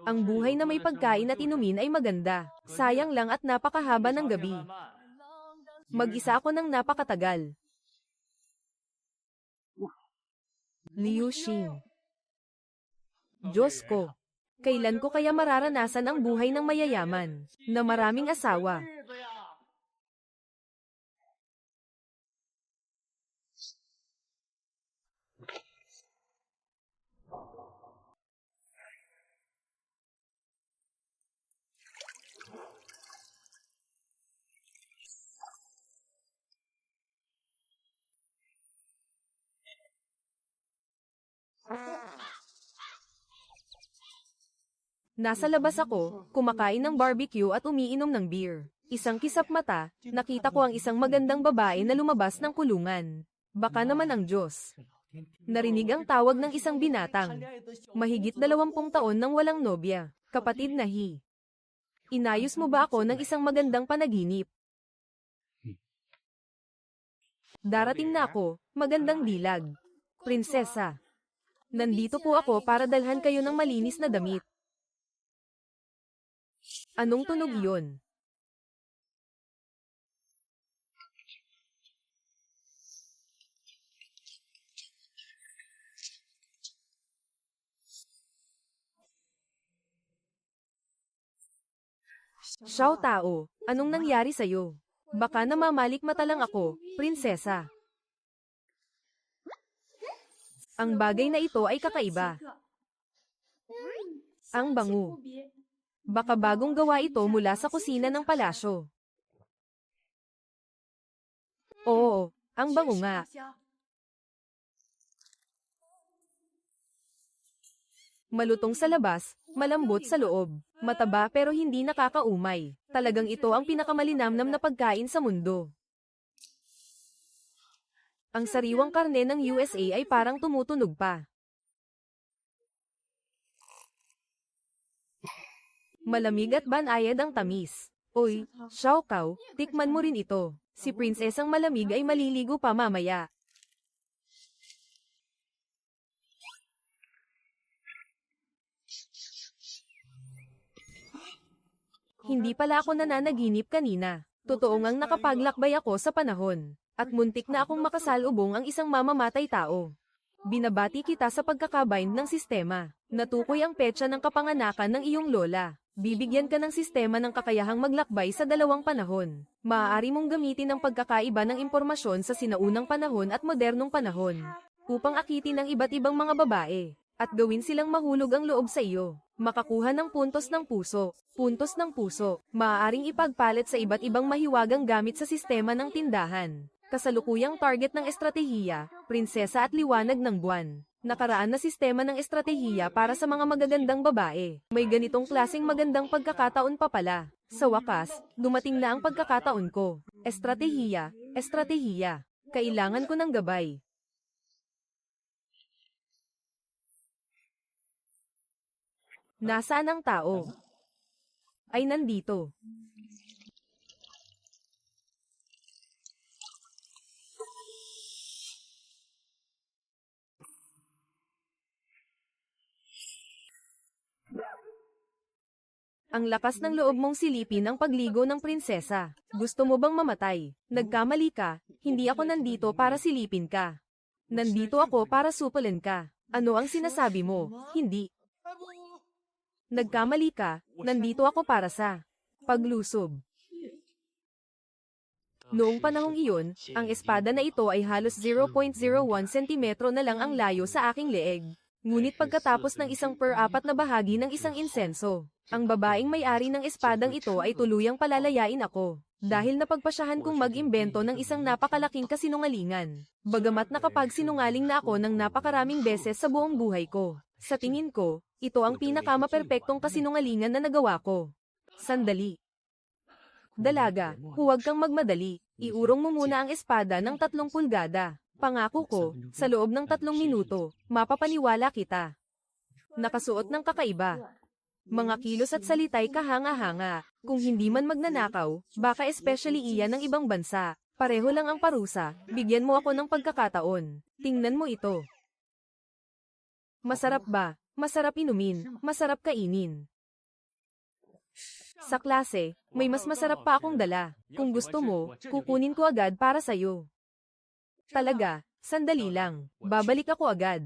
Ang buhay na may pagkain at inumin ay maganda. Sayang lang at napakahaba ng gabi. Mag-isa ako ng napakatagal. Liu Xing. Diyos ko. Kailan ko kaya mararanasan ang buhay ng mayayaman, na maraming asawa? Nasa labas ako, kumakain ng barbecue at umiinom ng beer. Isang kisap mata, nakita ko ang isang magandang babae na lumabas ng kulungan. Baka naman ang Diyos. Narinig ang tawag ng isang binatang. Mahigit 20 taon nang walang nobya. Kapatid na He. Inayos mo ba ako ng isang magandang panaginip? Darating na ako, magandang dilag. Prinsesa. Nandito po ako para dalhan kayo ng malinis na damit. Anong tunog yun? Xiao Tao, anong nangyari sa'yo? Baka namamalik mata lang ako, prinsesa. Ang bagay na ito ay kakaiba. Ang bango. Baka bagong gawa ito mula sa kusina ng palasyo. Oo, ang bango nga. Malutong sa labas, malambot sa loob. Mataba pero hindi nakakaumay. Talagang ito ang pinakamalinamnam na pagkain sa mundo. Ang sariwang karne ng USA ay parang tumutunog pa. Malamig at banayad ang tamis. Oy, Xiao Kao, tikman mo rin ito. Si prinsesang malamig ay maliligo pa mamaya. Hindi pala ako nananaginip kanina. Totoo ngang nakapaglakbay ako sa panahon. At muntik na akong makasalubong ang isang mamamatay tao. Binabati kita sa pagkakabind ng sistema. Natukoy ang petsa ng kapanganakan ng iyong lola. Bibigyan ka ng sistema ng kakayahang maglakbay sa dalawang panahon. Maaari mong gamitin ang pagkakaiba ng impormasyon sa sinaunang panahon at modernong panahon upang akitin ang iba't ibang mga babae at gawin silang mahulog ang loob sa iyo. Makakuha ng puntos ng puso. Puntos ng puso, maaaring ipagpalit sa iba't ibang mahiwagang gamit sa sistema ng tindahan. Kasalukuyang target ng estratehiya, prinsesa at liwanag ng buwan. Nakaraan na sistema ng estratehiya para sa mga magagandang babae. May ganitong klaseng magandang pagkakataon pa pala. Sa wakas, dumating na ang pagkakataon ko. Estratehiya, estratehiya. Kailangan ko ng gabay. Nasaan ang tao? Ay nandito. Ang lakas ng loob mong silipin ang pagligo ng prinsesa. Gusto mo bang mamatay? Nagkamali ka, hindi ako nandito para silipin ka. Nandito ako para supulin ka. Ano ang sinasabi mo? Hindi. Nagkamali ka, nandito ako para sa paglusob. Noong panahong iyon, ang espada na ito ay halos 0.01 sentimetro na lang ang layo sa aking leeg. Ngunit pagkatapos ng isang per-apat na bahagi ng isang insenso, ang babaeng may-ari ng espadang ito ay tuluyang palalayain ako. Dahil napagpasyahan kong mag-imbento ng isang napakalaking kasinungalingan. Bagamat nakapagsinungaling na ako ng napakaraming beses sa buong buhay ko. Sa tingin ko, ito ang pinakamaperpektong kasinungalingan na nagawa ko. Sandali. Dalaga, huwag kang magmadali. Iurong mo muna ang espada ng 3 pulgada. Pangako ko, sa loob ng 3 minuto, mapapaniwala kita. Nakasuot ng kakaiba. Mga kilos at salitay kahanga-hanga. Kung hindi man magnanakaw, baka especially iyan ng ibang bansa. Pareho lang ang parusa, bigyan mo ako ng pagkakataon. Tingnan mo ito. Masarap ba? Masarap inumin, masarap kainin. Sa klase, may mas masarap pa akong dala. Kung gusto mo, kukunin ko agad para sa'yo. Talaga, sandali lang. Babalik ako agad.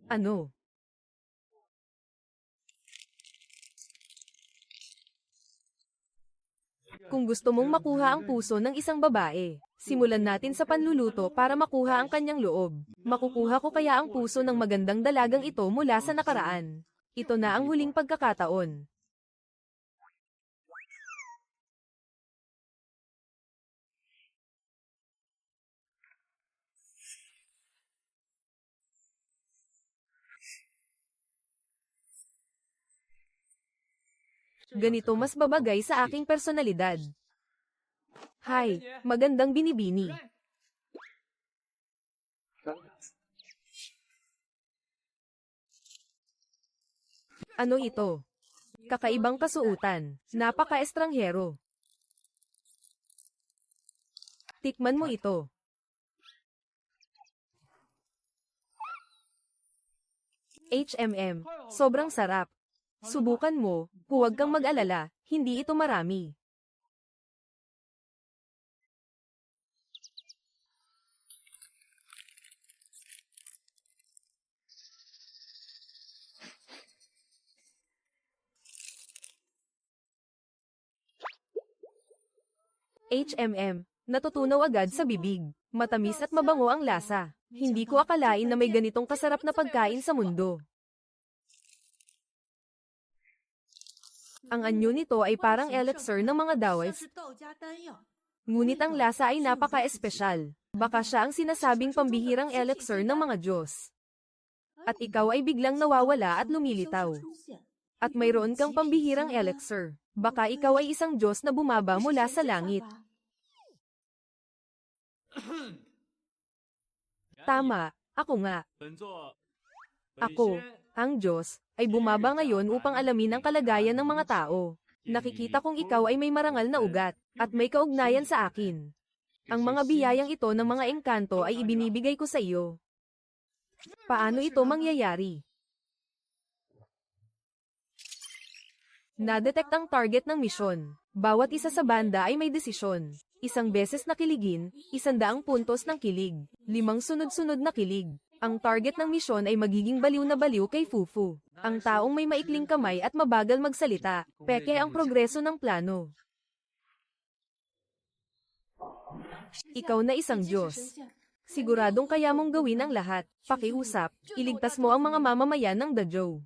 Ano? Kung gusto mong makuha ang puso ng isang babae, simulan natin sa panluluto para makuha ang kanyang loob. Makukuha ko kaya ang puso ng magandang dalagang ito mula sa nakaraan. Ito na ang huling pagkakataon. Ganito mas babagay sa aking personalidad. Hay, magandang binibini. Ano ito? Kakaibang kasuutan. Napaka-estranghero. Tikman mo ito. Sobrang sarap. Subukan mo, huwag kang mag-alala, hindi ito marami. Natutunaw agad sa bibig. Matamis at mabango ang lasa. Hindi ko akalain na may ganitong kasarap na pagkain sa mundo. Ang anyo nito ay parang elixir ng mga Taoist. Ngunit ang lasa ay napaka-espesyal. Baka siya ang sinasabing pambihirang elixir ng mga Diyos. At ikaw ay biglang nawawala at lumilitaw. At mayroon kang pambihirang elixir. Baka ikaw ay isang Diyos na bumaba mula sa langit. Tama, ako nga. Ako, ang Diyos, ay bumaba ngayon upang alamin ang kalagayan ng mga tao. Nakikita kong ikaw ay may marangal na ugat, at may kaugnayan sa akin. Ang mga biyayang ito ng mga engkanto ay ibinibigay ko sa iyo. Paano ito mangyayari? Na-detect ang target ng misyon. Bawat isa sa banda ay may desisyon. 1 beses na kiligin, 100 puntos ng kilig. 5 sunod-sunod na kilig. Ang target ng misyon ay magiging baliw na baliw kay Fufu. Ang taong may maikling kamay at mabagal magsalita. Peke ang progreso ng plano. Ikaw na isang Diyos. Siguradong kaya mong gawin ang lahat. Pakiusap, iligtas mo ang mga mamamayan ng Dazhou.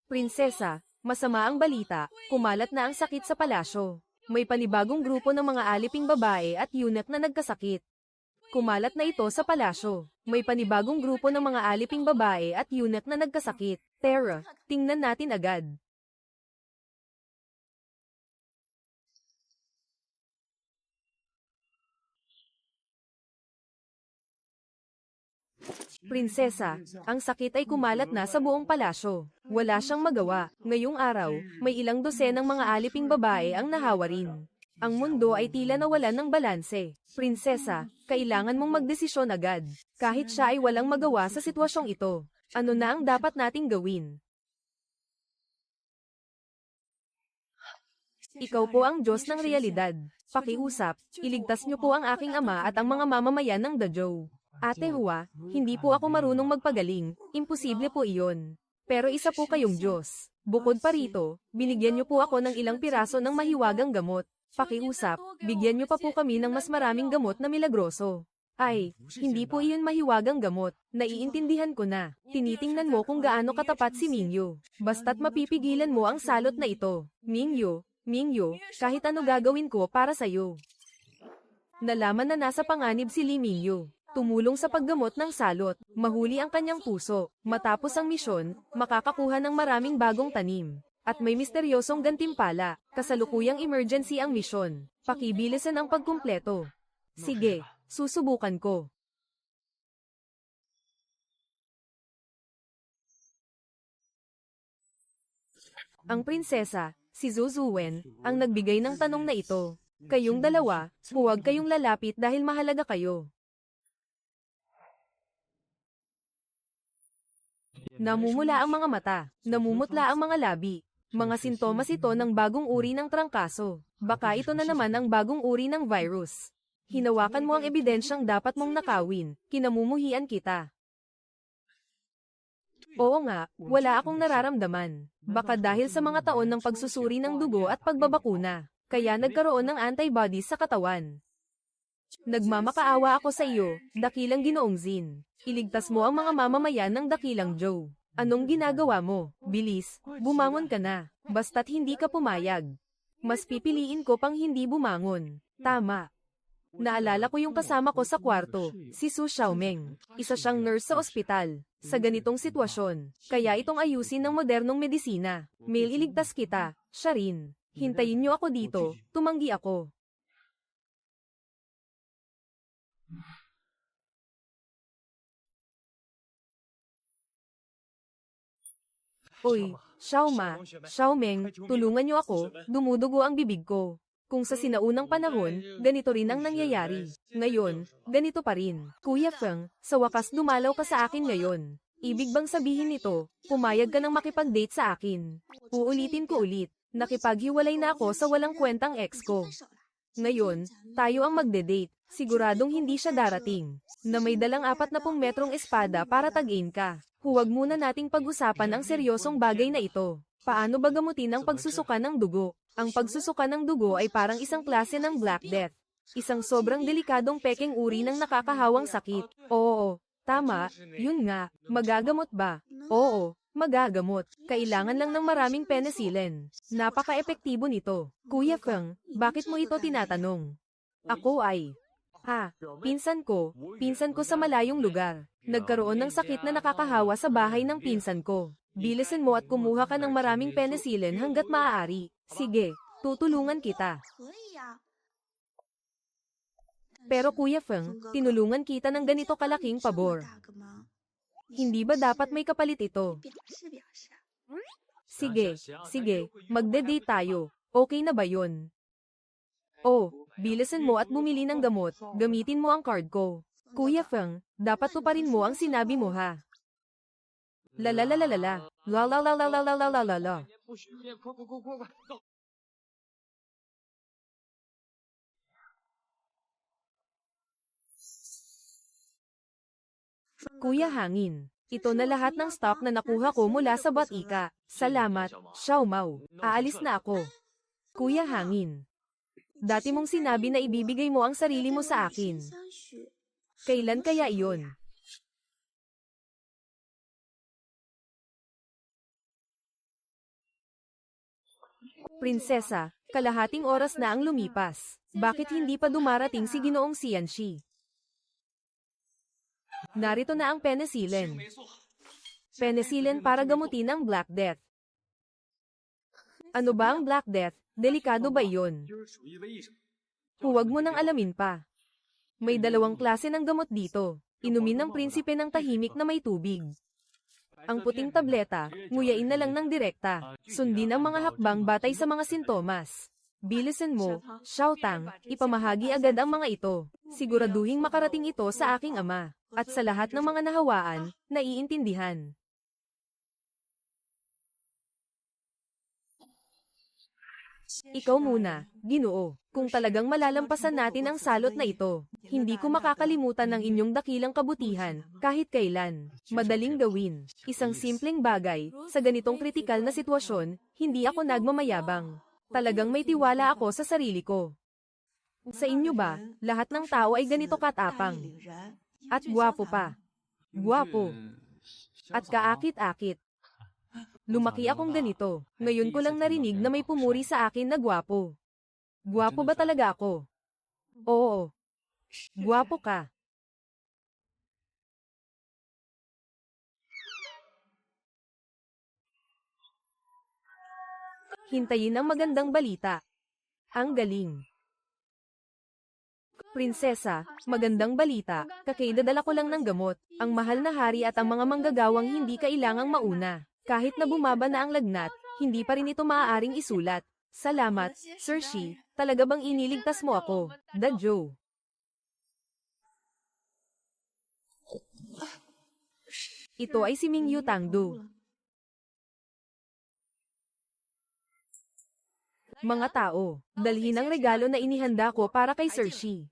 Prinsesa, masama ang balita, kumalat na ang sakit sa palasyo. May panibagong grupo ng mga aliping babae at eunuch na nagkasakit. Kumalat na ito sa palasyo. May panibagong grupo ng mga aliping babae at eunuch na nagkasakit. Tara, tingnan natin agad. Prinsesa, ang sakit ay kumalat na sa buong palasyo. Wala siyang magawa. Ngayong araw, may ilang dosenang mga aliping babae ang nahawa rin. Ang mundo ay tila nawalan ng balanse. Prinsesa, kailangan mong magdesisyon agad. Kahit siya ay walang magawa sa sitwasyong ito. Ano na ang dapat nating gawin? Ikaw po ang Diyos ng realidad. Pakiusap, iligtas niyo po ang aking ama at ang mga mamamayan ng Dazhou. Ate Hua, hindi po ako marunong magpagaling, imposible po iyon. Pero isa po kayong Diyos. Bukod pa rito, binigyan niyo po ako ng ilang piraso ng mahiwagang gamot. Pakiusap, bigyan niyo pa po kami ng mas maraming gamot na milagroso. Ay, hindi po iyon mahiwagang gamot. Naiintindihan ko na. Tinitingnan mo kung gaano katapat si Mingyu. Basta't mapipigilan mo ang salot na ito. Mingyu, kahit ano gagawin ko para sa'yo. Nalaman na nasa panganib si Li Mingyu. Tumulong sa paggamot ng salot, mahuli ang kanyang puso. Matapos ang misyon, makakakuha ng maraming bagong tanim. At may misteryosong gantimpala, kasalukuyang emergency ang misyon. Pakibilisan ang pagkumpleto. Sige, susubukan ko. Ang prinsesa, Si Zuzuwen, ang nagbigay ng tanong na ito. Kayong dalawa, huwag kayong lalapit dahil mahalaga kayo. Namumula ang mga mata, namumutla ang mga labi. Mga sintomas ito ng bagong uri ng trangkaso. Baka ito na naman ang bagong uri ng virus. Hinawakan mo ang ebidensyang dapat mong nakawin, kinamumuhian kita. Oo nga, wala akong nararamdaman. Baka dahil sa mga taon ng pagsusuri ng dugo at pagbabakuna, kaya nagkaroon ng antibodies sa katawan. Nagmamakaawa ako sa iyo, dakilang Ginoong Zin. Iligtas mo ang mga mamamayan ng dakilang Joe. Anong ginagawa mo? Bilis, bumangon ka na. Basta't hindi ka pumayag. Mas pipiliin ko pang hindi bumangon. Tama. Naalala ko yung kasama ko sa kwarto, si Su Xiaomeng. Isa siyang nurse sa ospital. Sa ganitong sitwasyon, kaya itong ayusin ng modernong medisina. Mail iligtas kita, siya rin. Hintayin niyo ako dito, tumanggi ako. Uy, Xiaomeng, tulungan niyo ako, dumudugo ang bibig ko. Kung sa sinaunang panahon, ganito rin ang nangyayari. Ngayon, ganito pa rin. Kuya Feng, sa wakas dumalaw ka sa akin ngayon. Ibig bang sabihin nito, pumayag ka ng makipag-date sa akin? Uulitin ko ulit, nakipaghiwalay na ako sa walang kwentang ex ko. Ngayon, tayo ang magde-date. Siguradong hindi siya darating. Na may dalang 40 metrong espada para tagin ka. Huwag muna nating pag-usapan ang seryosong bagay na ito. Paano ba gamutin ang pagsusuka ng dugo? Ang pagsusuka ng dugo ay parang isang klase ng Black Death. Isang sobrang delikadong pekeng uri ng nakakahawang sakit. Oo, tama, yun nga. Magagamot ba? Oo, magagamot. Kailangan lang ng maraming penicillin. Napaka-epektibo nito. Kuya Feng, bakit mo ito tinatanong? Ako ay... pinsan ko sa malayong lugar. Nagkaroon ng sakit na nakakahawa sa bahay ng pinsan ko. Bilisan mo at kumuha ka ng maraming penicillin hanggat maaari. Sige, tutulungan kita. Pero Kuya Feng, tinulungan kita ng ganito kalaking pabor. Hindi ba dapat may kapalit ito? Sige, magde-date tayo. Okay na ba yun? Oh, bilisan mo at bumili ng gamot. Gamitin mo ang card ko. Kuya Feng, dapat tuparin mo ang sinabi mo ha. Lalalalalala. Lalalalalalalalala. Kuya Hangin, ito na lahat ng stock na nakuha ko mula sa Batika. Salamat, Xiao Mao. Aalis na ako. Kuya Hangin, dati mong sinabi na ibibigay mo ang sarili mo sa akin. Kailan kaya iyon? Prinsesa, kalahating oras na ang lumipas. Bakit hindi pa dumarating si Ginoong Xianxi? Narito na ang penicillin. Penicillin para gamutin ang Black Death. Ano ba ang Black Death? Delikado ba iyon? Huwag mo nang alamin pa. May dalawang klase ng gamot dito. Inumin ng prinsipe ng tahimik na may tubig. Ang puting tableta, nguyain na lang ng direkta. Sundin ang mga hakbang batay sa mga sintomas. Bilisan mo, Xiao Tang, ipamahagi agad ang mga ito. Siguraduhing makarating ito sa aking ama. At sa lahat ng mga nahawaan, naiintindihan. Ikaw muna, Ginoo, kung talagang malalampasan natin ang salot na ito, hindi ko makakalimutan ang inyong dakilang kabutihan, kahit kailan. Madaling gawin. Isang simpleng bagay, sa ganitong kritikal na sitwasyon, hindi ako nagmamayabang. Talagang may tiwala ako sa sarili ko. Sa inyo ba, lahat ng tao ay ganito katapang? At gwapo pa. Gwapo. At kaakit-akit. Lumaki akong ganito. Ngayon ko lang narinig na may pumuri sa akin na gwapo. Gwapo ba talaga ako? Oo. Gwapo ka. Hintayin ang magandang balita. Ang galing. Prinsesa, magandang balita, kakaidadala ko lang ng gamot. Ang mahal na hari at ang mga manggagawang hindi kailangang mauna. Kahit na bumaba na ang lagnat, Hindi pa rin ito maaaring isulat. Salamat, Sir Shi. Talaga bang iniligtas mo ako? Dajo. Ito ay si Mingyu Tangdu. Mga tao, dalhin ang regalo na inihanda ko para kay Sir Shi.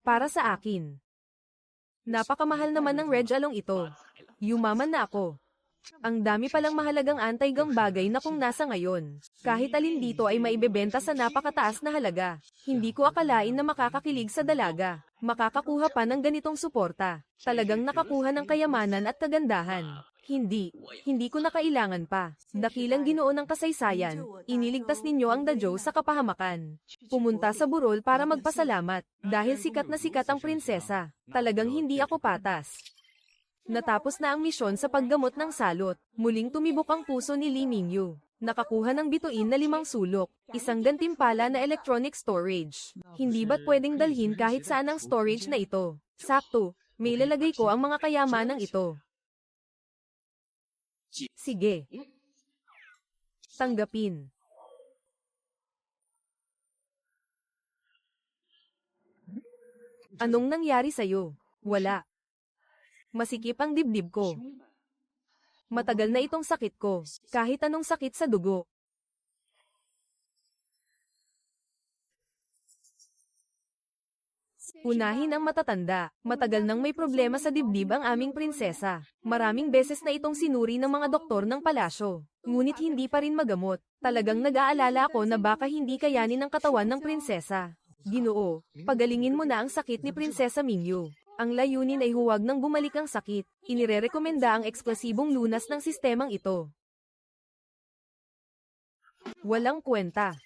Para sa akin. Napakamahal naman ng Red Along ito. Yumaman na ako. Ang dami palang mahalagang anti-gang bagay na kung nasa ngayon. Kahit alin dito ay maibebenta sa napakataas na halaga. Hindi ko akalain na makakakilig sa dalaga. Makakakuha pa ng ganitong suporta. Talagang nakakuha ng kayamanan at kagandahan. Hindi ko na kailangan pa. Dakilang Ginoo ng kasaysayan, iniligtas ninyo ang Dajo sa kapahamakan. Pumunta sa burol para magpasalamat, dahil sikat na sikat ang prinsesa. Talagang hindi ako patas. Natapos na ang misyon sa paggamot ng salot. Muling tumibok ang puso ni Lee Mingyu. Nakakuha ng bituin na 5 sulok, isang gantimpala na electronic storage. Hindi ba't pwedeng dalhin kahit saan ang storage na ito? Sakto, may lalagay ko ang mga kayamanang ito. Sige. Tanggapin. Anong nangyari sa'yo? Wala. Masikip ang dibdib ko. Matagal na itong sakit ko, kahit anong sakit sa dugo. Unahin ang matatanda. Matagal nang may problema sa dibdib ang aming prinsesa. Maraming beses na itong sinuri ng mga doktor ng palasyo. Ngunit hindi pa rin magamot. Talagang nag-aalala ako na baka hindi kayanin ang katawan ng prinsesa. Ginoo, pagalingin mo na ang sakit ni Prinsesa Mingyu. Ang layunin ay huwag nang bumalik ang sakit. Inirerekomenda ang eksklusibong lunas ng sistemang ito. Walang kwenta.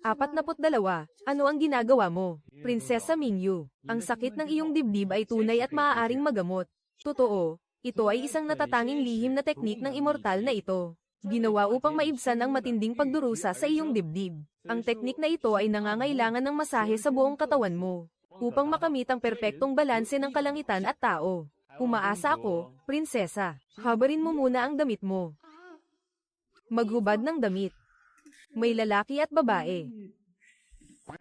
₱42. Ano ang ginagawa mo? Prinsesa Mingyu, ang sakit ng iyong dibdib ay tunay at maaaring magamot. Totoo, ito ay isang natatanging lihim na teknik ng immortal na ito. Ginawa upang maibsan ang matinding pagdurusa sa iyong dibdib. Ang teknik na ito ay nangangailangan ng masahe sa buong katawan mo, upang makamit ang perpektong balanse ng kalangitan at tao. Umaasa ako, prinsesa. Habarin mo muna ang damit mo. Maghubad ng damit. May lalaki at babae.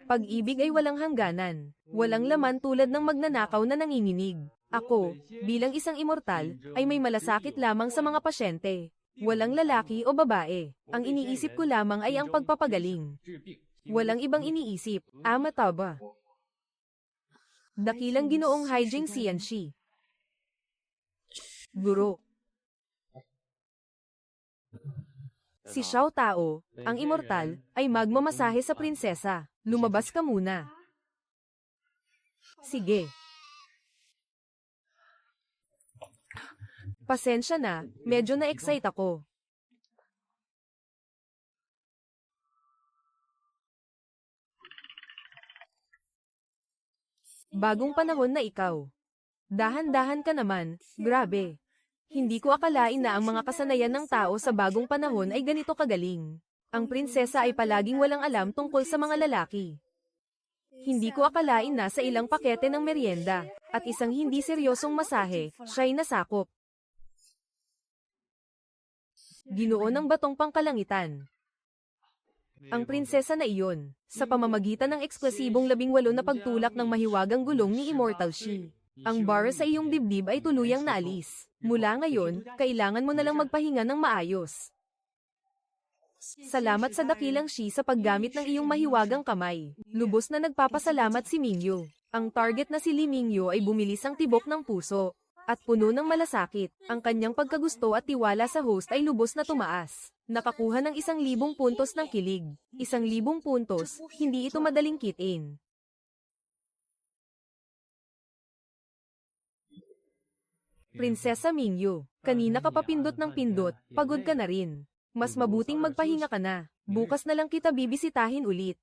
Pag-ibig ay walang hangganan. Walang laman tulad ng magnanakaw na nanginginig. Ako, bilang isang immortal, ay may malasakit lamang sa mga pasyente. Walang lalaki o babae. Ang iniisip ko lamang ay ang pagpapagaling. Walang ibang iniisip. Mataba. Dakilang Ginoong Haijing Xianxi. Guro. Si Xiao Tao, ang immortal, ay magmamasahe sa prinsesa. Lumabas ka muna. Sige. Pasensya na, medyo na-excite ako. Bagong panahon na ikaw. Dahan-dahan ka naman, grabe. Hindi ko akalain na ang mga kasanayan ng tao sa bagong panahon ay ganito kagaling. Ang prinsesa ay palaging walang alam tungkol sa mga lalaki. Hindi ko akalain na sa ilang pakete ng merienda, at isang hindi seryosong masahe, siya'y nasakop. Ginoo ng batong pangkalangitan. Ang prinsesa na iyon, sa pamamagitan ng eksklusibong 18 na pagtulak ng mahiwagang gulong ni Immortal Shi. Ang bara sa iyong dibdib ay tuluyang naalis. Mula ngayon, kailangan mo na lang magpahinga ng maayos. Salamat sa dakilang Shi sa paggamit ng iyong mahiwagang kamay. Lubos na nagpapasalamat si Mingyu. Ang target na si Lee Mingyu ay bumilis ang tibok ng puso. At puno ng malasakit, ang kanyang pagkagusto at tiwala sa host ay lubos na tumaas. Nakakuha ng 1,000 puntos ng kilig. 1,000 puntos, hindi ito madaling kitain. Prinsesa Mingyu, kanina ka pa pindot ng pindot, pagod ka na rin. Mas mabuting magpahinga ka na. Bukas na lang kita bibisitahin ulit.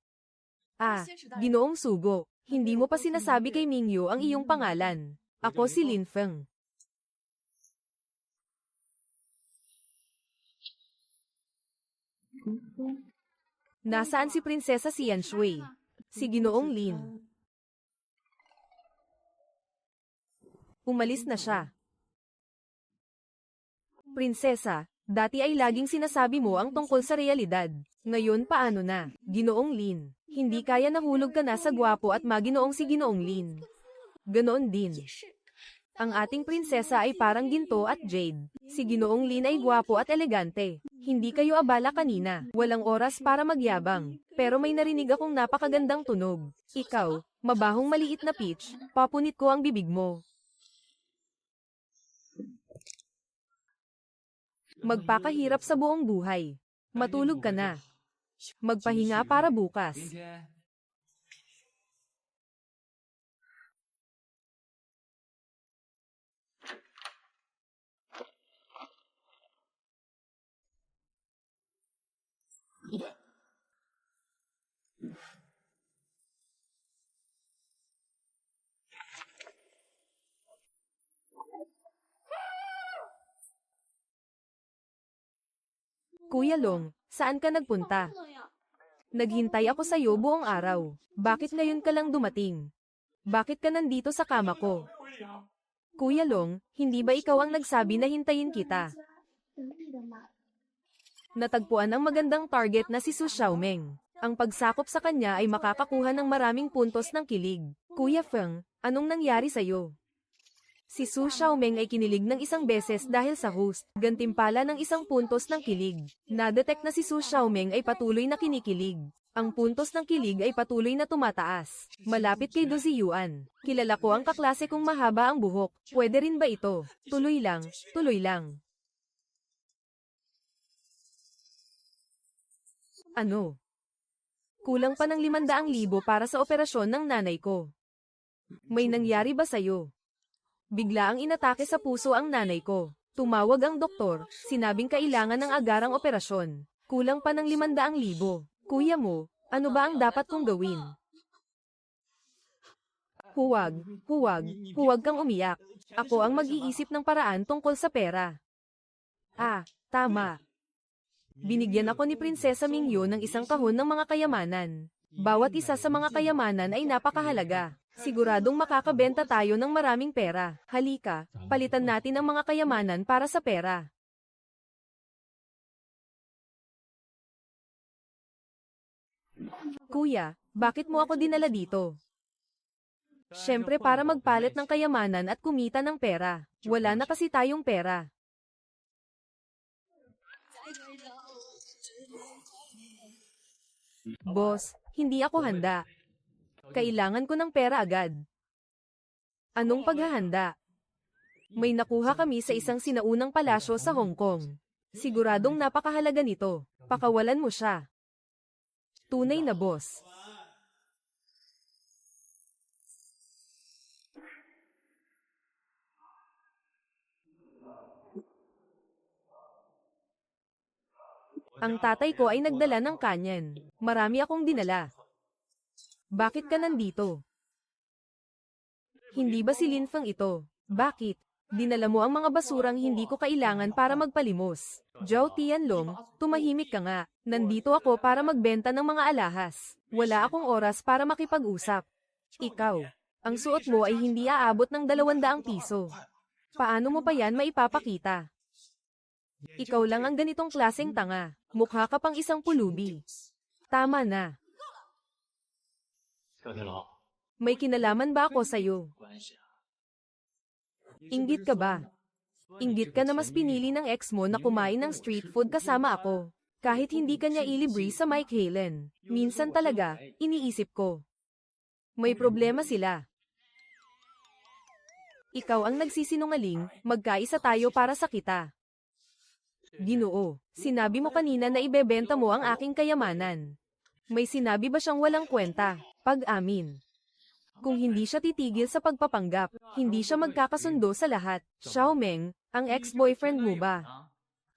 Ah, Ginoong Sugo, hindi mo pa sinasabi kay Mingyu ang iyong pangalan. Ako si Lin Feng. Nasaan si Prinsesa Xian Shui? Si Ginoong Lin. Umalis na siya. Prinsesa, dati ay laging sinasabi mo ang tungkol sa realidad. Ngayon paano na, Ginoong Lin? Hindi kaya nahulog ka na sa gwapo at maginoong si Ginoong Lin. Ganoon din. Ang ating prinsesa ay parang ginto at jade. Si Ginoong Lin ay gwapo at elegante. Hindi kayo abala kanina. Walang oras para magyabang. Pero may narinig akong napakagandang tunog. Ikaw, mabahong maliit na peach, papunit ko ang bibig mo. Magpakahirap sa buong buhay. Matulog ka na. Magpahinga para bukas. Kuya Long, saan ka nagpunta? Naghintay ako sa iyo buong araw. Bakit ngayon ka lang dumating? Bakit ka nandito sa kama ko? Kuya Long, hindi ba ikaw ang nagsabi na hintayin kita? Natagpuan ang magandang target na si Su Xiaomeng. Ang pagsakop sa kanya ay makakakuha ng maraming puntos ng kilig. Kuya Feng, anong nangyari sa'yo? Si Su Xiaomeng ay kinilig ng isang beses dahil sa host, gantimpala ng isang puntos ng kilig. Na-detect na si Su Xiaomeng ay patuloy na kinikilig. Ang puntos ng kilig ay patuloy na tumataas. Malapit kay Do Ziyuan. Kilala ko ang kaklase kong mahaba ang buhok. Pwede rin ba ito? Tuloy lang, tuloy lang. Ano? Kulang pa ng 500,000 para sa operasyon ng nanay ko. May nangyari ba sa'yo? Bigla ang inatake sa puso ang nanay ko. Tumawag ang doktor, sinabing kailangan ng agarang operasyon. Kulang pa ng 500,000. Kuya mo, ano ba ang dapat kong gawin? Huwag kang umiyak. Ako ang mag-iisip ng paraan tungkol sa pera. Ah, tama. Binigyan ako ni Prinsesa Mingyu ng isang kahon ng mga kayamanan. Bawat isa sa mga kayamanan ay napakahalaga. Siguradong makakabenta tayo ng maraming pera. Halika, palitan natin ang mga kayamanan para sa pera. Kuya, bakit mo ako dinala dito? Siyempre para magpalit ng kayamanan at kumita ng pera. Wala na kasi tayong pera. Boss, hindi ako handa. Kailangan ko ng pera agad. Anong paghahanda? May nakuha kami sa isang sinaunang palasyo sa Hong Kong. Siguradong napakahalaga nito. Pakawalan mo siya. Tunay na boss. Ang tatay ko ay nagdala ng kanyan. Marami akong dinala. Bakit ka nandito? Hindi ba si Lin Feng ito? Bakit? Dinala mo ang mga basurang hindi ko kailangan para magpalimos. Zhao Tianlong, tumahimik ka nga. Nandito ako para magbenta ng mga alahas. Wala akong oras para makipag-usap. Ikaw, ang suot mo ay hindi aabot ng 200 piso. Paano mo pa yan maipapakita? Ikaw lang ang ganitong klaseng tanga. Mukha ka pang isang pulubi. Tama na. May kinalaman ba ako sa'yo? Inggit ka ba? Inggit ka na mas pinili ng ex mo na kumain ng street food kasama ako. Kahit hindi kanya ilibre sa Mike Halen. Minsan talaga, iniisip ko. May problema sila. Ikaw ang nagsisinungaling, magkaisa tayo para sa kita. Ginoo, sinabi mo kanina na ibebenta mo ang aking kayamanan. May sinabi ba siyang walang kwenta? Pag-amin. Kung hindi siya titigil sa pagpapanggap, hindi siya magkakasundo sa lahat. Xiaomeng, ang ex-boyfriend mo ba?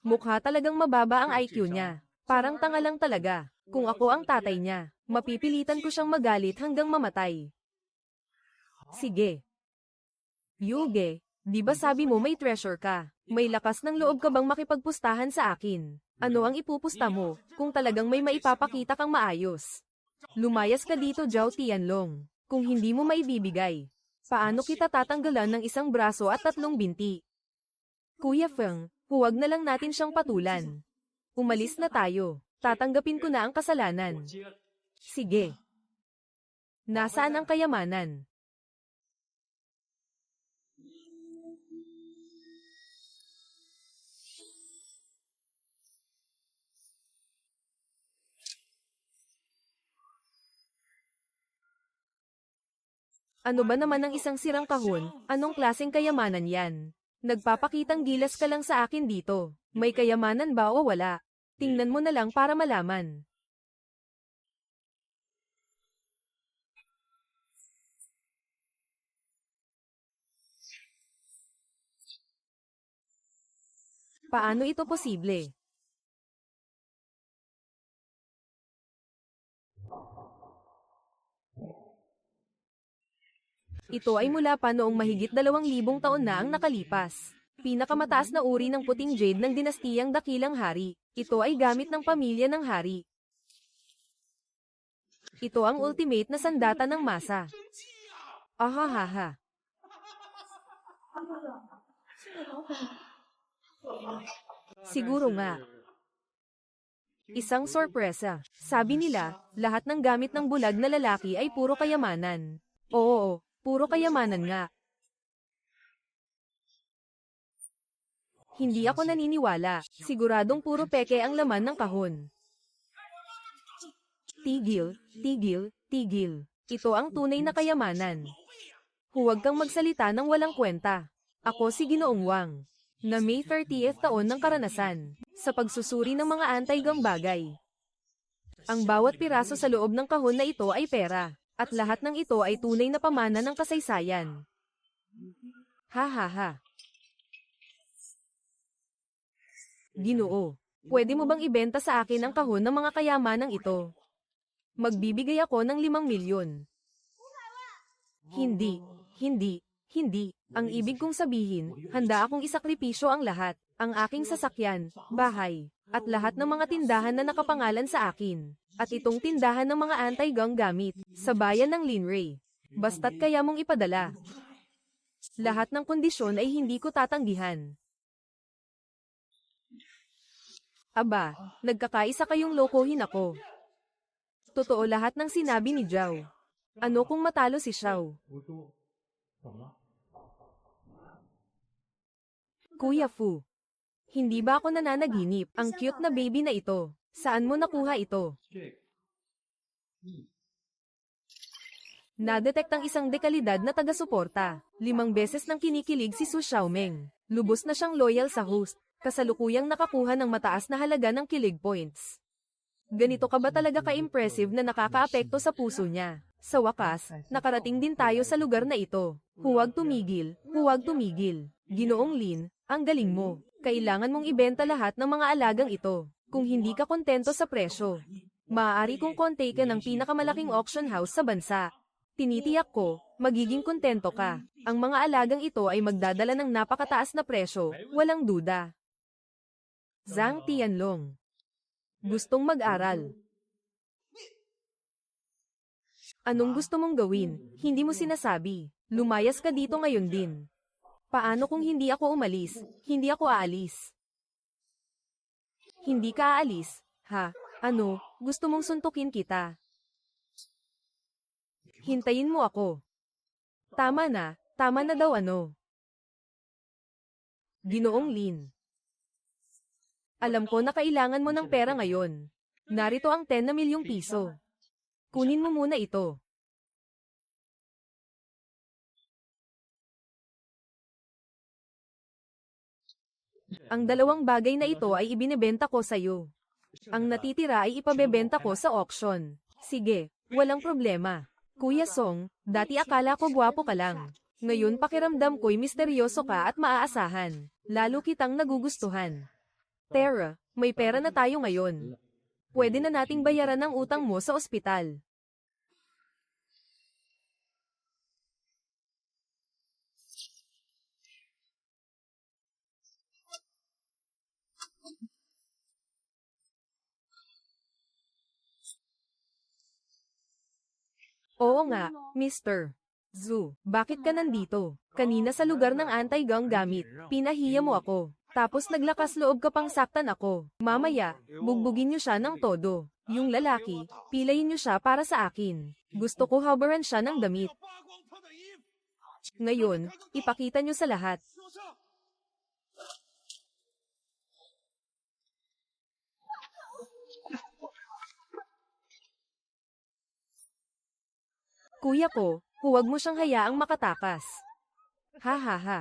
Mukha talagang mababa ang IQ niya. Parang tanga lang talaga. Kung ako ang tatay niya, mapipilitan ko siyang magalit hanggang mamatay. Sige. Yuge, di ba sabi mo may treasure ka? May lakas ng loob ka bang makipagpustahan sa akin? Ano ang ipupusta mo, kung talagang may maipapakita kang maayos? Lumayas ka dito, Zhao Tianlong. Kung hindi mo maibibigay, paano kita tatanggalan ng isang braso at 3 binti? Kuya Feng, huwag na lang natin siyang patulan. Umalis na tayo. Tatanggapin ko na ang kasalanan. Sige. Nasaan ang kayamanan? Ano ba naman ang isang sirang kahon? Anong klaseng kayamanan yan? Nagpapakitang gilas ka lang sa akin dito. May kayamanan ba o wala? Tingnan mo na lang para malaman. Paano ito posible? Ito ay mula pa noong mahigit 2,000 taon na ang nakalipas. Pinakamataas na uri ng puting jade ng dinastiyang Dakilang Hari. Ito ay gamit ng pamilya ng hari. Ito ang ultimate na sandata ng masa. Ahahaha. Siguro nga. Isang sorpresa. Sabi nila, lahat ng gamit ng bulag na lalaki ay puro kayamanan. Oo, puro kayamanan nga. Hindi ako naniniwala. Siguradong puro peke ang laman ng kahon. Tigil, tigil, tigil. Ito ang tunay na kayamanan. Huwag kang magsalita ng walang kwenta. Ako si Ginoong Wang, na May 30th taon ng karanasan, sa pagsusuri ng mga anti-gang bagay. Ang bawat piraso sa loob ng kahon na ito ay pera, at lahat ng ito ay tunay na pamana ng kasaysayan. Ha ha ha. Ginoo, pwede mo bang ibenta sa akin ang kahon ng mga kayamanang ito? Magbibigay ako ng 5 milyon. Hindi, hindi, hindi. Ang ibig kong sabihin, handa akong isakripisyo ang lahat, ang aking sasakyan, bahay, at lahat ng mga tindahan na nakapangalan sa akin, at itong tindahan ng mga anti-gang gamit, sa bayan ng Linray. Basta't kaya mong ipadala. Lahat ng kondisyon ay hindi ko tatanggihan. Aba, nagkakaisa kayong lokohin ako. Totoo lahat ng sinabi ni Zhao. Ano kung matalo si Xiao? Kuya Fu, hindi ba ako nananaginip? Ang cute na baby na ito. Saan mo nakuha ito? Nadetect ang isang dekalidad na taga-suporta. 5 beses nang kinikilig si Su Xiaomeng. Lubos na siyang loyal sa host. Kasalukuyang nakakuha ng mataas na halaga ng kilig points. Ganito ka ba talaga ka-impressive na nakakaapekto sa puso niya? Sa wakas, nakarating din tayo sa lugar na ito. Huwag tumigil, huwag tumigil. Ginoong Lin, ang galing mo. Kailangan mong ibenta lahat ng mga alagang ito. Kung hindi ka kontento sa presyo, maaari kong kontaken ng pinakamalaking auction house sa bansa. Tinitiyak ko, magiging kontento ka. Ang mga alagang ito ay magdadala ng napakataas na presyo, walang duda. Zhang Tianlong. Gustong mag-aral. Anong gusto mong gawin? Hindi mo sinasabi. Lumayas ka dito ngayon din. Paano kung hindi ako umalis? Hindi ako aalis. Hindi ka aalis, ha? Ano, gusto mong suntukin kita? Hintayin mo ako. Tama na daw ano. Ginoong Lin. Alam ko na kailangan mo ng pera ngayon. Narito ang 10 na milyong piso. Kunin mo muna ito. Ang 2 bagay na ito ay ibinebenta ko sa'yo. Ang natitira ay ipabebenta ko sa auction. Sige, walang problema. Kuya Song, dati akala ko gwapo ka lang. Ngayon pakiramdam ko'y misteryoso ka at maaasahan. Lalo kitang nagugustuhan. Tara, may pera na tayo ngayon. Pwede na nating bayaran ang utang mo sa ospital. Oo nga, Mr. Zhu, bakit ka nandito? Kanina sa lugar ng anti-gang gamit, pinahiya mo ako. Tapos naglakas loob ka pang saktan ako. Mamaya, bugbugin niyo siya ng todo. Yung lalaki, pilayin niyo siya para sa akin. Gusto ko habaran siya ng damit. Ngayon, ipakita niyo sa lahat. Kuya ko, huwag mo siyang hayaang makatakas. Ha ha ha.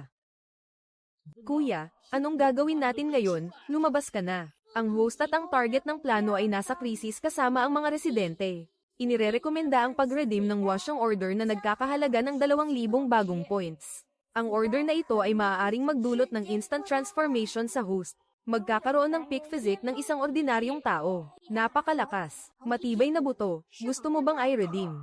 Kuya, anong gagawin natin ngayon? Lumabas ka na. Ang host at ang target ng plano ay nasa krisis kasama ang mga residente. Inirerekomenda ang pag-redeem ng washing order na nagkakahalaga ng 2,000 bagong points. Ang order na ito ay maaaring magdulot ng instant transformation sa host. Magkakaroon ng peak physique ng isang ordinaryong tao. Napakalakas. Matibay na buto. Gusto mo bang i-redeem?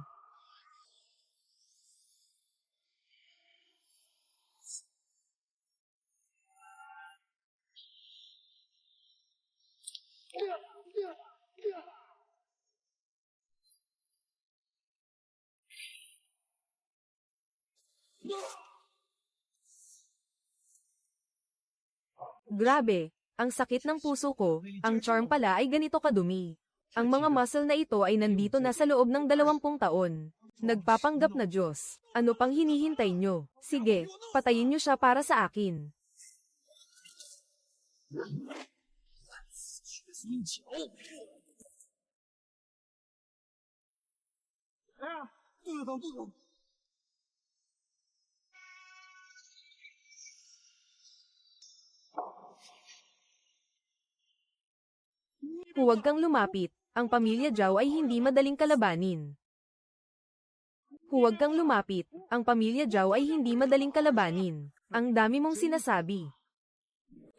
Grabe, ang sakit ng puso ko, ang charm pala ay ganito kadumi. Ang mga muscle na ito ay nandito na sa loob ng 20 taon. Nagpapanggap na Diyos. Ano pang hinihintay nyo? Sige, patayin nyo siya para sa akin. Huwag kang lumapit. Ang pamilya Zhao ay hindi madaling kalabanin. Huwag kang lumapit. Ang pamilya Zhao ay hindi madaling kalabanin. Ang dami mong sinasabi.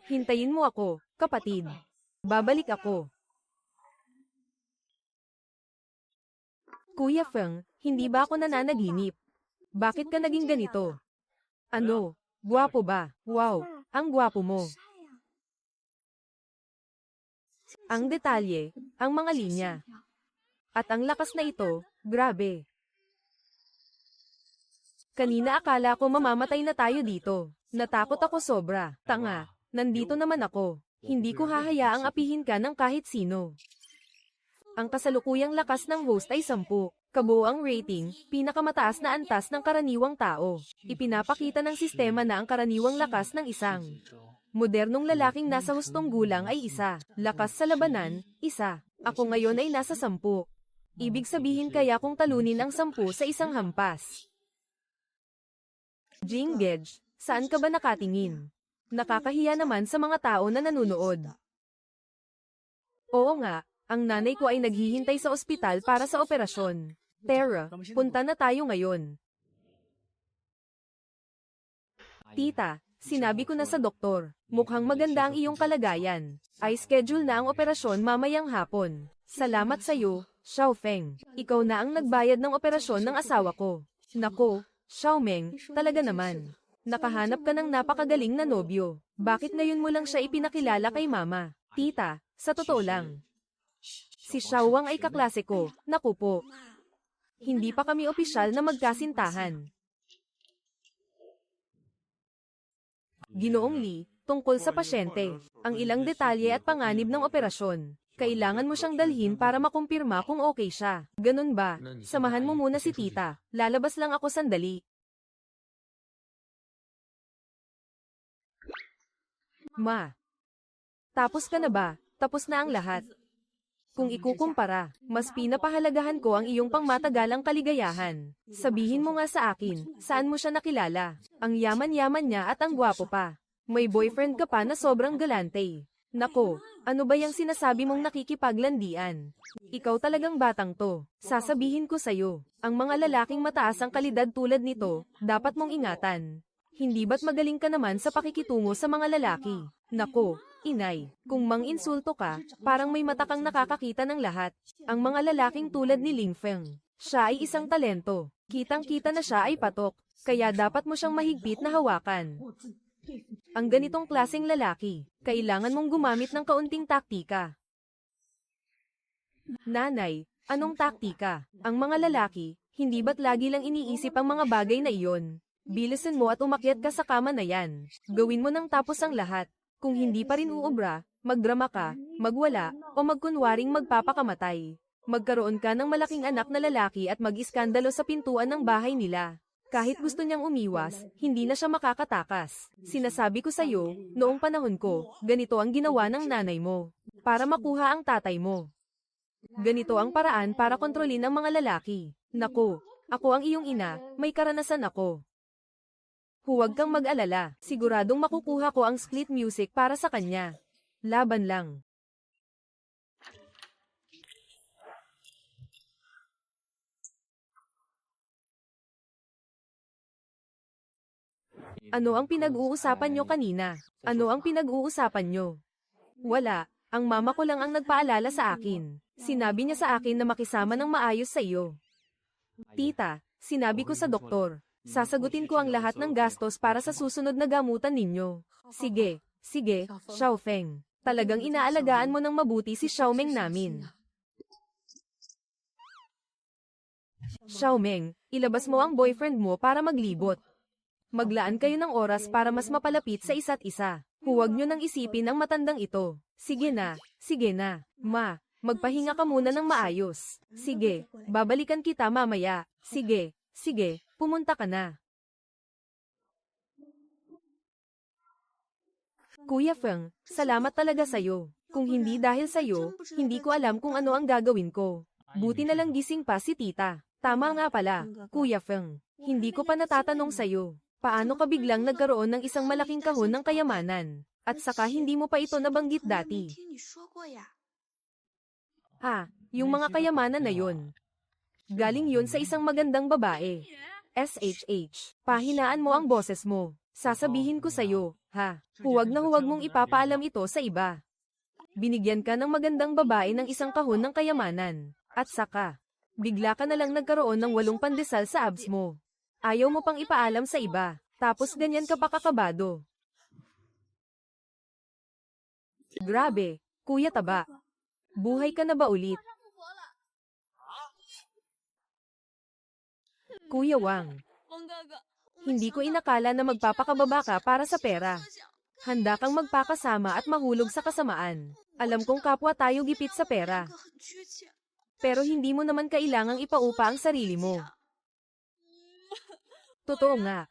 Hintayin mo ako, kapatid. Babalik ako. Kuya Feng, hindi ba ako nananaginip? Bakit ka naging ganito? Ano? Gwapo ba? Wow, ang gwapo mo. Ang detalye, ang mga linya. At ang lakas na ito, grabe. Kanina akala ko mamamatay na tayo dito. Natakot ako sobra. Tanga, nandito naman ako. Hindi ko hahayaang apihin ka ng kahit sino. Ang kasalukuyang lakas ng host ay 10. Kabuoang rating, pinakamataas na antas ng karaniwang tao. Ipinapakita ng sistema na ang karaniwang lakas ng isang modernong lalaking nasa hustong gulang ay 1. Lakas sa labanan, 1. Ako ngayon ay nasa 10. Ibig sabihin kaya kung talunin ang 10 sa isang hampas. Jing Gej, saan ka ba nakatingin? Nakakahiya naman sa mga tao na nanunood. Oo nga, ang nanay ko ay naghihintay sa ospital para sa operasyon. Tara, punta na tayo ngayon. Tita, sinabi ko na sa doktor, mukhang maganda ang iyong kalagayan. Ay schedule na ang operasyon mamayang hapon. Salamat sa'yo, Xiaofeng. Ikaw na ang nagbayad ng operasyon ng asawa ko. Nako, Xiaomeng, talaga naman. Nakahanap ka ng napakagaling na nobyo. Bakit ngayon mo lang siya ipinakilala kay mama? Tita, sa totoo lang. Si Xiaowang ay kaklase ko, naku po. Hindi pa kami opisyal na magkasintahan. Ginoong Li, tungkol sa pasyente, ang ilang detalye at panganib ng operasyon. Kailangan mo siyang dalhin para makumpirma kung okay siya. Ganun ba? Samahan mo muna si tita. Lalabas lang ako sandali. Ma. Tapos ka na ba? Tapos na ang lahat. Kung ikukumpara, mas pinapahalagahan ko ang iyong pangmatagalang kaligayahan. Sabihin mo nga sa akin, saan mo siya nakilala? Ang yaman-yaman niya at ang gwapo pa. May boyfriend ka pa na sobrang galante. Nako, ano ba yung sinasabi mong nakikipaglandian? Ikaw talagang batang to. Sasabihin ko sa'yo, ang mga lalaking mataas ang kalidad tulad nito, dapat mong ingatan. Hindi ba't magaling ka naman sa pakikitungo sa mga lalaki? Nako, Inay, kung mang-insulto ka, parang may mata kang nakakakita ng lahat. Ang mga lalaking tulad ni Ling Feng, siya ay isang talento. Kitang-kita na siya ay patok, kaya dapat mo siyang mahigpit na hawakan. Ang ganitong klaseng lalaki, kailangan mong gumamit ng kaunting taktika. Nanay, anong taktika? Ang mga lalaki, hindi ba't lagi lang iniisip ang mga bagay na iyon? Bilisan mo at umakyat ka sa kama na yan. Gawin mo nang tapos ang lahat. Kung hindi pa rin uubra, magdrama ka, magwala, o magkunwaring magpapakamatay. Magkaroon ka ng malaking anak na lalaki at mag-iskandalo sa pintuan ng bahay nila. Kahit gusto niyang umiwas, hindi na siya makakatakas. Sinasabi ko sa'yo, noong panahon ko, ganito ang ginawa ng nanay mo. Para makuha ang tatay mo. Ganito ang paraan para kontrolin ang mga lalaki. Nako, ako ang iyong ina, may karanasan ako. Huwag kang mag-alala, siguradong makukuha ko ang split music para sa kanya. Laban lang. Ano ang pinag-uusapan nyo kanina? Ano ang pinag-uusapan nyo? Wala, ang mama ko lang ang nagpaalala sa akin. Sinabi niya sa akin na makisama ng maayos sa iyo. Tita, sinabi ko sa doktor. Sasagutin ko ang lahat ng gastos para sa susunod na gamutan ninyo. Sige, sige, Xiaofeng. Talagang inaalagaan mo ng mabuti si Xiaomeng namin. Xiaomeng, ilabas mo ang boyfriend mo para maglibot. Maglaan kayo ng oras para mas mapalapit sa isa't isa. Huwag nyo nang isipin ang matandang ito. Sige na, ma, magpahinga ka muna ng maayos. Sige, babalikan kita mamaya. Sige, sige, pumunta ka na. Kuya Feng, salamat talaga sa'yo. Kung hindi dahil sa'yo, hindi ko alam kung ano ang gagawin ko. Buti na lang gising pa si tita. Tama nga pala, Kuya Feng. Hindi ko pa natatanong sa'yo. Paano ka biglang nagkaroon ng isang malaking kahon ng kayamanan? At saka hindi mo pa ito nabanggit dati. Yung mga kayamanan na yun. Galing yun sa isang magandang babae. SHH. Pahinaan mo ang boses mo. Sasabihin ko sa'yo, huwag na huwag mong ipapaalam ito sa iba. Binigyan ka ng magandang babae ng isang kahon ng kayamanan. At saka, bigla ka na lang nagkaroon ng 8 pandesal sa abs mo. Ayaw mo pang ipaalam sa iba. Tapos ganyan ka pa kakabado. Grabe, Kuya Taba. Buhay ka na ba ulit? Kuya Wang. Hindi ko inakala na magpapakababa ka para sa pera. Handa kang magpakasama at mahulog sa kasamaan. Alam kong kapwa tayo gipit sa pera. Pero hindi mo naman kailangang ipaupa ang sarili mo. Totoo nga.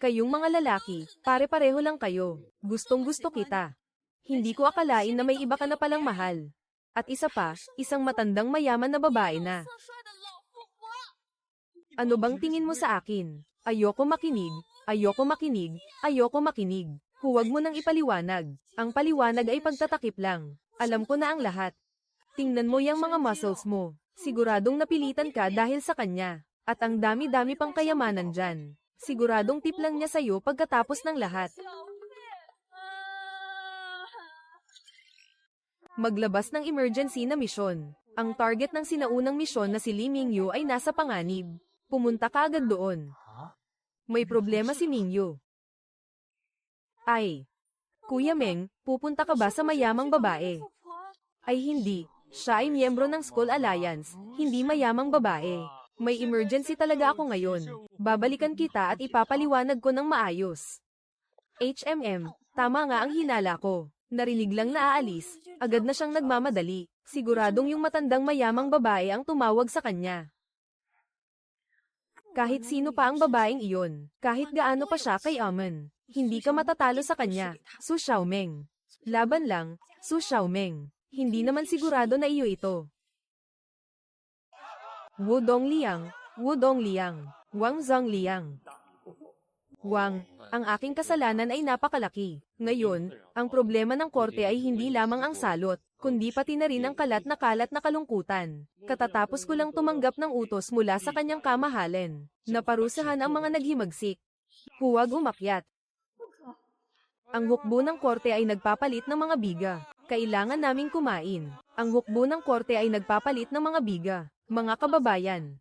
Kayong mga lalaki, pare-pareho lang kayo. Gustong-gusto kita. Hindi ko akalain na may iba ka na palang mahal. At isa pa, isang matandang mayaman na babae na. Ano bang tingin mo sa akin? Ayoko makinig, ayoko makinig, ayoko makinig. Huwag mo nang ipaliwanag. Ang paliwanag ay pagtatakip lang. Alam ko na ang lahat. Tingnan mo yung mga muscles mo. Siguradong napilitan ka dahil sa kanya. At ang dami-dami pang kayamanan dyan. Siguradong tip lang niya sa'yo pagkatapos ng lahat. Maglabas ng emergency na misyon. Ang target ng sinaunang misyon na si Li Mingyu ay nasa panganib. Pumunta ka agad doon. May problema si Mingyu. Ay. Kuya Meng, pupunta ka ba sa mayamang babae? Ay hindi. Siya ay miyembro ng Skull Alliance, hindi mayamang babae. May emergency talaga ako ngayon. Babalikan kita at ipapaliwanag ko ng maayos. Tama nga ang hinala ko. Narinig lang na aalis, agad na siyang nagmamadali. Siguradong yung matandang mayamang babae ang tumawag sa kanya. Kahit sino pa ang babaeng iyon, kahit gaano pa siya kay Amen, hindi ka matatalo sa kanya, Su Xiaomeng. Laban lang, Su Xiaomeng. Hindi naman sigurado na iyo ito. Wu Dongliang, Wang Zongliang. Wang, ang aking kasalanan ay napakalaki. Ngayon, ang problema ng korte ay hindi lamang ang salot, kundi pati na rin ang kalat na kalungkutan. Katatapos ko lang tumanggap ng utos mula sa kanyang kamahalan. Naparusahan ang mga naghimagsik. Huwag umakyat. Ang hukbo ng korte ay nagpapalit ng mga biga. Kailangan naming kumain. Ang hukbo ng korte ay nagpapalit ng mga biga. Mga kababayan,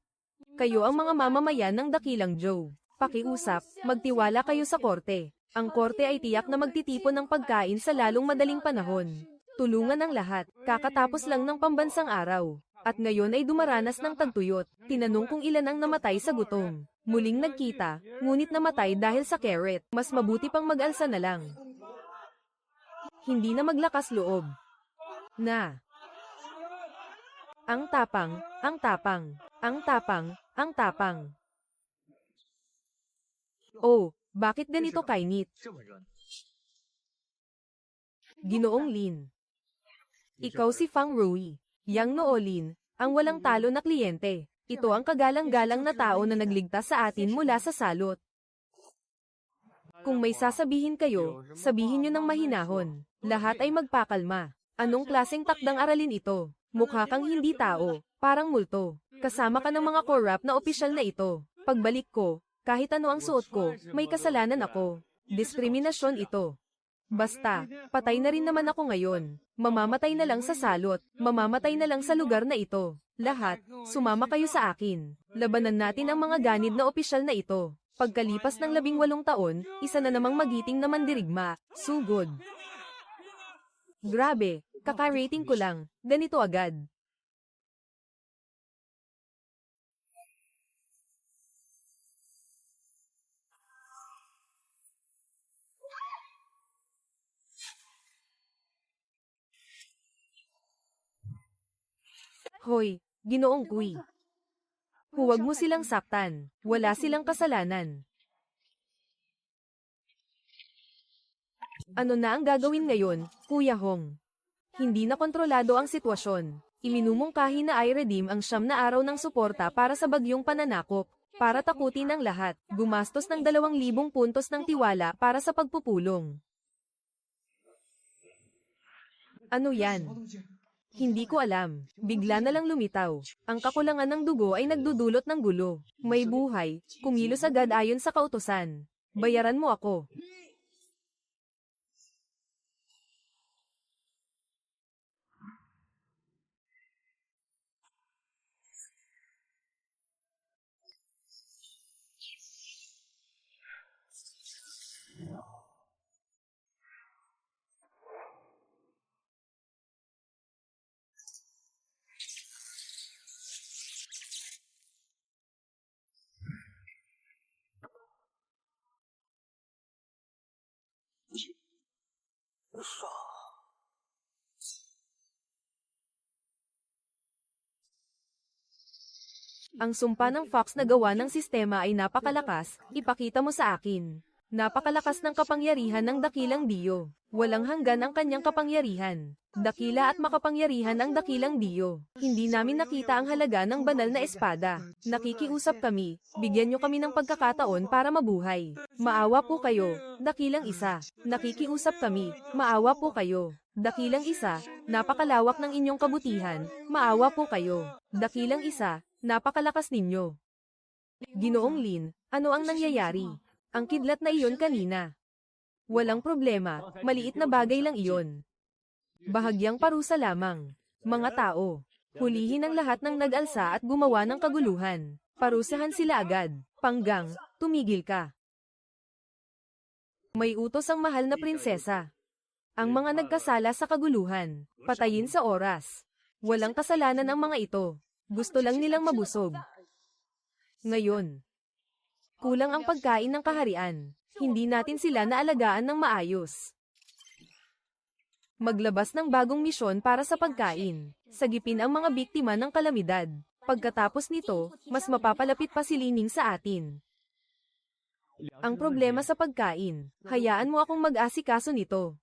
kayo ang mga mamamayan ng Dakilang Joe. Pakiusap, magtiwala kayo sa korte. Ang korte ay tiyak na magtitipon ng pagkain sa lalong madaling panahon. Tulungan ang lahat, kakatapos lang ng pambansang araw. At ngayon ay dumaranas ng tagtuyot. Tinanong kung ilan ang namatay sa gutom. Muling nagkita, ngunit namatay dahil sa carrot. Mas mabuti pang mag-alsa na lang. Hindi na maglakas loob. Na. Ang tapang, ang tapang, ang tapang, ang tapang. Oh, bakit ganito kainit? Ginoong Lin. Ikaw si Fang Rui. Yang Noolin, ang walang talo na kliyente. Ito ang kagalang-galang na tao na nagligtas sa atin mula sa salot. Kung may sasabihin kayo, sabihin nyo ng mahinahon. Lahat ay magpakalma. Anong klaseng takdang aralin ito? Mukha kang hindi tao, parang multo. Kasama ka ng mga corrupt na opisyal na ito. Pagbalik ko, kahit ano ang suot ko, may kasalanan ako. Diskriminasyon ito. Basta, patay na rin naman ako ngayon. Mamamatay na lang sa salot. Mamamatay na lang sa lugar na ito. Lahat, sumama kayo sa akin. Labanan natin ang mga ganid na opisyal na ito. Pagkalipas ng 18 taon, isa na namang magiting na mandirigma. Sugod. Grabe, kaka-rating ko lang. Ganito agad. Hoy, Ginoong Kui. Huwag mo silang saktan. Wala silang kasalanan. Ano na ang gagawin ngayon, Kuya Hong? Hindi na kontrolado ang sitwasyon. Iminumungkahi na i-redeem ang 9 na araw ng suporta para sa bagyong pananakop. Para takutin ang lahat, gumastos ng 2,000 puntos ng tiwala para sa pagpupulong. Ano yan? Hindi ko alam. Bigla na lang lumitaw. Ang kakulangan ng dugo ay nagdudulot ng gulo. May buhay. Kumilos agad ayon sa kautusan. Bayaran mo ako. Ang sumpa ng Fox na gawa ng sistema ay napakalakas, ipakita mo sa akin. Napakalakas ng kapangyarihan ng dakilang Dio. Walang hanggan ang kanyang kapangyarihan. Dakila at makapangyarihan ang dakilang Dio. Hindi namin nakita ang halaga ng banal na espada. Nakikiusap kami, bigyan nyo kami ng pagkakataon para mabuhay. Maawa po kayo, dakilang isa. Nakikiusap kami, maawa po kayo. Dakilang isa, napakalawak ng inyong kabutihan, maawa po kayo. Dakilang isa, napakalakas ninyo. Ginoong Lin, ano ang nangyayari? Ang kidlat na iyon kanina. Walang problema, maliit na bagay lang iyon. Bahagyang parusa lamang. Mga tao, hulihin ang lahat ng nag-alsa at gumawa ng kaguluhan. Parusahan sila agad. Panggang, tumigil ka. May utos ang mahal na prinsesa. Ang mga nagkasala sa kaguluhan, patayin sa oras. Walang kasalanan ang mga ito. Gusto lang nilang mabusog. Ngayon, kulang ang pagkain ng kaharian. Hindi natin sila naalagaan ng maayos. Maglabas ng bagong misyon para sa pagkain. Sagipin ang mga biktima ng kalamidad. Pagkatapos nito, mas mapapalapit pa si Lining sa atin. Ang problema sa pagkain, hayaan mo akong mag-asikaso nito.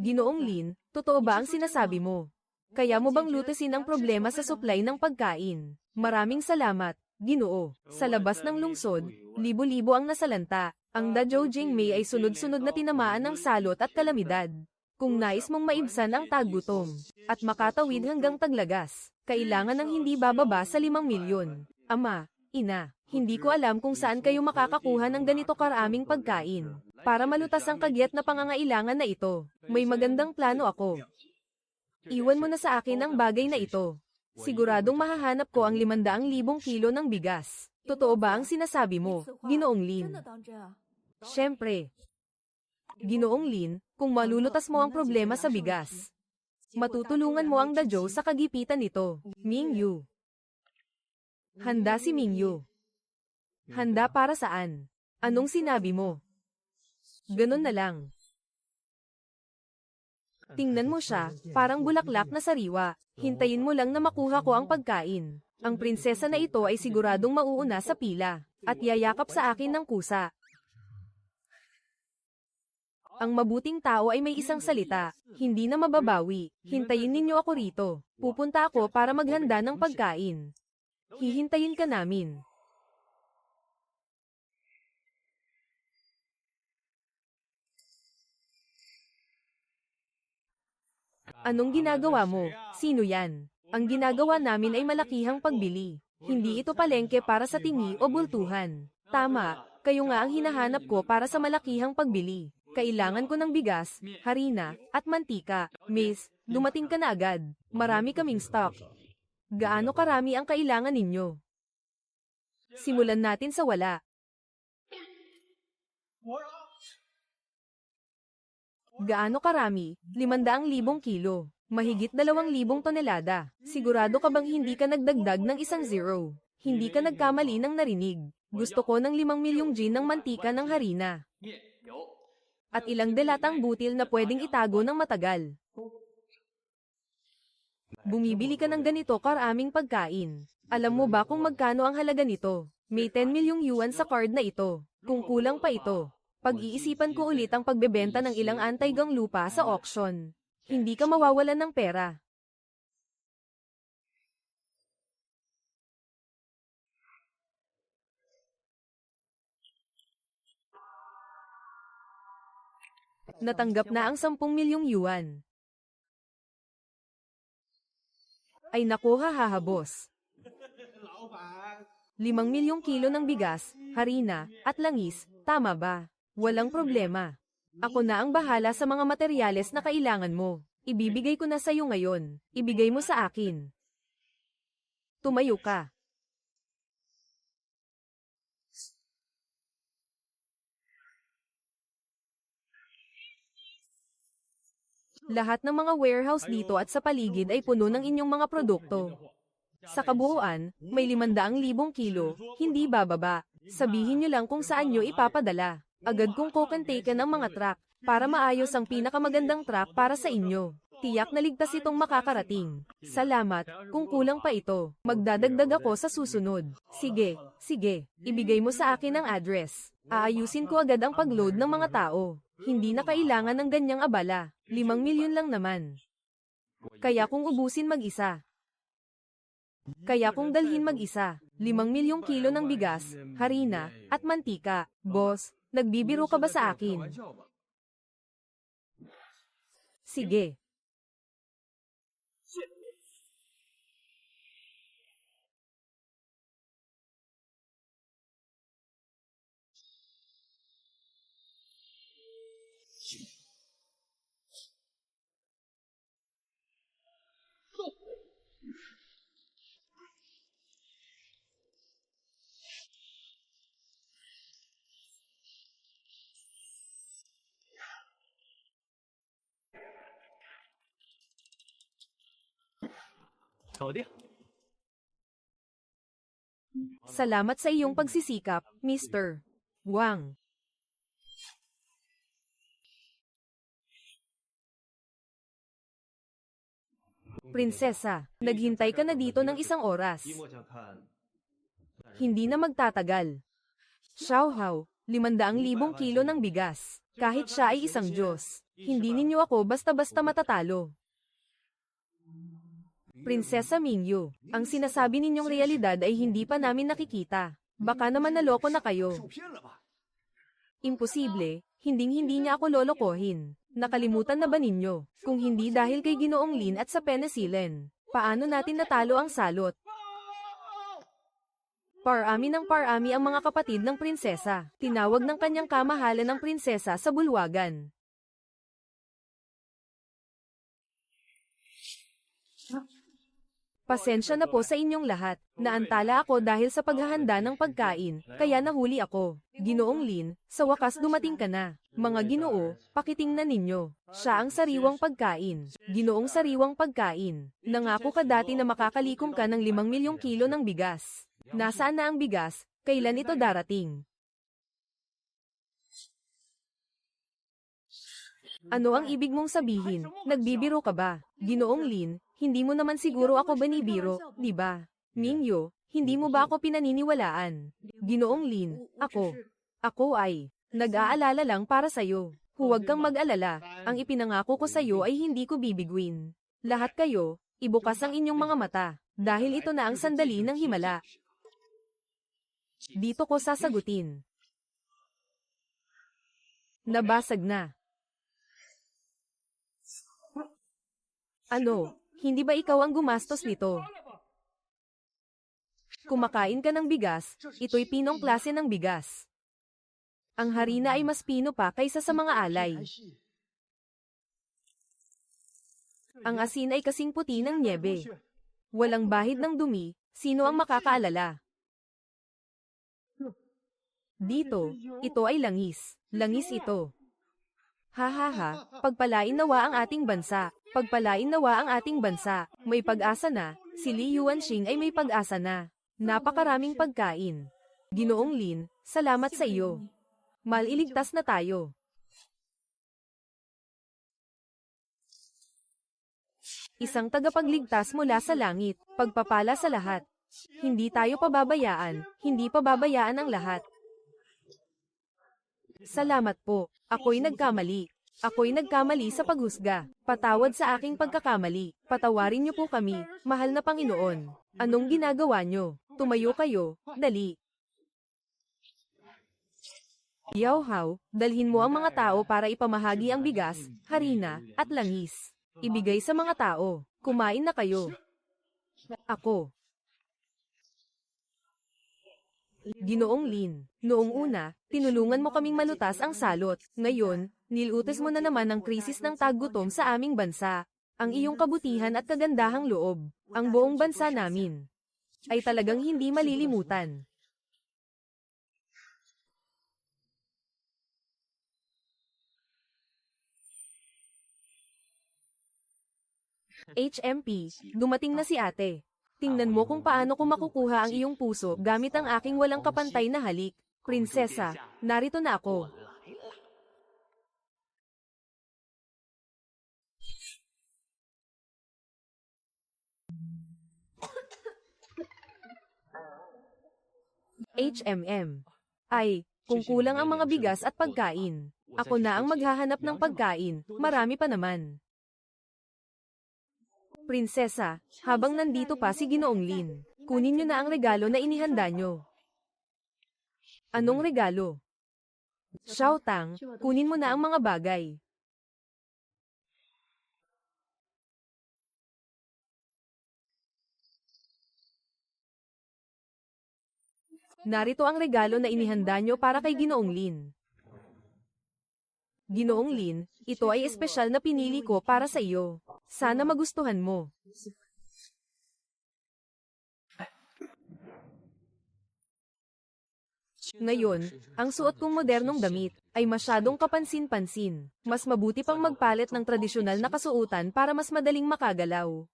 Ginoong Lin, totoo ba ang sinasabi mo? Kaya mo bang lutasin ang problema sa supply ng pagkain? Maraming salamat, Ginoo. Sa labas ng lungsod, libo-libo ang nasalanta. Ang Dazhou Jingmei ay sunod-sunod na tinamaan ng salot at kalamidad. Kung nais mong maibsan ang taggutom at makatawid hanggang Taglagas, kailangan ng hindi bababa sa 5 milyon. Ama, ina, Hindi ko alam kung saan kayo makakakuha ng ganito karaming pagkain. Para malutas ang kagyat na pangangailangan na ito. May magandang plano ako. Iwan mo na sa akin ang bagay na ito. Siguradong mahahanap ko ang 500,000 kilo ng bigas. Totoo ba ang sinasabi mo, Ginoong Lin? Siyempre. Ginoong Lin, kung malulutas mo ang problema sa bigas, matutulungan mo ang Dazhou sa kagipitan nito. Mingyu. Handa si Mingyu. Handa para saan? Anong sinabi mo? Ganun na lang. Tingnan mo siya, parang bulaklak na sariwa. Hintayin mo lang na makuha ko ang pagkain. Ang prinsesa na ito ay siguradong mauuna sa pila, at yayakap sa akin ng kusa. Ang mabuting tao ay may isang salita, hindi na mababawi. Hintayin ninyo ako rito. Pupunta ako para maghanda ng pagkain. Hihintayin ka namin. Anong ginagawa mo? Sino yan? Ang ginagawa namin ay malakihang pagbili. Hindi ito palengke para sa tingi o bultuhan. Tama, kayo nga ang hinahanap ko para sa malakihang pagbili. Kailangan ko ng bigas, harina, at mantika. Miss, dumating ka na agad. Marami kaming stock. Gaano karami ang kailangan ninyo? Simulan natin sa wala. Gaano karami? 500,000 kilo. Mahigit 2,000 tonelada. Sigurado ka bang hindi ka nagdagdag ng isang zero? Hindi ka nagkamali ng narinig. Gusto ko ng 5 milyong gin ng mantika ng harina. At ilang delatang butil na pwedeng itago ng matagal. Bumibili ka ng ganito karaming pagkain. Alam mo ba kung magkano ang halaga nito? May 10 milyong yuan sa card na ito. Kung kulang pa ito. Pag-iisipan ko ulit ang pagbebenta ng ilang antaygang lupa sa auction. Hindi ka mawawalan ng pera. Natanggap na ang 10 milyong yuan. Ay naku hahaha boss. 5 milyong kilo ng bigas, harina, at langis, tama ba? Walang problema. Ako na ang bahala sa mga materyales na kailangan mo. Ibibigay ko na sa iyo ngayon. Ibigay mo sa akin. Tumayo ka. Lahat ng mga warehouse dito at sa paligid ay puno ng inyong mga produkto. Sa kabuuan, may 500,000 kilo, hindi bababa. Sabihin nyo lang kung saan nyo ipapadala. Agad kong kukontaken ang mga truck, para maayos ang pinakamagandang truck para sa inyo. Tiyak na ligtas itong makakarating. Salamat, kung kulang pa ito, magdadagdag ako sa susunod. Sige, ibigay mo sa akin ang address. Aayusin ko agad ang pag-load ng mga tao. Hindi na kailangan ng ganyang abala. 5 milyon lang naman. Kaya kung ubusin mag-isa. Kaya kung dalhin mag-isa. 5 milyong kilo ng bigas, harina, at mantika. Boss, nagbibiro ka ba sa akin? Sige. Salamat sa iyong pagsisikap, Mr. Wang. Prinsesa, naghintay ka na dito ng 1 oras. Hindi na magtatagal. Xiaohao, 500,000 kilo ng bigas. Kahit siya ay isang Diyos, hindi ninyo ako basta-basta matatalo. Prinsesa Mingyu, ang sinasabi ninyong realidad ay hindi pa namin nakikita. Baka naman naloko na kayo. Imposible, hinding-hindi niya ako lolokohin. Nakalimutan na ba ninyo? Kung hindi dahil kay Ginoong Lin at sa penicillin, paano natin natalo ang salot? Parami ng parami ang mga kapatid ng prinsesa. Tinawag ng kanyang kamahalan ng prinsesa sa bulwagan. Pasensya na po sa inyong lahat. Naantala ako dahil sa paghahanda ng pagkain, kaya nahuli ako. Ginoong Lin, sa wakas dumating ka na. Mga ginoo, pakitingnan ninyo. Siya ang sariwang pagkain. Ginoong sariwang pagkain. Nangako ka dati na makakalikom ka ng 5 milyong kilo ng bigas. Nasaan na ang bigas? Kailan ito darating? Ano ang ibig mong sabihin? Nagbibiro ka ba? Ginoong Lin, hindi mo naman siguro ako binibiro, di ba? Mingyo, hindi mo ba ako pinaniniwalaan? Ginoong Lin, ako ay, nag-aalala lang para sa'yo. Huwag kang mag-alala, ang ipinangako ko sa'yo ay hindi ko bibiguin. Lahat kayo, ibukas ang inyong mga mata, dahil ito na ang sandali ng himala. Dito ko sasagutin. Nabasag na. Ano, hindi ba ikaw ang gumastos nito? Kumakain ka ng bigas, ito'y pinong klase ng bigas. Ang harina ay mas pino pa kaysa sa mga alay. Ang asin ay kasing puti ng nyebe. Walang bahid ng dumi, sino ang makakaalala? Dito, ito ay langis. Langis ito. Ha, pagpalain nawa ang ating bansa. Pagpalain nawa ang ating bansa. May pag-asa na, si Li Yuanxing ay may pag-asa na. Napakaraming pagkain. Ginoong Lin, salamat sa iyo. Maliligtas na tayo. Isang tagapagligtas mula sa langit, pagpapala sa lahat. Hindi tayo pababayaan, hindi pababayaan ang lahat. Salamat po, ako'y nagkamali. Ako'y nagkamali sa paghusga. Patawad sa aking pagkakamali. Patawarin niyo po kami, mahal na Panginoon. Anong ginagawa niyo? Tumayo kayo, dali. Yao Hao, dalhin mo ang mga tao para ipamahagi ang bigas, harina, at langis. Ibigay sa mga tao. Kumain na kayo. Ako. Ginoong Lin, noong una, tinulungan mo kaming malutas ang salot. Ngayon, nilutas mo na naman ang krisis ng taggutom sa aming bansa. Ang iyong kabutihan at kagandahang loob, ang buong bansa namin, ay talagang hindi malilimutan. HMP, dumating na si ate. Tingnan mo kung paano ko makukuha ang iyong puso gamit ang aking walang kapantay na halik. Prinsesa, narito na ako. HMM. Ay, kung kulang ang mga bigas at pagkain, ako na ang maghahanap ng pagkain, marami pa naman. Prinsesa, habang nandito pa si Ginoong Lin, kunin niyo na ang regalo na inihanda niyo. Anong regalo? Xiao Tang, kunin mo na ang mga bagay. Narito ang regalo na inihanda niyo para kay Ginoong Lin. Ginoong Lin, ito ay espesyal na pinili ko para sa iyo. Sana magustuhan mo. Ngayon, ang suot kong modernong damit ay masyadong kapansin-pansin. Mas mabuti pang magpalit ng tradisyonal na kasuotan para mas madaling makagalaw.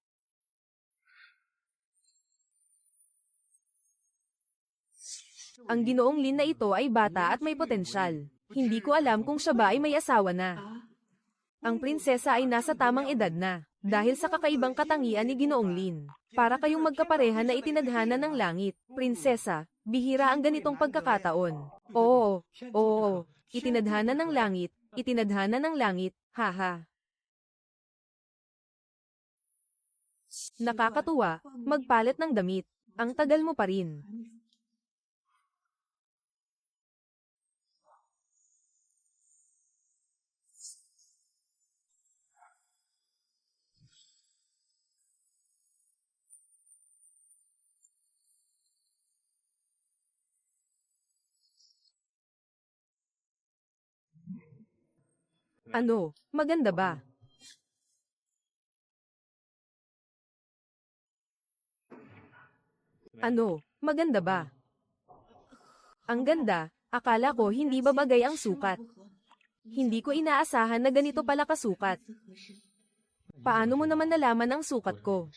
Ang Ginoong Lin na ito ay bata at may potensyal. Hindi ko alam kung siya ba ay may asawa na. Ang prinsesa ay nasa tamang edad na, dahil sa kakaibang katangian ni Ginoong Lin. Para kayong magkapareha na itinadhana ng langit. Prinsesa, bihira ang ganitong pagkakataon. Oo, itinadhana ng langit, haha. Nakakatuwa, magpalit ng damit. Ang tagal mo pa rin. Ano, maganda ba? Ano, maganda ba? Ang ganda, akala ko hindi babagay ang sukat. Hindi ko inaasahan na ganito pala kasukat. Paano mo naman nalaman ang sukat ko?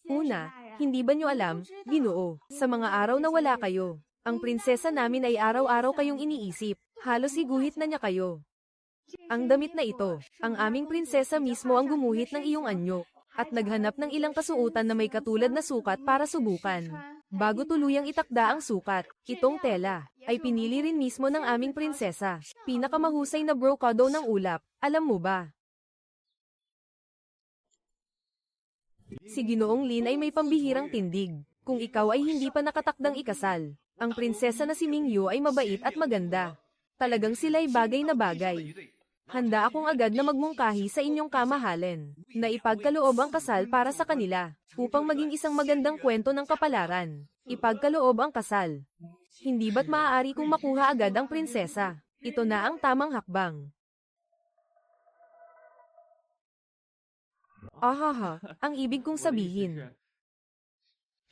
Una, hindi ba nyo alam, Ginoo, sa mga araw na wala kayo, ang prinsesa namin ay araw-araw kayong iniisip, halos iguhit na niya kayo. Ang damit na ito, ang aming prinsesa mismo ang gumuhit ng iyong anyo, at naghanap ng ilang kasuotan na may katulad na sukat para subukan. Bago tuluyang itakda ang sukat, itong tela, ay pinili rin mismo ng aming prinsesa. Pinakamahusay na brocado ng ulap, alam mo ba? Si Ginoong Lin ay may pambihirang tindig. Kung ikaw ay hindi pa nakatakdang ikasal, ang prinsesa na si Mingyu ay mabait at maganda. Talagang sila'y bagay na bagay. Handa akong agad na magmungkahi sa inyong kamahalan, na ipagkaloob ang kasal para sa kanila, upang maging isang magandang kwento ng kapalaran. Ipagkaloob ang kasal. Hindi ba't maaari kong makuha agad ang prinsesa? Ito na ang tamang hakbang. Ahaha, ang ibig kong sabihin.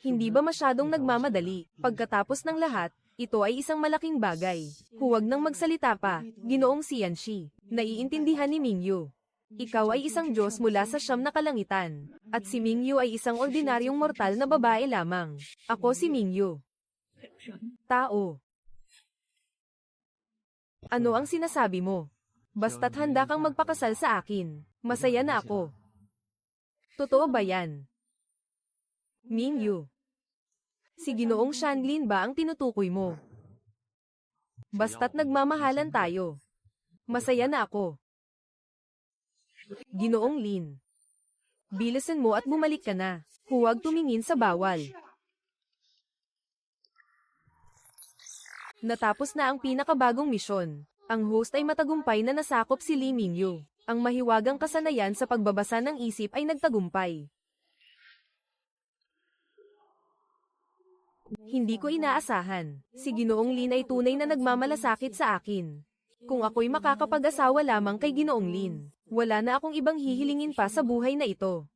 Hindi ba masyadong nagmamadali? Pagkatapos ng lahat, ito ay isang malaking bagay. Huwag nang magsalita pa, Ginoong Xianxi. Naiintindihan ni Mingyu. Ikaw ay isang Diyos mula sa 9 na kalangitan, at si Mingyu ay isang ordinaryong mortal na babae lamang. Ako si Mingyu. Tao. Ano ang sinasabi mo? Basta't handa kang magpakasal sa akin, masaya na ako. Totoo ba yan? Mingyu. Si Ginoong Shanlin ba ang tinutukoy mo? Basta't nagmamahalan tayo. Masaya na ako. Ginoong Lin. Bilisan mo at bumalik ka na. Huwag tumingin sa bawal. Natapos na ang pinakabagong misyon. Ang host ay matagumpay na nasakop si Li Mingyu. Ang mahiwagang kasanayan sa pagbabasa ng isip ay nagtagumpay. Hindi ko inaasahan. Si Ginoong Lin ay tunay na nagmamalasakit sa akin. Kung ako'y makakapag-asawa lamang kay Ginoong Lin, wala na akong ibang hihilingin pa sa buhay na ito.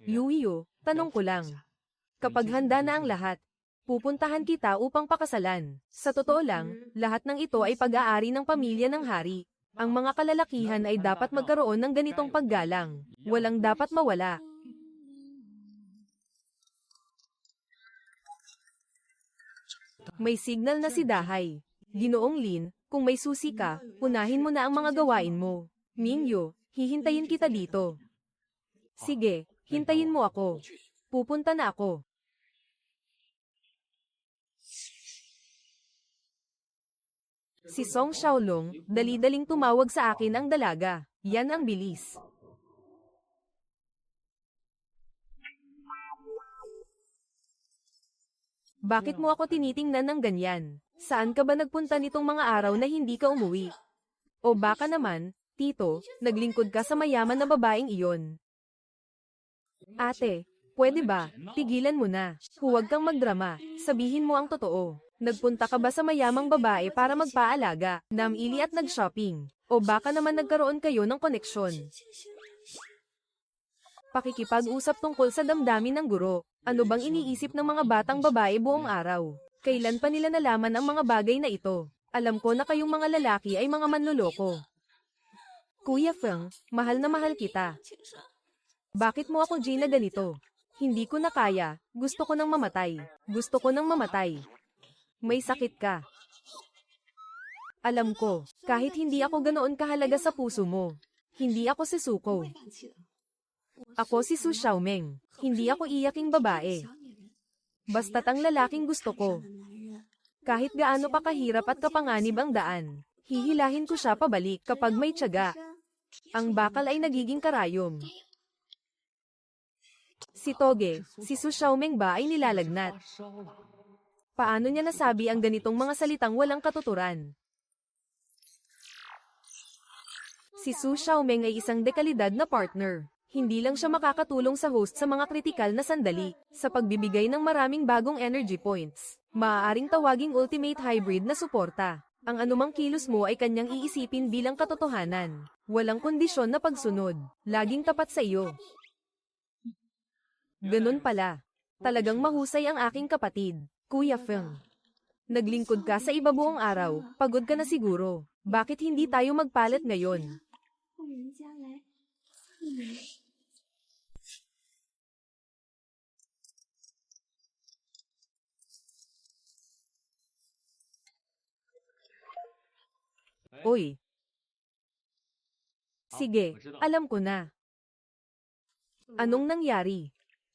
Yuyo, tanong ko lang. Kapag handa na ang lahat, pupuntahan kita upang pakasalan. Sa totoo lang, lahat ng ito ay pag-aari ng pamilya ng hari. Ang mga kalalakihan ay dapat magkaroon ng ganitong paggalang. Walang dapat mawala. May signal na si Dahay. Ginoong Lin, kung may susi ka, unahin mo na ang mga gawain mo. Mingyu, hihintayin kita dito. Sige, hintayin mo ako. Pupunta na ako. Si Song Xiaolong, dali-daling tumawag sa akin ang dalaga. Yan ang bilis. Bakit mo ako tinitingnan ng ganyan? Saan ka ba nagpunta nitong mga araw na hindi ka umuwi? O baka naman, Tito, naglingkod ka sa mayaman na babaeng iyon. Ate, pwede ba? Tigilan mo na. Huwag kang magdrama. Sabihin mo ang totoo. Nagpunta ka ba sa mayamang babae para magpaalaga, namili at nag-shopping? O baka naman nagkaroon kayo ng koneksyon? Pakikipag-usap tungkol sa damdamin ng guro. Ano bang iniisip ng mga batang babae buong araw? Kailan pa nila nalaman ang mga bagay na ito? Alam ko na kayong mga lalaki ay mga manloloko. Kuya Feng, mahal na mahal kita. Bakit mo ako Gina ganito? Hindi ko na kaya, gusto ko nang mamatay. Gusto ko nang mamatay. May sakit ka. Alam ko, kahit hindi ako ganoon kahalaga sa puso mo. Hindi ako si Suko. Ako si Su Xiaomeng. Hindi ako iyaking babae. Basta't ang lalaking gusto ko. Kahit gaano pa kahirap at kapanganib ang daan, hihilahin ko siya pabalik kapag may tiyaga. Ang bakal ay nagiging karayom. Si Toge, si Su Xiaomeng ba ay nilalagnat? Paano niya nasabi ang ganitong mga salitang walang katuturan? Si Su Xiaomeng ay isang dekalidad na partner. Hindi lang siya makakatulong sa host sa mga kritikal na sandali, sa pagbibigay ng maraming bagong energy points. Maaaring tawaging ultimate hybrid na suporta. Ang anumang kilos mo ay kanyang iisipin bilang katotohanan. Walang kondisyon na pagsunod. Laging tapat sa iyo. Ganun pala. Talagang mahusay ang aking kapatid, Kuya Feng. Naglingkod ka sa iba buong araw, pagod ka na siguro. Bakit hindi tayo magpalat ngayon? Uy. Sige, alam ko na. Anong nangyari?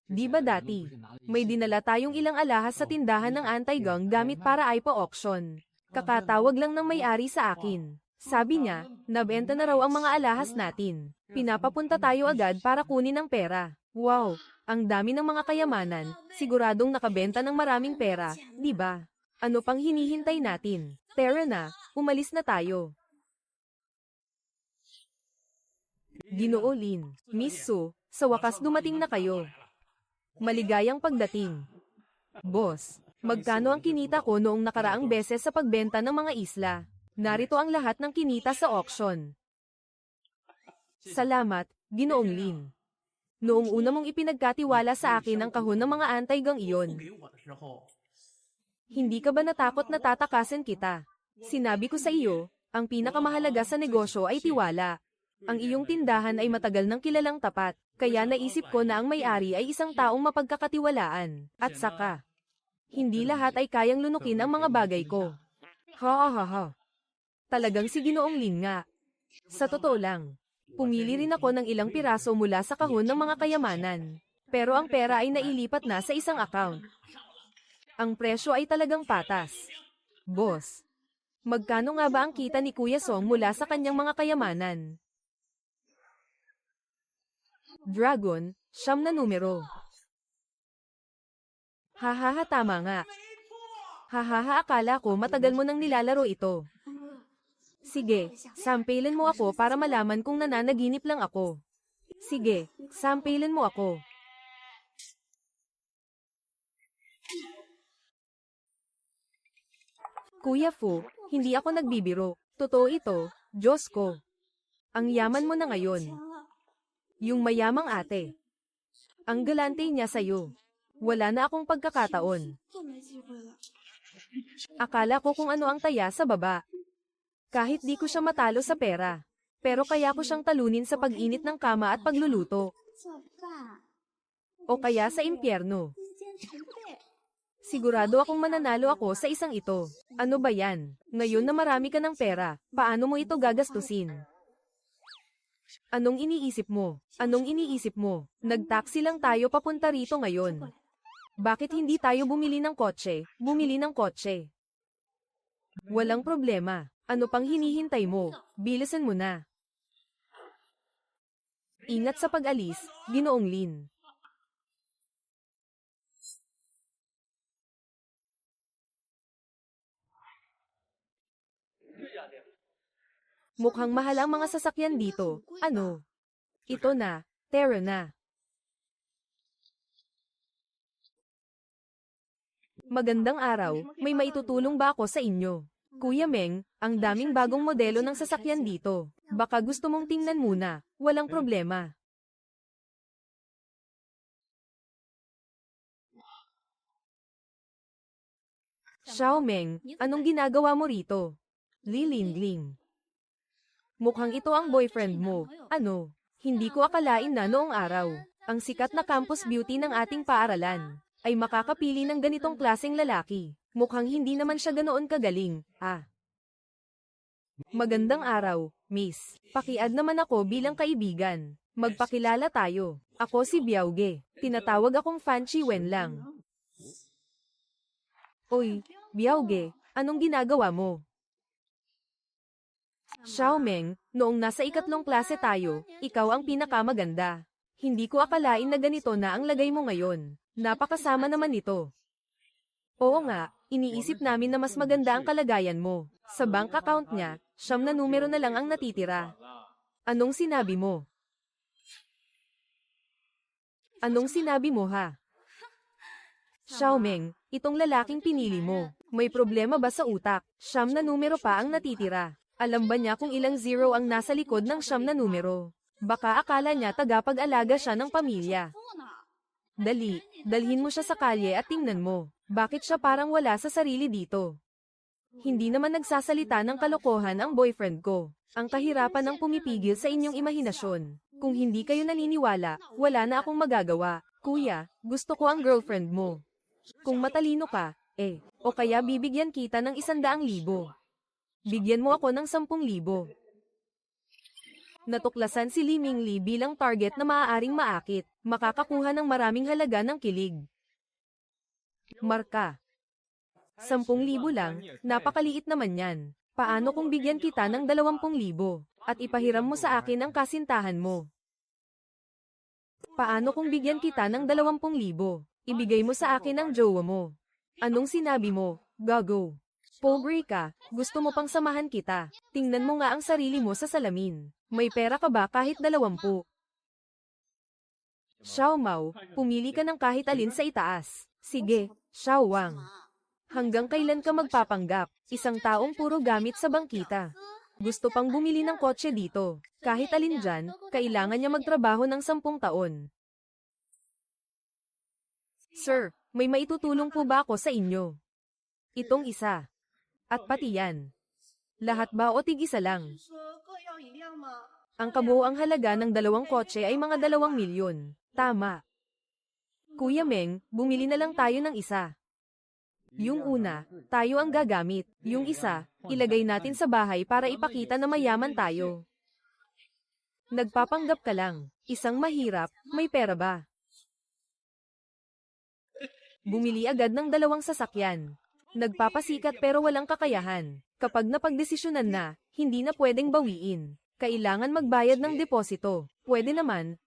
Di ba dati, may dinala tayong ilang alahas sa tindahan ng anti-gang gamit para IPO auction. Kakatawag lang ng may-ari sa akin. Sabi niya, nabenta na raw ang mga alahas natin. Pinapapunta tayo agad para kunin ang pera. Wow, ang dami ng mga kayamanan, siguradong nakabenta ng maraming pera, di ba? Ano pang hinihintay natin? Tara na, umalis na tayo. Ginoo Lin, Miss Su, sa wakas dumating na kayo. Maligayang pagdating. Boss, magkano ang kinita ko noong nakaraang beses sa pagbenta ng mga isla? Narito ang lahat ng kinita sa auction. Salamat, Ginoong Lin. Noong una mong ipinagkatiwala sa akin ang kahon ng mga anti-gang iyon. Hindi ka ba natakot na tatakasan kita? Sinabi ko sa iyo, ang pinakamahalaga sa negosyo ay tiwala. Ang iyong tindahan ay matagal nang kilalang tapat, kaya naisip ko na ang may-ari ay isang taong mapagkakatiwalaan. At saka, hindi lahat ay kayang lunukin ang mga bagay ko. Ha ha ha ha. Talagang si Ginoong Lin nga. Sa totoo lang, pumili rin ako ng ilang piraso mula sa kahon ng mga kayamanan. Pero ang pera ay nailipat na sa isang account. Ang presyo ay talagang patas. Boss, magkano nga ba ang kita ni Kuya Song mula sa kanyang mga kayamanan? Dragon, 9 na numero. Hahaha, tama nga. Hahaha, akala ko matagal mo nang nilalaro ito. Sige, sampilin mo ako para malaman kung nananaginip lang ako. Sige, sampilin mo ako. Kuya Fu, hindi ako nagbibiro. Totoo ito, Diyos ko. Ang yaman mo na ngayon. Yung mayamang ate. Ang galante niya sa'yo. Wala na akong pagkakataon. Akala ko kung ano ang taya sa baba. Kahit di ko siya matalo sa pera. Pero kaya ko siyang talunin sa pag-init ng kama at pagluluto. O kaya sa impyerno. Sigurado akong mananalo ako sa isang ito. Ano ba yan? Ngayon na marami ka ng pera, paano mo ito gagastusin? Anong iniisip mo? Anong iniisip mo? Nagtaksi lang tayo papunta rito ngayon. Bakit hindi tayo bumili ng kotse? Bumili ng kotse. Walang problema. Ano pang hinihintay mo? Bilisan mo na. Ingat sa pag-alis, Ginoong Lin. Mukhang mahal ang mga sasakyan dito. Ano? Ito na, Terra na. Magandang araw, may maitutulong ba ako sa inyo? Kuya Meng, ang daming bagong modelo ng sasakyan dito. Baka gusto mong tingnan muna, walang problema. Xiao Meng, anong ginagawa mo rito? Li Lingling. Mukhang ito ang boyfriend mo. Ano? Hindi ko akalain na noong araw, ang sikat na campus beauty ng ating paaralan ay makakapili ng ganitong klaseng lalaki. Mukhang hindi naman siya ganoon kagaling, Magandang araw, miss. Pakiad naman ako bilang kaibigan. Magpakilala tayo. Ako si Biaoge. Tinatawag akong Fan Chi Wen lang. Oy, Biaoge, anong ginagawa mo? Xiao Meng, noong nasa ikatlong klase tayo, ikaw ang pinakamaganda. Hindi ko akalain na ganito na ang lagay mo ngayon. Napakasama naman ito. Oo nga, iniisip namin na mas maganda ang kalagayan mo. Sa bank account niya, 9 na numero na lang ang natitira. Anong sinabi mo? Anong sinabi mo ha? Xiaomeng, itong lalaking pinili mo, may problema ba sa utak? 9 na numero pa ang natitira. Alam ba niya kung ilang zero ang nasa likod ng 9 na numero? Baka akala niya tagapag-alaga siya ng pamilya. Dali, dalhin mo siya sa kalye at tingnan mo. Bakit siya parang wala sa sarili dito? Hindi naman nagsasalita ng kalokohan ang boyfriend ko. Ang kahirapan ng pumipigil sa inyong imahinasyon. Kung hindi kayo naniniwala, wala na akong magagawa. Kuya, gusto ko ang girlfriend mo. Kung matalino ka, o kaya bibigyan kita ng 100,000. Bigyan mo ako ng 10,000. Natuklasan si Li Mingli bilang target na maaaring maakit, makakakuha ng maraming halaga ng kilig. Marka. 10,000 lang, napakaliit naman yan. Paano kung bigyan kita ng 20,000 at ipahiram mo sa akin ang kasintahan mo? Paano kung bigyan kita ng 20,000? Ibigay mo sa akin ang jowa mo. Anong sinabi mo, gago? Pobre ka, gusto mo pang samahan kita. Tingnan mo nga ang sarili mo sa salamin. May pera ka ba kahit 20? Xiao Mao, pumili ka ng kahit alin sa itaas. Sige, Xiao Wang. Hanggang kailan ka magpapanggap? Isang taong puro gamit sa bangkita. Gusto pang bumili ng kotse dito. Kahit alin dyan, kailangan niya magtrabaho ng 10 taon. Sir, may maitutulong po ba ako sa inyo? Itong isa. At pati yan. Lahat ba o tig-isa lang? Ang kabuoang halaga ng 2 kotse ay mga 2 milyon. Tama. Kuya Meng, bumili na lang tayo ng isa. Yung una, tayo ang gagamit. Yung isa, ilagay natin sa bahay para ipakita na mayaman tayo. Nagpapanggap ka lang. Isang mahirap, may pera ba? Bumili agad ng 2 sasakyan. Nagpapasikat pero walang kakayahan. Kapag napagdesisyonan na, hindi na pwedeng bawiin. Kailangan magbayad ng deposito. Pwede naman,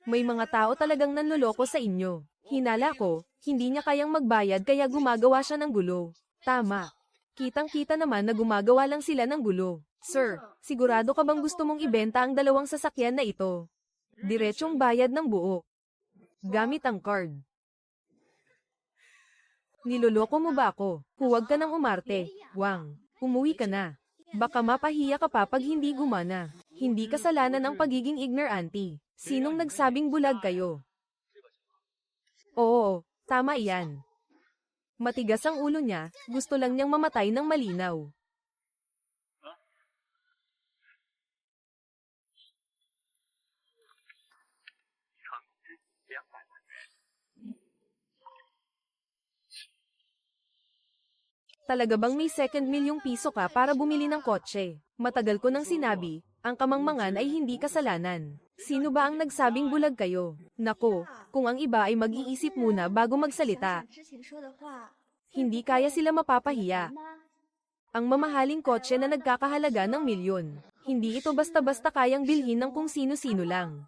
May mga tao talagang nanloloko sa inyo. Hinala ko, hindi niya kayang magbayad kaya gumagawa siya ng gulo. Tama. Kitang-kita naman na gumagawa lang sila ng gulo. Sir, sigurado ka bang gusto mong ibenta ang 2 sasakyan na ito? Diretsong bayad ng buo. Gamit ang card. Niloloko mo ba ako? Huwag ka nang umarte, Wang. Umuwi ka na. Baka mapahiya ka pa pag hindi gumana. Hindi kasalanan ang pagiging ignorante. Sinong nagsabing bulag kayo? Oo, tama iyan. Matigas ang ulo niya, gusto lang niyang mamatay ng malinaw. Talaga bang may 2 milyong piso ka para bumili ng kotse? Matagal ko nang sinabi, ang kamangmangan ay hindi kasalanan. Sino ba ang nagsabing bulag kayo? Nako, kung ang iba ay mag-iisip muna bago magsalita. Hindi kaya sila mapapahiya. Ang mamahaling kotse na nagkakahalaga ng milyon. Hindi ito basta-basta kayang bilhin ng kung sino-sino lang.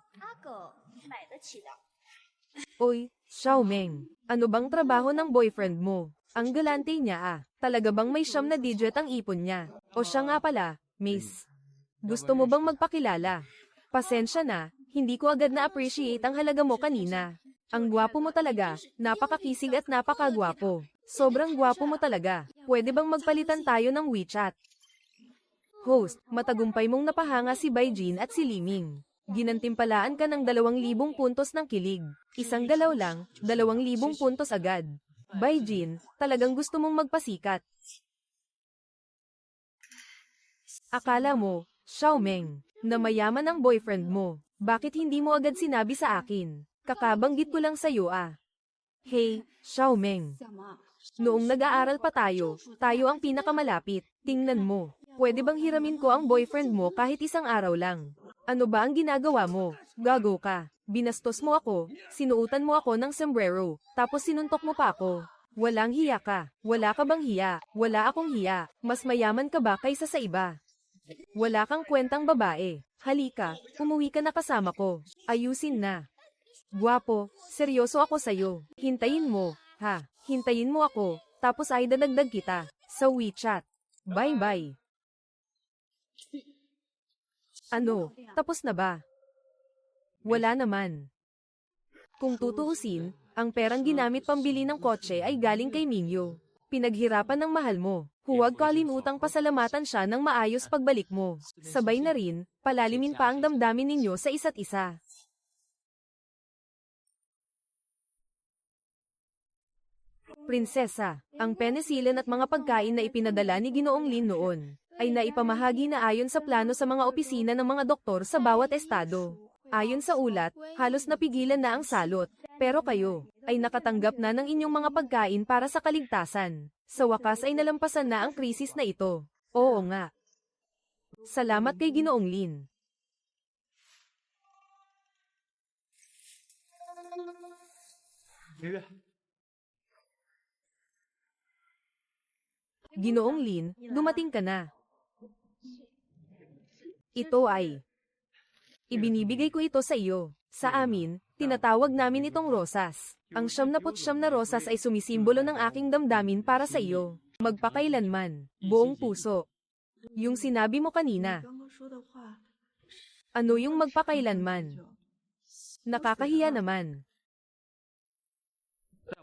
Oy, Xiaomeng, ano bang trabaho ng boyfriend mo? Ang galante niya Talaga bang may 9 na digit ang ipon niya? O siya nga pala, miss. Gusto mo bang magpakilala? Pasensya na, hindi ko agad na-appreciate ang halaga mo kanina. Ang gwapo mo talaga, napakakisig at napakagwapo. Sobrang gwapo mo talaga. Pwede bang magpalitan tayo ng WeChat? Host, matagumpay mong napahanga si Baijin at si Liming. Ginantimpalaan ka ng 2,000 puntos ng kilig. Isang galaw lang, 2,000 puntos agad. Baijin, talagang gusto mong magpasikat. Akala mo, Xiaomeng, na mayaman ang boyfriend mo. Bakit hindi mo agad sinabi sa akin? Kakabanggit ko lang sa'yo Hey, Xiaomeng. Noong nag-aaral pa tayo ang pinakamalapit. Tingnan mo, pwede bang hiramin ko ang boyfriend mo kahit isang araw lang? Ano ba ang ginagawa mo? Gago ka. Binastos mo ako, sinuutan mo ako ng sombrero, tapos sinuntok mo pa ako. Walang hiya ka. Wala ka bang hiya? Wala akong hiya. Mas mayaman ka ba kaysa sa iba? Wala kang kwentang babae. Halika, umuwi ka na kasama ko. Ayusin na. Gwapo, seryoso ako sa'yo. Hintayin mo, Hintayin mo ako, tapos ay dadagdag kita sa WeChat. Bye-bye. Ano, tapos na ba? Wala naman. Kung tutuusin, ang perang ginamit pambili ng kotse ay galing kay Mingyu. Pinaghirapan ng mahal mo. Huwag kalimutang pasalamatan siya ng maayos pagbalik mo. Sabay na rin, palalimin pa ang damdamin ninyo sa isa't isa. Prinsesa, ang penicillin at mga pagkain na ipinadala ni Ginoong Lin noon ay naipamahagi na ayon sa plano sa mga opisina ng mga doktor sa bawat estado. Ayon sa ulat, halos napigilan na ang salot, pero kayo ay nakatanggap na ng inyong mga pagkain para sa kaligtasan. Sa wakas ay nalampasan na ang krisis na ito. Oo nga. Salamat kay Ginoong Lin. Ginoong Lin, dumating ka na. Ito ay ibinibigay ko ito sa iyo. Sa amin, tinatawag namin itong rosas. Ang 79 na rosas ay sumisimbolo ng aking damdamin para sa iyo. Magpakailanman, buong puso. Yung sinabi mo kanina. Ano yung magpakailanman? Nakakahiya naman.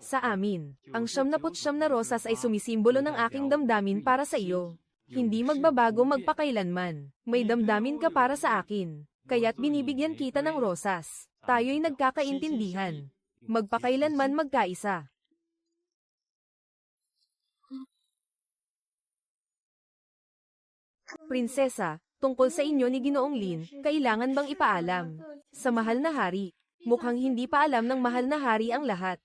Sa amin, ang 79 na rosas ay sumisimbolo ng aking damdamin para sa iyo. Hindi magbabago magpakailanman. May damdamin ka para sa akin. Kaya't binibigyan kita ng rosas. Tayo'y nagkakaintindihan. Magpakailanman magkaisa. Prinsesa, tungkol sa inyo ni Ginoong Lin, kailangan bang ipaalam? Sa mahal na hari, mukhang hindi pa alam ng mahal na hari ang lahat.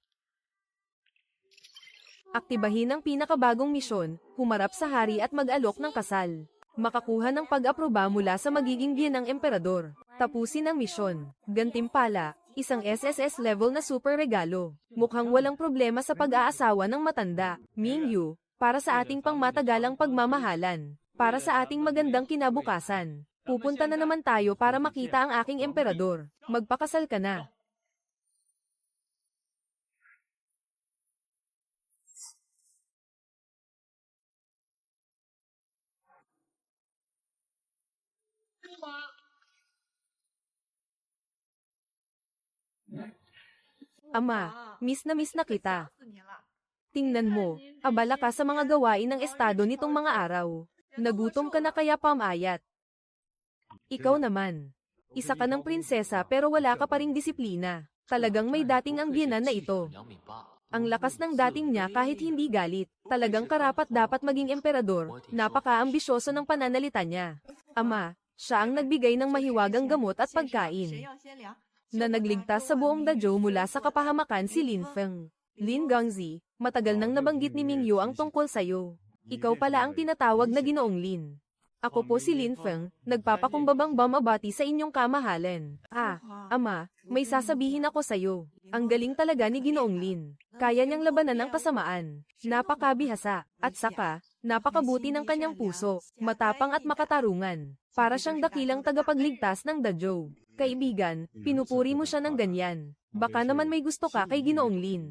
Aktibahin ang pinakabagong misyon, humarap sa hari at mag-alok ng kasal. Makakuha ng pag-aproba mula sa magiging biyenang emperador. Tapusin ang misyon. Gantimpala, isang SSS level na super regalo. Mukhang walang problema sa pag-aasawa ng matanda, Mingyu, para sa ating pangmatagalang pagmamahalan. Para sa ating magandang kinabukasan. Pupunta na naman tayo para makita ang aking emperador. Magpakasal ka na. Ama, miss na kita. Tingnan mo, abala ka sa mga gawain ng estado nitong mga araw. Nagutom ka na kaya pamayat. Ikaw naman. Isa ka ng prinsesa pero wala ka pa ring disiplina. Talagang may dating ang biyenan na ito. Ang lakas ng dating niya kahit hindi galit. Talagang karapat dapat maging emperador. Napaka-ambisyoso ng pananalita niya. Ama, siya ang nagbigay ng mahiwagang gamot at pagkain na nagligtas sa buong Dazhou mula sa kapahamakan si Lin Feng. Lin Gangzi, matagal nang nabanggit ni Mingyu ang tungkol sa'yo. Ikaw pala ang tinatawag na Ginoong Lin. Ako po si Lin Feng, nagpapakumbabang bumabati sa inyong kamahalan. Ama, may sasabihin ako sa'yo. Ang galing talaga ni Ginoong Lin. Kaya niyang labanan ang kasamaan. Napakabihasa, at saka, napakabuti ng kanyang puso, matapang at makatarungan. Para siyang dakilang tagapagligtas ng Dazhou. Kaibigan, pinupuri mo siya ng ganyan. Baka naman may gusto ka kay Ginoong Lin.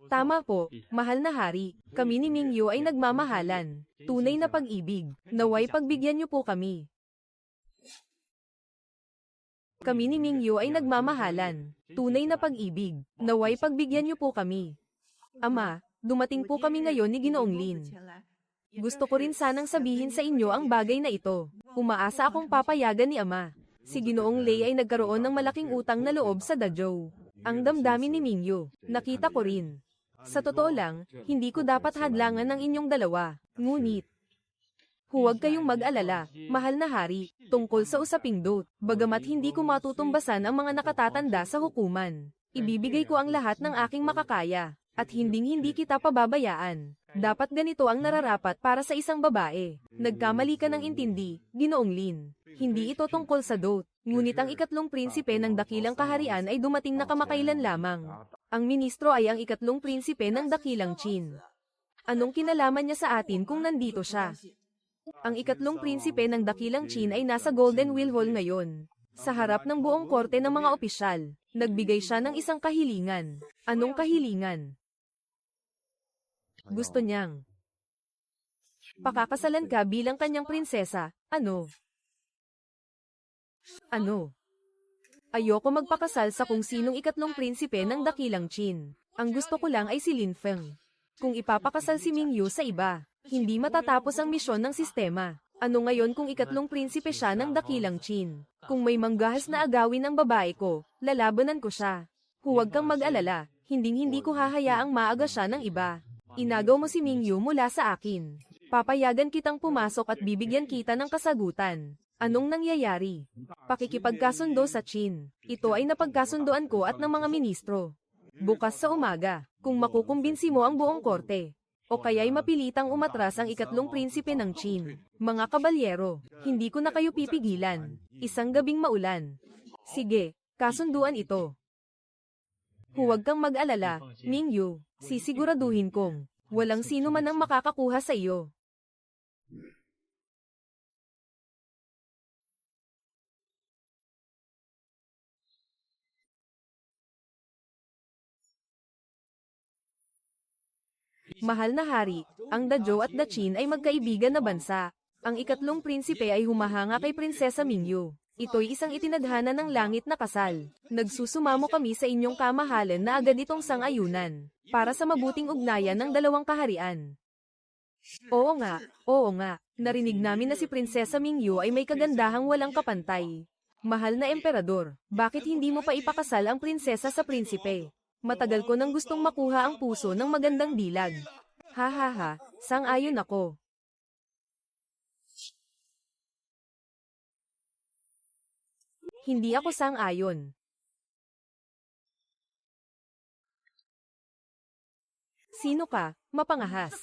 Tama po, mahal na hari. Kami ni Mingyu ay nagmamahalan. Tunay na pag-ibig. Naway pagbigyan niyo po kami. Kami ni Mingyu ay nagmamahalan. Tunay na pag-ibig. Naway pagbigyan niyo po kami. Ama, dumating po kami ngayon ni Ginoong Lin. Gusto ko rin sanang sabihin sa inyo ang bagay na ito. Umaasa akong papayagan ni Ama. Si Ginoong Lei ay nagkaroon ng malaking utang na loob sa Dazhou. Ang damdamin ni Mingyu, nakita ko rin. Sa totoo lang, hindi ko dapat hadlangan ng inyong dalawa. Ngunit, huwag kayong mag-alala, mahal na hari, tungkol sa usaping dot. Bagamat hindi ko matutumbasan ang mga nakatatanda sa hukuman. Ibibigay ko ang lahat ng aking makakaya. At hinding-hindi kita pababayaan. Dapat ganito ang nararapat para sa isang babae. Nagkamali ka ng intindi, Ginoong Lin. Hindi ito tungkol sa dot. Ngunit ang ikatlong prinsipe ng dakilang kaharian ay dumating na kamakailan lamang. Ang ministro ay ang ikatlong prinsipe ng dakilang Qin. Anong kinalaman niya sa atin kung nandito siya? Ang ikatlong prinsipe ng dakilang Qin ay nasa Golden Wheel Hall ngayon. Sa harap ng buong korte ng mga opisyal, nagbigay siya ng isang kahilingan. Anong kahilingan? Gusto niyang pakakasalan ka bilang kanyang prinsesa. Ano? Ayoko magpakasal sa kung sinong ikatlong prinsipe ng dakilang Qin. Ang gusto ko lang ay si Lin Feng. Kung ipapakasal si Mingyu sa iba, hindi matatapos ang misyon ng sistema. Ano ngayon kung ikatlong prinsipe siya ng dakilang Qin? Kung may manggahas na agawin ang babae ko, lalabanan ko siya. Huwag kang mag-alala, hinding-hindi ko hahayaang maaga siya ng iba. Inagaw mo si Mingyu mula sa akin. Papayagan kitang pumasok at bibigyan kita ng kasagutan. Anong nangyayari? Pakikipagkasundo sa Qin. Ito ay napagkasundoan ko at ng mga ministro. Bukas sa umaga, kung makukumbinsi mo ang buong korte, o kaya'y mapilitang umatras ang ikatlong prinsipe ng Qin. Mga kabalyero, hindi ko na kayo pipigilan. Isang gabing maulan. Sige, kasunduan ito. Huwag kang mag-alala, Mingyu. Sisiguraduhin kong walang sino man ang makakakuha sa iyo. Mahal na hari, ang Dazhou at Daqin ay magkaibigan na bansa. Ang ikatlong prinsipe ay humahanga kay Prinsesa Mingyu. Ito'y isang itinadhana ng langit na kasal. Nagsusumamo kami sa inyong kamahalan na agad itong sang-ayunan, para sa mabuting ugnayan ng dalawang kaharian. Oo nga, narinig namin na si Prinsesa Mingyu ay may kagandahang walang kapantay. Mahal na emperador, bakit hindi mo pa ipakasal ang prinsesa sa prinsipe? Matagal ko nang gustong makuha ang puso ng magandang dilag. Ha ha ha, sang-ayon ako. Hindi ako sang-ayon. Sino ka, mapangahas?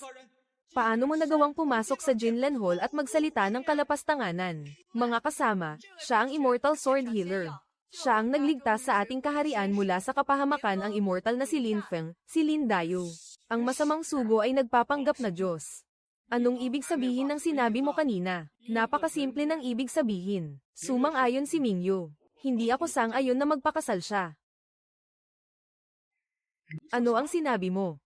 Paano mo nagawang pumasok sa Jinlan Hall at magsalita ng kalapastanganan? Mga kasama, siya ang Immortal Sword Healer. Siya ang nagligtas sa ating kaharian mula sa kapahamakan ang immortal na si Lin Feng, si Lin Dayu. Ang masamang sugo ay nagpapanggap na Diyos. Anong ibig sabihin ng sinabi mo kanina? Napakasimple ng ibig sabihin. Sumang-ayon si Mingyu. Hindi ako sang-ayon na magpakasal siya. Ano ang sinabi mo?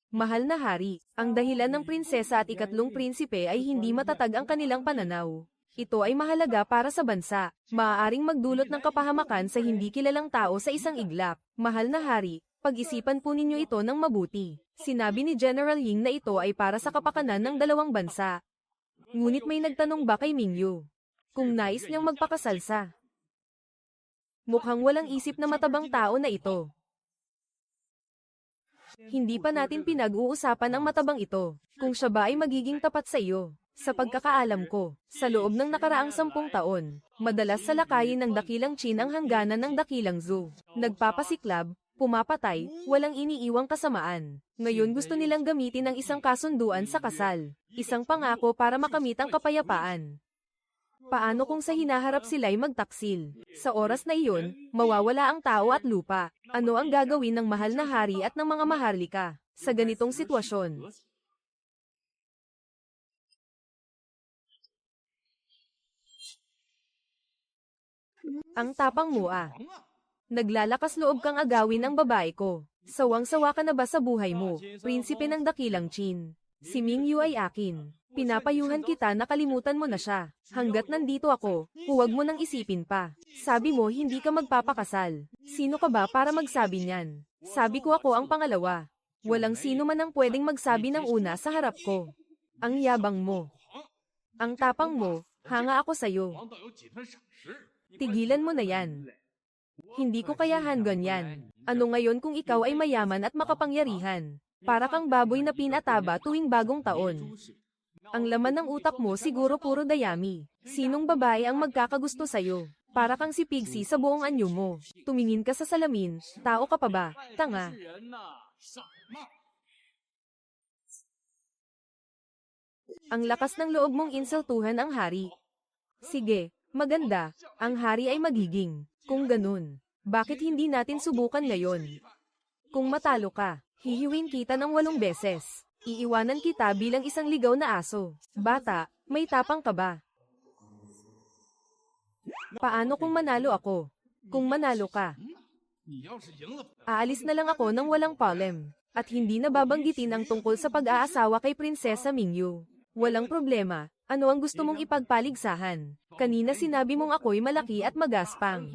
Mahal na hari, ang dahilan ng prinsesa at ikatlong prinsipe ay hindi matatag ang kanilang pananaw. Ito ay mahalaga para sa bansa. Maaaring magdulot ng kapahamakan sa hindi kilalang tao sa isang iglap. Mahal na hari, pag-isipan po ninyo ito ng mabuti. Sinabi ni General Ying na ito ay para sa kapakanan ng dalawang bansa. Ngunit may nagtanong ba kay Mingyu kung nais niyang magpakasal sa? Mukhang walang isip na matabang tao na ito. Hindi pa natin pinag-uusapan ang matabang ito, kung siya ba ay magiging tapat sa iyo. Sa pagkakaalam ko, sa loob ng nakaraang 10 taon, madalas salakayin ng dakilang Qin ang hangganan ng dakilang Zhou. Nagpapasiklab, pumapatay, walang iniiwang kasamaan. Ngayon gusto nilang gamitin ang isang kasunduan sa kasal, isang pangako para makamit ang kapayapaan. Paano kung sa hinaharap sila'y magtaksil? Sa oras na iyon, mawawala ang tao at lupa. Ano ang gagawin ng mahal na hari at ng mga maharlika sa ganitong sitwasyon? Ang tapang mo ah. Naglalakas loob kang agawin ang babae ko. Sawang-sawa ka na ba sa buhay mo, prinsipe ng dakilang Qin? Si Mingyu ay akin. Pinapayuhan kita na kalimutan mo na siya. Hanggat nandito ako, huwag mo nang isipin pa. Sabi mo hindi ka magpapakasal. Sino ka ba para magsabi niyan? Sabi ko ako ang pangalawa. Walang sino man ang pwedeng magsabi ng una sa harap ko. Ang yabang mo. Ang tapang mo, hanga ako sa'yo. Tigilan mo na yan. Hindi ko kayahan ganyan. Ano ngayon kung ikaw ay mayaman at makapangyarihan? Para kang baboy na pinataba tuwing bagong taon. Ang laman ng utak mo siguro puro dayami. Sinong babae ang magkakagusto sa'yo? Para kang si Pigsi sa buong anyo mo. Tumingin ka sa salamin, tao ka pa ba? Tanga. Ang lakas ng loob mong insultuhan ang hari. Sige, maganda, ang hari ay magiging. Kung ganun, bakit hindi natin subukan ngayon? Kung matalo ka, hihiwin kita ng 8 beses. Iiwanan kita bilang isang ligaw na aso. Bata, may tapang ka ba? Paano kung manalo ako? Kung manalo ka, aalis na lang ako ng walang palem. At hindi na babanggitin ang tungkol sa pag-aasawa kay Prinsesa Mingyu. Walang problema, ano ang gusto mong ipagpaligsahan? Kanina sinabi mong ako'y malaki at magaspang.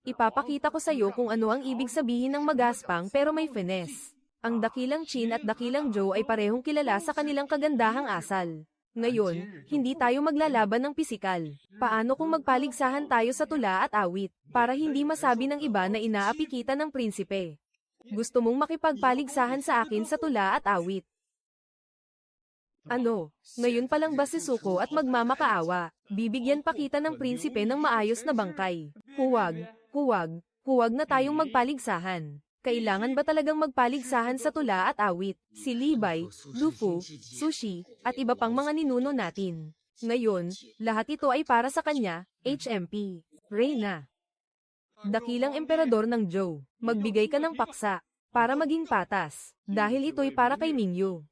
Ipapakita ko sa'yo kung ano ang ibig sabihin ng magaspang pero may finesse. Ang dakilang Chin at dakilang Joe ay parehong kilala sa kanilang kagandahang asal. Ngayon, hindi tayo maglalaban ng pisikal. Paano kung magpaligsahan tayo sa tula at awit, para hindi masabi ng iba na inaapi kita ng prinsipe? Gusto mong makipagpaligsahan sa akin sa tula at awit? Ano? Ngayon pa lang ba si Suko at magmamakaawa? Bibigyan pa kita ng prinsipe ng maayos na bangkay. Huwag na tayong magpaligsahan. Kailangan ba talagang magpaligsahan sa tula at awit? Si Libay, Lufu, Sushi, at iba pang mga ninuno natin. Ngayon, lahat ito ay para sa kanya, HMP. Reyna. Dakilang emperador ng Joe, magbigay ka ng paksa, para maging patas, dahil ito'y para kay Mingyu.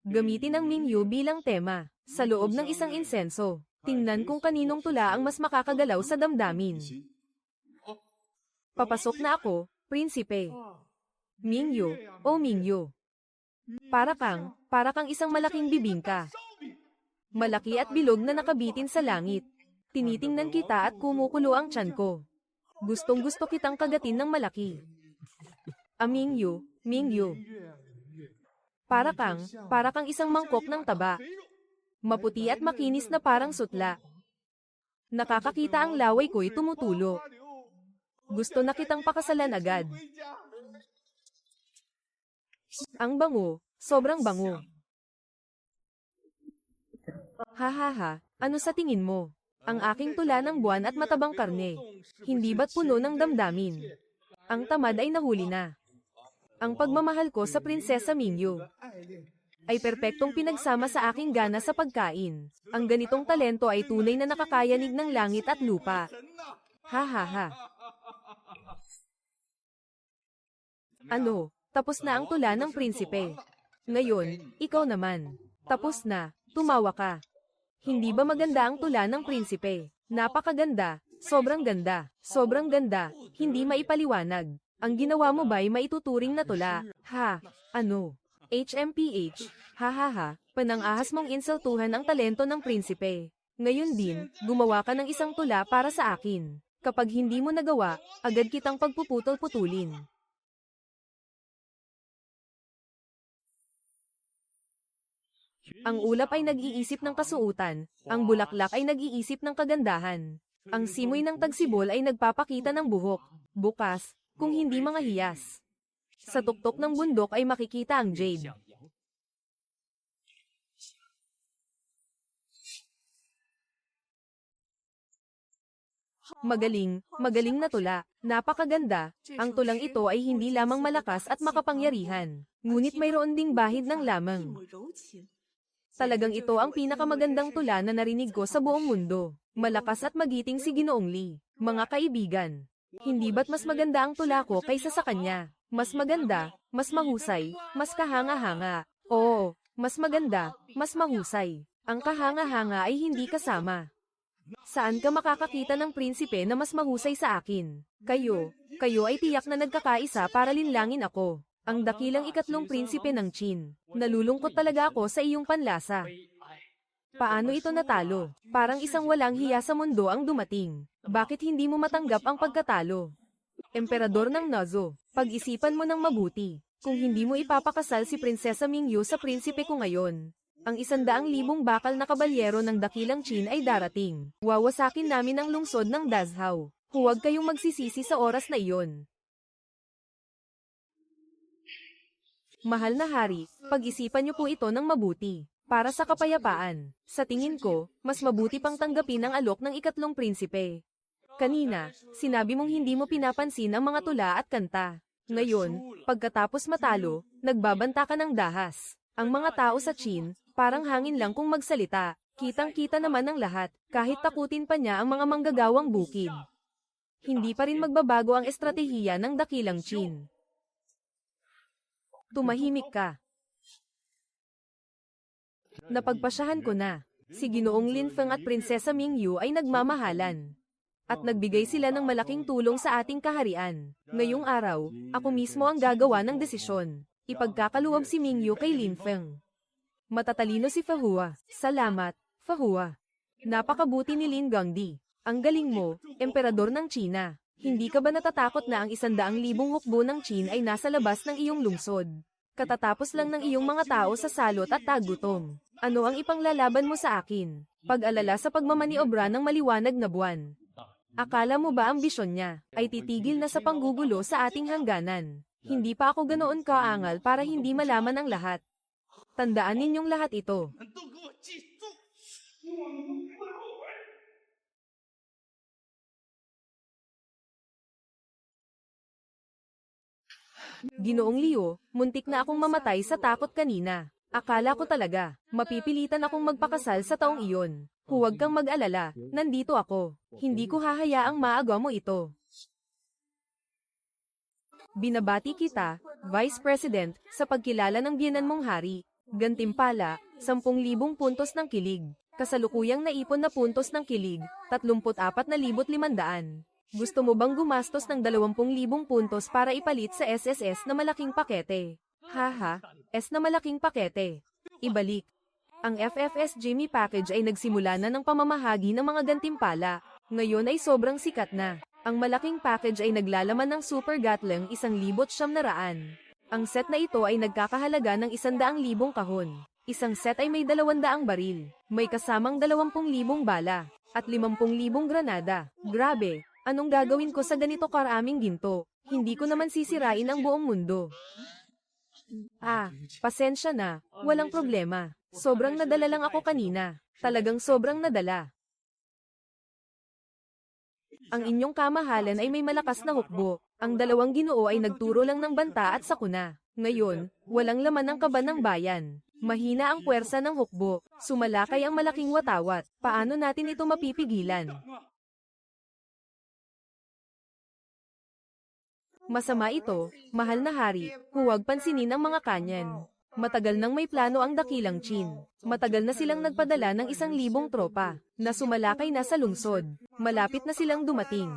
Gamitin ang Mingyu bilang tema, sa loob ng isang insenso. Tingnan kung kaninong tula ang mas makakagalaw sa damdamin. Papasok na ako, prinsipe. Mingyu, o Mingyu. Para kang isang malaking bibingka. Malaki at bilog na nakabitin sa langit. Tinitingnan kita at kumukulo ang tiyan ko. Gustong-gusto kitang kagatin ng malaki. Mingyu. Para kang isang mangkok ng taba. Maputi at makinis na parang sutla. Nakakakita ang laway ko'y tumutulo. Gusto na kitang pakasalan agad. Ang bango, sobrang bango. Ha, ano sa tingin mo? Ang aking tula ng buwan at matabang karne. Hindi ba't puno ng damdamin? Ang tamad ay nahuli na. Ang pagmamahal ko sa Prinsesa Mingyu ay perpektong pinagsama sa aking gana sa pagkain. Ang ganitong talento ay tunay na nakakayanig ng langit at lupa. Ha. Ano, tapos na ang tula ng prinsipe. Ngayon, ikaw naman. Tapos na, tumawa ka. Hindi ba maganda ang tula ng prinsipe? Napakaganda, sobrang ganda, hindi maipaliwanag. Ang ginawa mo ba'y maituturing na tula? Ha, ano? HMPH, ha, panang-ahas mong insultuhan ang talento ng prinsipe. Ngayon din, gumawa ka ng isang tula para sa akin. Kapag hindi mo nagawa, agad kitang pagpuputol-putulin. Ang ulap ay nag-iisip ng kasuutan, ang bulaklak ay nag-iisip ng kagandahan. Ang simoy ng tagsibol ay nagpapakita ng buhok, bukas, kung hindi mga hiyas. Sa tuktok ng bundok ay makikita ang jade. Magaling na tula. Napakaganda. Ang tulang ito ay hindi lamang malakas at makapangyarihan, ngunit mayroon ding bahid ng lamang. Talagang ito ang pinakamagandang tula na narinig ko sa buong mundo. Malakas at magiting si Ginoong Lee. Mga kaibigan, hindi ba't mas maganda ang tula ko kaysa sa kanya? Mas maganda, mas mahusay, mas kahanga-hanga. Oo, mas maganda, mas mahusay. Ang kahanga-hanga ay hindi kasama. Saan ka makakakita ng prinsipe na mas mahusay sa akin? Kayo ay tiyak na nagkakaisa para linlangin ako. Ang dakilang ikatlong prinsipe ng Qin. Nalulungkot talaga ako sa iyong panlasa. Paano ito natalo? Parang isang walang hiya sa mundo ang dumating. Bakit hindi mo matanggap ang pagkatalo? Emperador ng Nazo, pag-isipan mo ng mabuti. Kung hindi mo ipapakasal si Prinsesa Mingyu sa prinsipe ko ngayon, ang 100,000 bakal na kabalyero ng dakilang Qin ay darating. Wawasakin namin ang lungsod ng Dazhao. Huwag kayong magsisisi sa oras na iyon. Mahal na hari, pag-isipan niyo po ito ng mabuti. Para sa kapayapaan, sa tingin ko, mas mabuti pang tanggapin ang alok ng ikatlong prinsipe. Kanina, sinabi mong hindi mo pinapansin ang mga tula at kanta. Ngayon, pagkatapos matalo, nagbabanta ka ng dahas. Ang mga tao sa Qin, parang hangin lang kung magsalita. Kitang-kita naman ng lahat, kahit takutin pa niya ang mga manggagawang bukid. Hindi pa rin magbabago ang estratehiya ng dakilang Qin. Tumahimik ka. Napagpasyahan ko na. Si Ginoong Lin Feng at Prinsesa Mingyu ay nagmamahalan. At nagbigay sila ng malaking tulong sa ating kaharian. Ngayong araw, ako mismo ang gagawa ng desisyon. Ipagkakaluwag si Mingyu kay Lin Feng. Matatalino si Fahua. Salamat, Fahua. Napakabuti ni Lin Gangdi. Ang galing mo, emperador ng China. Hindi ka ba natatakot na ang 100,000 hukbo ng Qin ay nasa labas ng iyong lungsod? Katatapos lang ng iyong mga tao sa salot at tagutom. Ano ang ipanglalaban mo sa akin? Pag-alala sa pagmamaniobra ng maliwanag na buwan. Akala mo ba ang bisyon niya ay titigil na sa panggugulo sa ating hangganan? Hindi pa ako ganoon kaangal para hindi malaman ang lahat. Tandaan ninyong lahat ito. Ginoong Liu, muntik na akong mamatay sa takot kanina. Akala ko talaga, mapipilitan akong magpakasal sa taong iyon. Huwag kang mag-alala, nandito ako. Hindi ko hahayaang maagaw mo ito. Binabati kita, Vice President, sa pagkilala ng biyenan mong hari. Gantimpala, 10,000 puntos ng kilig. Kasalukuyang naipon na puntos ng kilig, 34,500. Gusto mo bang gumastos ng 20,000 puntos para ipalit sa SSS na malaking pakete? Haha, S na malaking pakete. Ibalik. Ang FFS Jimmy Package ay nagsimula na ng pamamahagi ng mga gantimpala. Ngayon ay sobrang sikat na. Ang malaking package ay naglalaman ng Super Gatling 1,900. Ang set na ito ay nagkakahalaga ng 100,000 kahon. Isang set ay may 200 baril. May kasamang 20,000 bala. At 50,000 granada. Grabe! Anong gagawin ko sa ganito karaming ginto? Hindi ko naman sisirain ang buong mundo. Pasensya na. Walang problema. Sobrang nadala lang ako kanina. Talagang sobrang nadala. Ang inyong kamahalan ay may malakas na hukbo. Ang dalawang ginoo ay nagturo lang ng banta at sakuna. Ngayon, walang laman ang kaban ng bayan. Mahina ang puwersa ng hukbo. Sumalakay ang malaking watawat. Paano natin ito mapipigilan? Masama ito, mahal na hari, huwag pansinin ang mga kanyan. Matagal nang may plano ang dakilang Qin. Matagal na silang nagpadala ng 1,000 tropa, na sumalakay na sa lungsod. Malapit na silang dumating.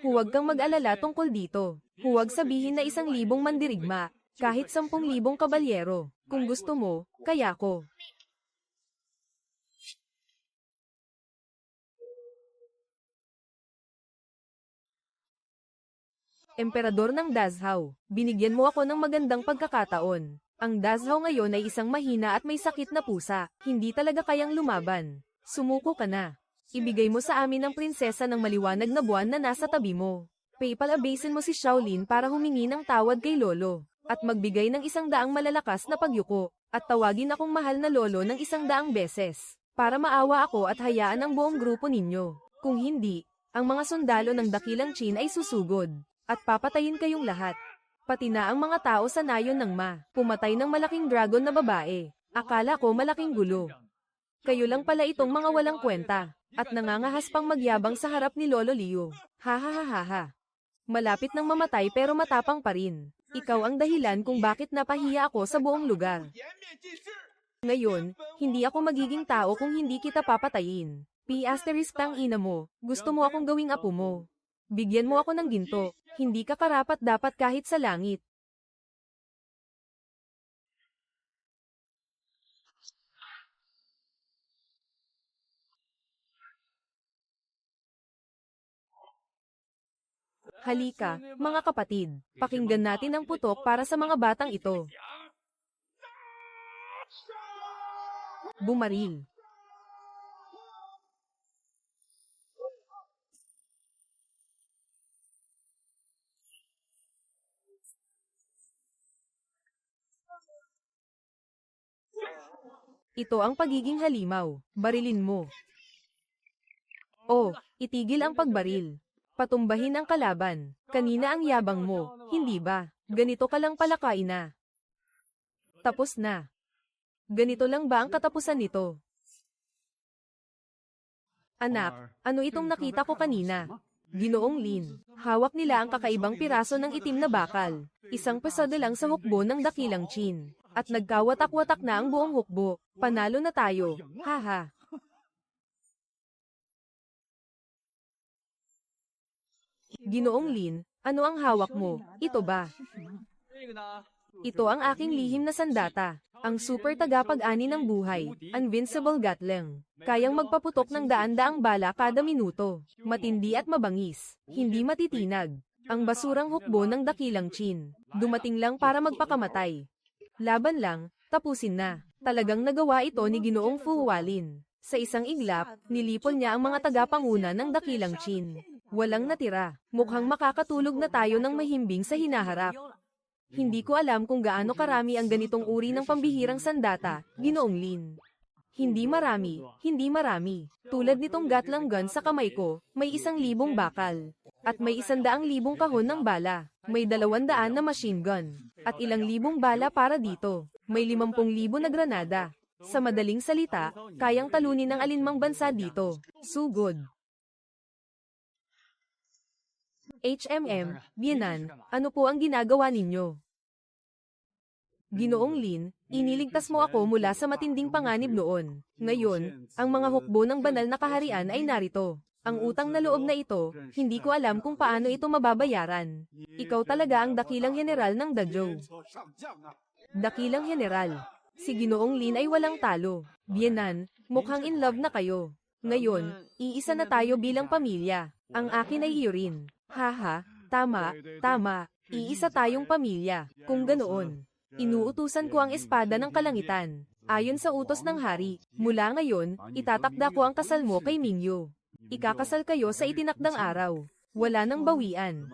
Huwag kang mag-alala tungkol dito. Huwag sabihin na 1,000 mandirigma, kahit 10,000 kabalyero. Kung gusto mo, kaya ko. Emperador ng Dazhao, binigyan mo ako ng magandang pagkakataon. Ang Dazhao ngayon ay isang mahina at may sakit na pusa, hindi talaga kayang lumaban. Sumuko ka na. Ibigay mo sa amin ang prinsesa ng maliwanag na buwan na nasa tabi mo. PayPal-abasin mo si Shaolin para humingi ng tawad kay Lolo, at magbigay ng 100 malalakas na pagyuko, at tawagin akong mahal na Lolo ng 100 beses, para maawa ako at hayaan ang buong grupo ninyo. Kung hindi, ang mga sundalo ng dakilang Qin ay susugod. At papatayin kayong lahat. Pati na ang mga tao sa nayon ng pumatay ng malaking dragon na babae. Akala ko malaking gulo. Kayo lang pala itong mga walang kwenta. At nangangahas pang magyabang sa harap ni Lolo Liu. Ha. Malapit nang mamatay pero matapang pa rin. Ikaw ang dahilan kung bakit napahiya ako sa buong lugar. Ngayon, hindi ako magiging tao kung hindi kita papatayin. P***ang ina mo, gusto mo akong gawing apo mo. Bigyan mo ako ng ginto, hindi ka karapat-dapat kahit sa langit. Halika, mga kapatid, pakinggan natin ang putok para sa mga batang ito. Bumaril. Ito ang pagiging halimaw. Barilin mo. Itigil ang pagbaril. Patumbahin ang kalaban. Kanina ang yabang mo, hindi ba? Ganito ka lang pala kaina. Tapos na. Ganito lang ba ang katapusan nito? Anak, ano itong nakita ko kanina? Ginoong Lin, hawak nila ang kakaibang piraso ng itim na bakal. Isang pesada lang sa hukbo ng dakilang Qin. At nagkawatak-watak na ang buong hukbo. Panalo na tayo. Haha. Ginoong Lin, ano ang hawak mo? Ito ba? Ito ang aking lihim na sandata. Ang super tagapag-ani ng buhay, Invincible Gatling. Kayang magpaputok ng daan-daang bala kada minuto. Matindi at mabangis. Hindi matitinag. Ang basurang hukbo ng dakilang Chin. Dumating lang para magpakamatay. Laban lang, tapusin na. Talagang nagawa ito ni Ginoong Fu Hualin. Sa isang iglap, nilipol niya ang mga tagapanguna ng dakilang Chin. Walang natira. Mukhang makakatulog na tayo ng mahimbing sa hinaharap. Hindi ko alam kung gaano karami ang ganitong uri ng pambihirang sandata, Ginoong Lin. Hindi marami, hindi marami. Tulad nitong gatlang gun sa kamay ko, may 1,000 bakal. At may 100,000 kahon ng bala. May 200 na machine gun. At ilang libong bala para dito. May 50,000 na granada. Sa madaling salita, kayang talunin ng alinmang bansa dito. Sugod. Bianan, ano po ang ginagawa ninyo? Ginoong Lin, iniligtas mo ako mula sa matinding panganib noon. Ngayon, ang mga hukbo ng banal na kaharian ay narito. Ang utang na loob na ito, hindi ko alam kung paano ito mababayaran. Ikaw talaga ang dakilang general ng Dazhou. Dakilang general. Si Ginoong Lin ay walang talo. Bianan, mukhang in love na kayo. Ngayon, iisa na tayo bilang pamilya. Ang akin ay iyo rin. Haha, tama, tama. Iisa tayong pamilya. Kung ganoon. Inuutusan ko ang espada ng kalangitan. Ayon sa utos ng hari, mula ngayon, itatakda ko ang kasal mo kay Mingyu. Ikakasal kayo sa itinakdang araw. Wala nang bawian.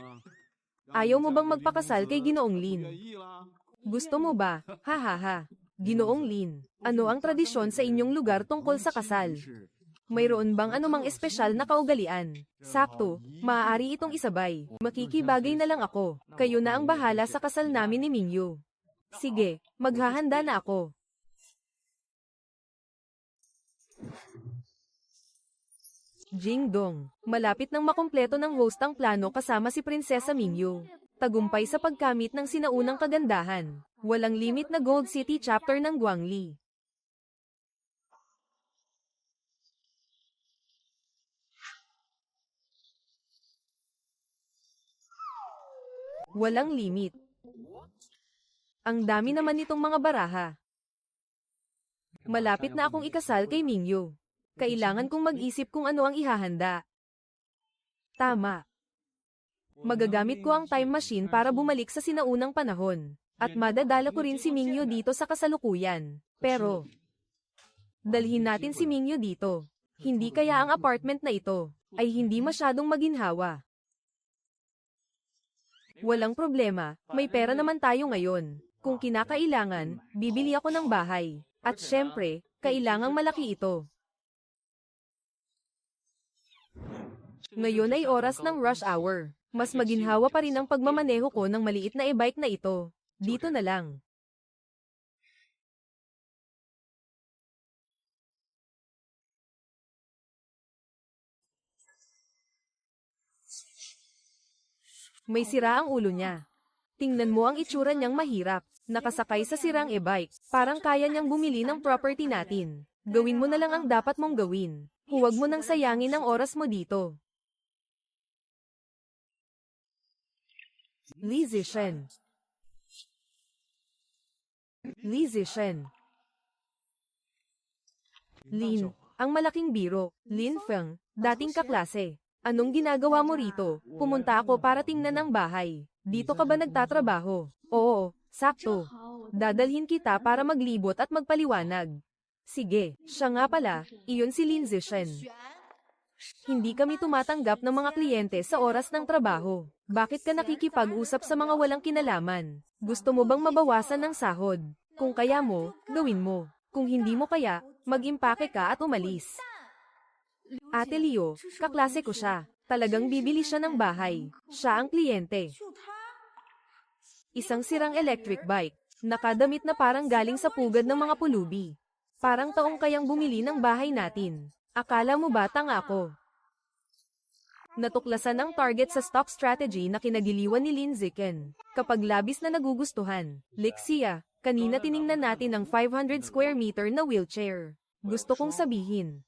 Ayaw mo bang magpakasal kay Ginoong Lin? Gusto mo ba? Ha. Ginoong Lin, ano ang tradisyon sa inyong lugar tungkol sa kasal? Mayroon bang anumang espesyal na kaugalian? Sakto, maaari itong isabay. Makikibagay na lang ako. Kayo na ang bahala sa kasal namin ni Mingyu. Sige, maghahanda na ako. Jingdong, malapit nang makumpleto ng host ang plano kasama si Prinsesa Mingyu. Tagumpay sa pagkamit ng sinaunang kagandahan. Walang limit na Gold City chapter ng Guangli. Walang limit. Ang dami naman nitong mga baraha. Malapit na akong ikasal kay Mingyu. Kailangan kong mag-isip kung ano ang ihahanda. Tama. Magagamit ko ang time machine para bumalik sa sinaunang panahon. At madadala ko rin si Mingyu dito sa kasalukuyan. Pero, dalhin natin si Mingyu dito. Hindi kaya ang apartment na ito ay hindi masyadong maginhawa. Walang problema, may pera naman tayo ngayon. Kung kinakailangan, bibili ako ng bahay. At syempre, kailangang malaki ito. Ngayon ay oras ng rush hour. Mas maginhawa pa rin ang pagmamaneho ko ng maliit na e-bike na ito. Dito na lang. May sira ang ulo niya. Tingnan mo ang itsura niyang mahirap. Nakasakay sa sirang e-bike. Parang kaya niyang bumili ng property natin. Gawin mo na lang ang dapat mong gawin. Huwag mo nang sayangin ang oras mo dito. Li Zishen. Lin, ang malaking biro. Lin Feng, dating kaklase. Anong ginagawa mo rito? Pumunta ako para tingnan ang bahay. Dito ka ba nagtatrabaho? Oo, sakto. Dadalhin kita para maglibot at magpaliwanag. Sige, siya nga pala, iyon si Lin Zishen. Hindi kami tumatanggap ng mga kliyente sa oras ng trabaho. Bakit ka nakikipag-usap sa mga walang kinalaman? Gusto mo bang mabawasan ng sahod? Kung kaya mo, gawin mo. Kung hindi mo kaya, mag-impake ka at umalis. Ate Leo, kaklase ko siya. Talagang bibili siya ng bahay. Siya ang kliyente. Isang sirang electric bike. Nakadamit na parang galing sa pugad ng mga pulubi. Parang taong kayang bumili ng bahay natin. Akala mo ba tanga ako? Natuklasan ang target sa stock strategy na kinagiliwan ni Lin Ziken. Kapag labis na nagugustuhan. Lexia, kanina tiningnan natin ang 500 square meter na wheelchair. Gusto kong sabihin.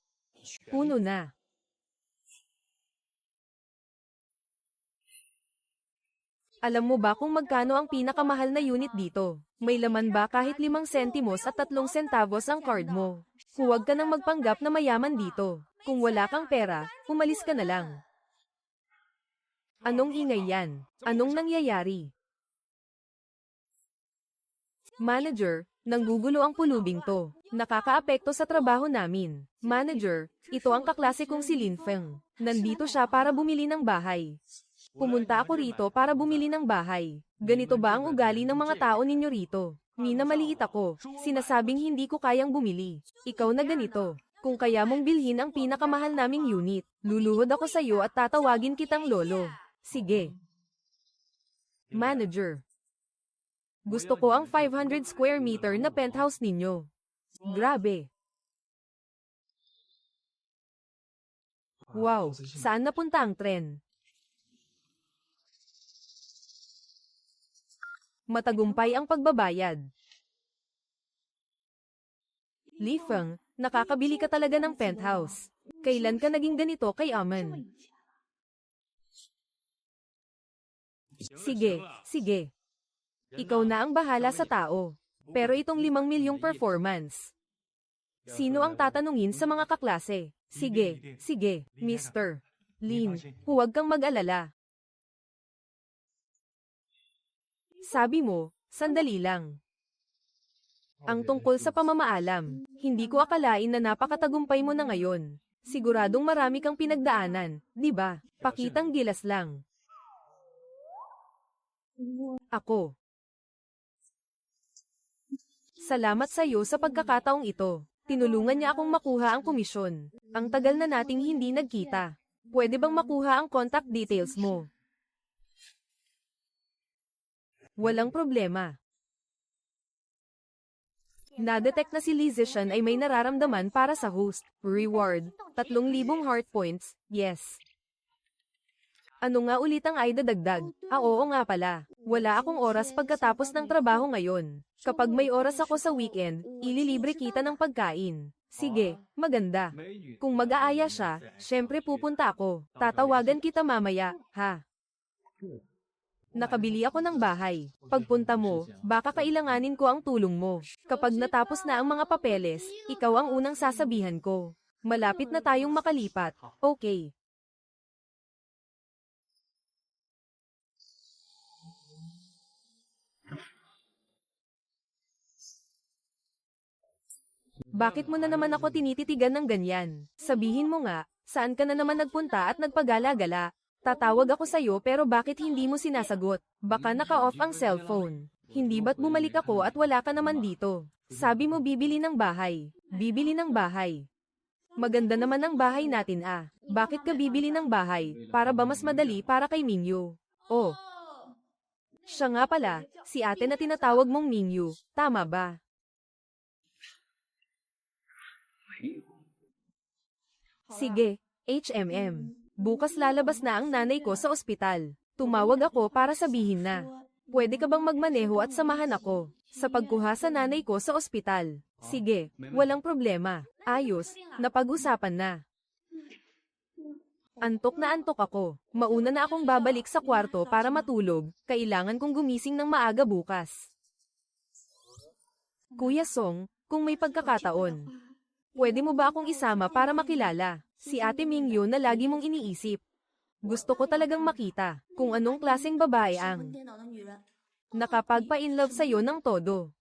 Puno na. Alam mo ba kung magkano ang pinakamahal na unit dito? May laman ba kahit 5 sentimos at 3 centavos ang card mo? Huwag ka nang magpanggap na mayaman dito. Kung wala kang pera, umalis ka na lang. Anong ingay yan? Anong nangyayari? Manager, nanggugulo ang pulubing to. Nakakaapekto sa trabaho namin. Manager, ito ang kaklase kong si Lin Feng. Nandito siya para bumili ng bahay. Pumunta ako rito para bumili ng bahay. Ganito ba ang ugali ng mga tao ninyo rito? Minamaliit ako. Sinasabing hindi ko kayang bumili. Ikaw na ganito. Kung kaya mong bilhin ang pinakamahal naming unit, luluhod ako sa iyo at tatawagin kitang lolo. Sige. Manager. Gusto ko ang 500 square meter na penthouse ninyo. Grabe. Wow, saan napunta ang tren? Matagumpay ang pagbabayad. Li Feng, nakakabili ka talaga ng penthouse. Kailan ka naging ganito kay Aman? Sige, sige. Ikaw na ang bahala sa tao. Pero itong 5 milyong performance. Sino ang tatanungin sa mga kaklase? Sige, sige, Mr. Lin, huwag kang mag-alala. Sabi mo, sandali lang. Ang tungkol sa pamamaalam, hindi ko akalain na napakatagumpay mo na ngayon. Siguradong marami kang pinagdaanan, di ba? Pakitang gilas lang. Ako. Salamat sa iyo sa pagkakataong ito. Tinulungan niya akong makuha ang komisyon. Ang tagal na nating hindi nagkita. Pwede bang makuha ang contact details mo? Walang problema. Na-detect na si Lizishan ay may nararamdaman para sa host. Reward, 3,000 heart points, yes. Ano nga ulit ang ay dadagdag? Oo nga pala. Wala akong oras pagkatapos ng trabaho ngayon. Kapag may oras ako sa weekend, ililibre kita ng pagkain. Sige, maganda. Kung mag-aaya siya, syempre pupunta ako. Tatawagan kita mamaya, ha? Nakabili ako ng bahay. Pagpunta mo, baka kailanganin ko ang tulong mo. Kapag natapos na ang mga papeles, ikaw ang unang sasabihan ko. Malapit na tayong makalipat. Okay. Bakit mo na naman ako tinititigan ng ganyan? Sabihin mo nga, saan ka na naman nagpunta at nagpagala-gala? Tatawag ako sa'yo pero bakit hindi mo sinasagot? Baka naka-off ang cellphone. Hindi ba't bumalik ako at wala ka naman dito? Sabi mo bibili ng bahay. Bibili ng bahay. Maganda naman ang bahay natin ah. Bakit ka bibili ng bahay? Para ba mas madali para kay Mingyu? Oh. Siya nga pala, si ate na tinatawag mong Mingyu. Tama ba? Sige, HMM. Bukas lalabas na ang nanay ko sa ospital. Tumawag ako para sabihin na. Pwede ka bang magmaneho at samahan ako sa pagkuha sa nanay ko sa ospital? Sige, walang problema. Ayos, napag-usapan na. Antok na antok ako. Mauna na akong babalik sa kwarto para matulog. Kailangan kong gumising ng maaga bukas. Kuya Song, kung may pagkakataon, pwede mo ba akong isama para makilala si Ate Mingyu na lagi mong iniisip? Gusto ko talagang makita kung anong klaseng babae ang nakapagpa-inlove sa'yo ng todo.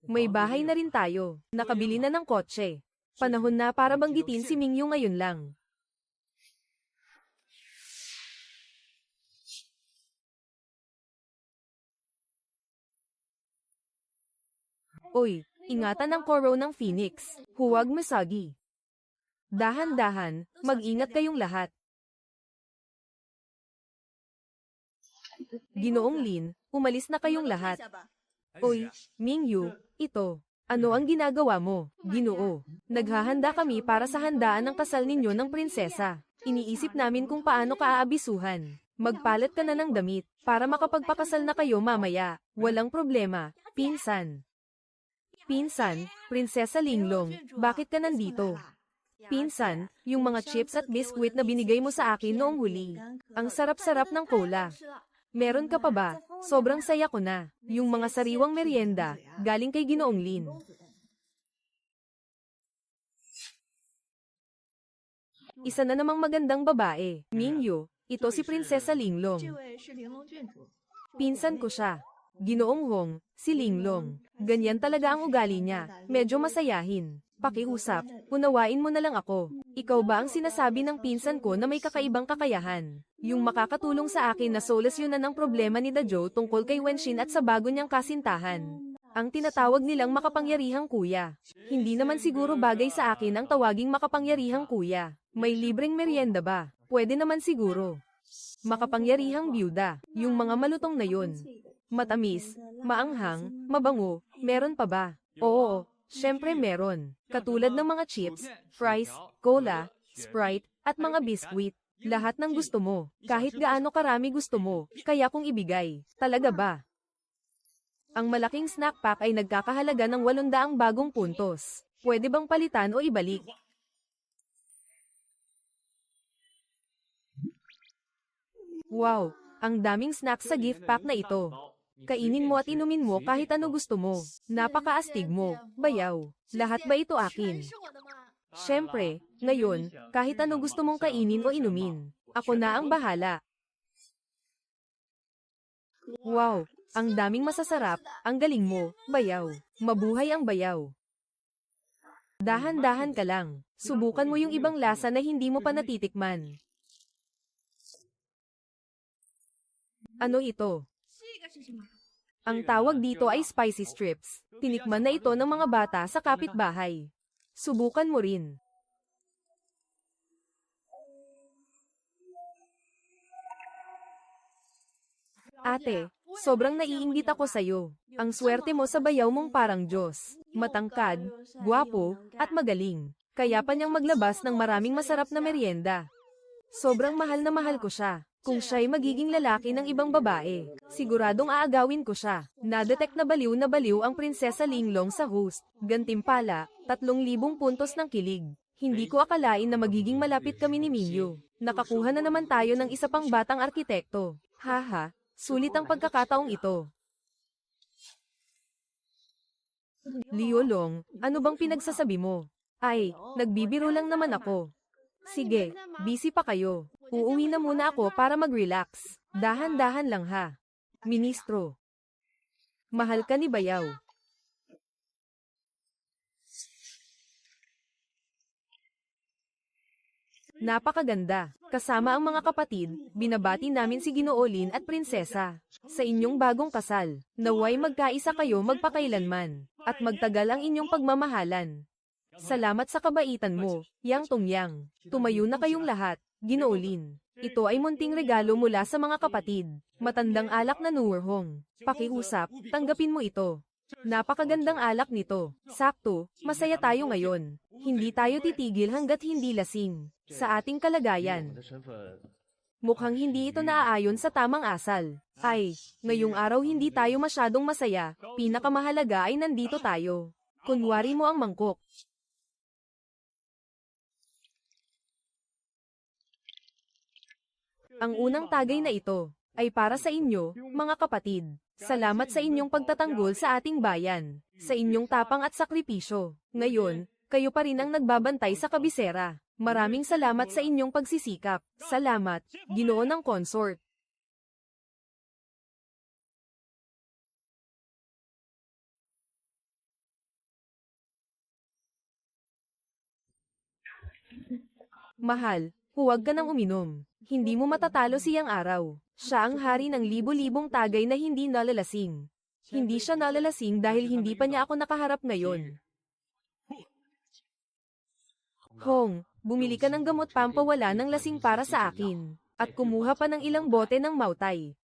May bahay na rin tayo. Nakabili na ng kotse. Panahon na para banggitin si Mingyu ngayon lang. Oy, ingatan ang koro ng Phoenix. Huwag masagi. Dahan-dahan, mag-ingat kayong lahat. Ginoong Lin, umalis na kayong lahat. Oy, Mingyu, ito. Ano ang ginagawa mo, Ginoo? Naghahanda kami para sa handaan ng kasal ninyo ng prinsesa. Iniisip namin kung paano ka aabisuhan. Magpalit ka na ng damit, para makapagpakasal na kayo mamaya. Walang problema, pinsan. Pinsan, Prinsesa Linglong, bakit ka nandito? Pinsan, yung mga chips at biskwit na binigay mo sa akin noong huli. Ang sarap-sarap ng cola. Meron ka pa ba? Sobrang saya ko na. Yung mga sariwang merienda, galing kay Ginoong Lin. Isa na namang magandang babae. Mingyu, ito si Prinsesa Linglong. Pinsan ko siya. Ginoong Hong, si Linglong. Ganyan talaga ang ugali niya. Medyo masayahin. Pakiusap, unawain mo na lang ako. Ikaw ba ang sinasabi ng pinsan ko na may kakaibang kakayahan? Yung makakatulong sa akin na solusyonan ang problema ni Dajo tungkol kay Wenshin at sa bago niyang kasintahan. Ang tinatawag nilang makapangyarihang kuya. Hindi naman siguro bagay sa akin ang tawaging makapangyarihang kuya. May libreng merienda ba? Pwede naman siguro. Makapangyarihang byuda. Yung mga malutong na yun. Matamis, maanghang, mabango, meron pa ba? Oo. Siyempre meron. Katulad ng mga chips, fries, cola, Sprite, at mga biskwit. Lahat ng gusto mo. Kahit gaano karami gusto mo, kaya kong ibigay. Talaga ba? Ang malaking snack pack ay nagkakahalaga ng 800 bagong puntos. Pwede bang palitan o ibalik? Wow! Ang daming snack sa gift pack na ito. Kainin mo at inumin mo kahit ano gusto mo. Napakaastig mo, bayaw. Lahat ba ito akin? Siyempre, ngayon, kahit ano gusto mong kainin o inumin. Ako na ang bahala. Wow, ang daming masasarap, ang galing mo, bayaw. Mabuhay ang bayaw. Dahan-dahan ka lang. Subukan mo yung ibang lasa na hindi mo pa natitikman. Ano ito? Ang tawag dito ay spicy strips. Tinikman na ito ng mga bata sa kapitbahay. Subukan mo rin. Ate, sobrang naiinggit ako sa'yo. Ang swerte mo sa bayaw mong parang Diyos. Matangkad, gwapo, at magaling. Kaya pa niyang maglabas ng maraming masarap na merienda. Sobrang mahal na mahal ko siya. Kung siya'y magiging lalaki ng ibang babae, siguradong aagawin ko siya. Na-detect na baliw ang Prinsesa Linglong sa host. Gantimpala, 3,000 puntos ng kilig. Hindi ko akalain na magiging malapit kami ni Minyo. Nakakuha na naman tayo ng isa pang batang arkitekto. Haha, sulit ang pagkakataong ito. Liolong, ano bang pinagsasabi mo? Ay, nagbibiro lang naman ako. Sige, busy pa kayo. Uuwi na muna ako para mag-relax. Dahan-dahan lang ha. Ministro. Mahal ka ni Bayaw. Napakaganda. Kasama ang mga kapatid, binabati namin si Ginoolin at Prinsesa. Sa inyong bagong kasal, naway magkaisa kayo magpakailanman, at magtagal ang inyong pagmamahalan. Salamat sa kabaitan mo, Yang Tongyang. Tumayo na kayong lahat, Ginoolin. Ito ay munting regalo mula sa mga kapatid. Matandang alak na Nuerhong. Pakiusap, tanggapin mo ito. Napakagandang alak nito. Sakto, masaya tayo ngayon. Hindi tayo titigil hanggat hindi lasing. Sa ating kalagayan. Mukhang hindi ito naaayon sa tamang asal. Ay, ngayong araw hindi tayo masyadong masaya. Pinakamahalaga ay nandito tayo. Kunwari mo ang mangkok. Ang unang tagay na ito ay para sa inyo, mga kapatid. Salamat sa inyong pagtatanggol sa ating bayan, sa inyong tapang at sakripisyo. Ngayon, kayo pa rin ang nagbabantay sa kabisera. Maraming salamat sa inyong pagsisikap. Salamat, Ginoo ng Consort. Mahal, huwag ka nang uminom. Hindi mo matatalo siyang araw. Siya ang hari ng libo-libong tagay na hindi nalalasing. Hindi siya nalalasing dahil hindi pa niya ako nakaharap ngayon. Hong, bumili ka ng gamot pampawala ng lasing para sa akin. At kumuha pa ng ilang bote ng mautay.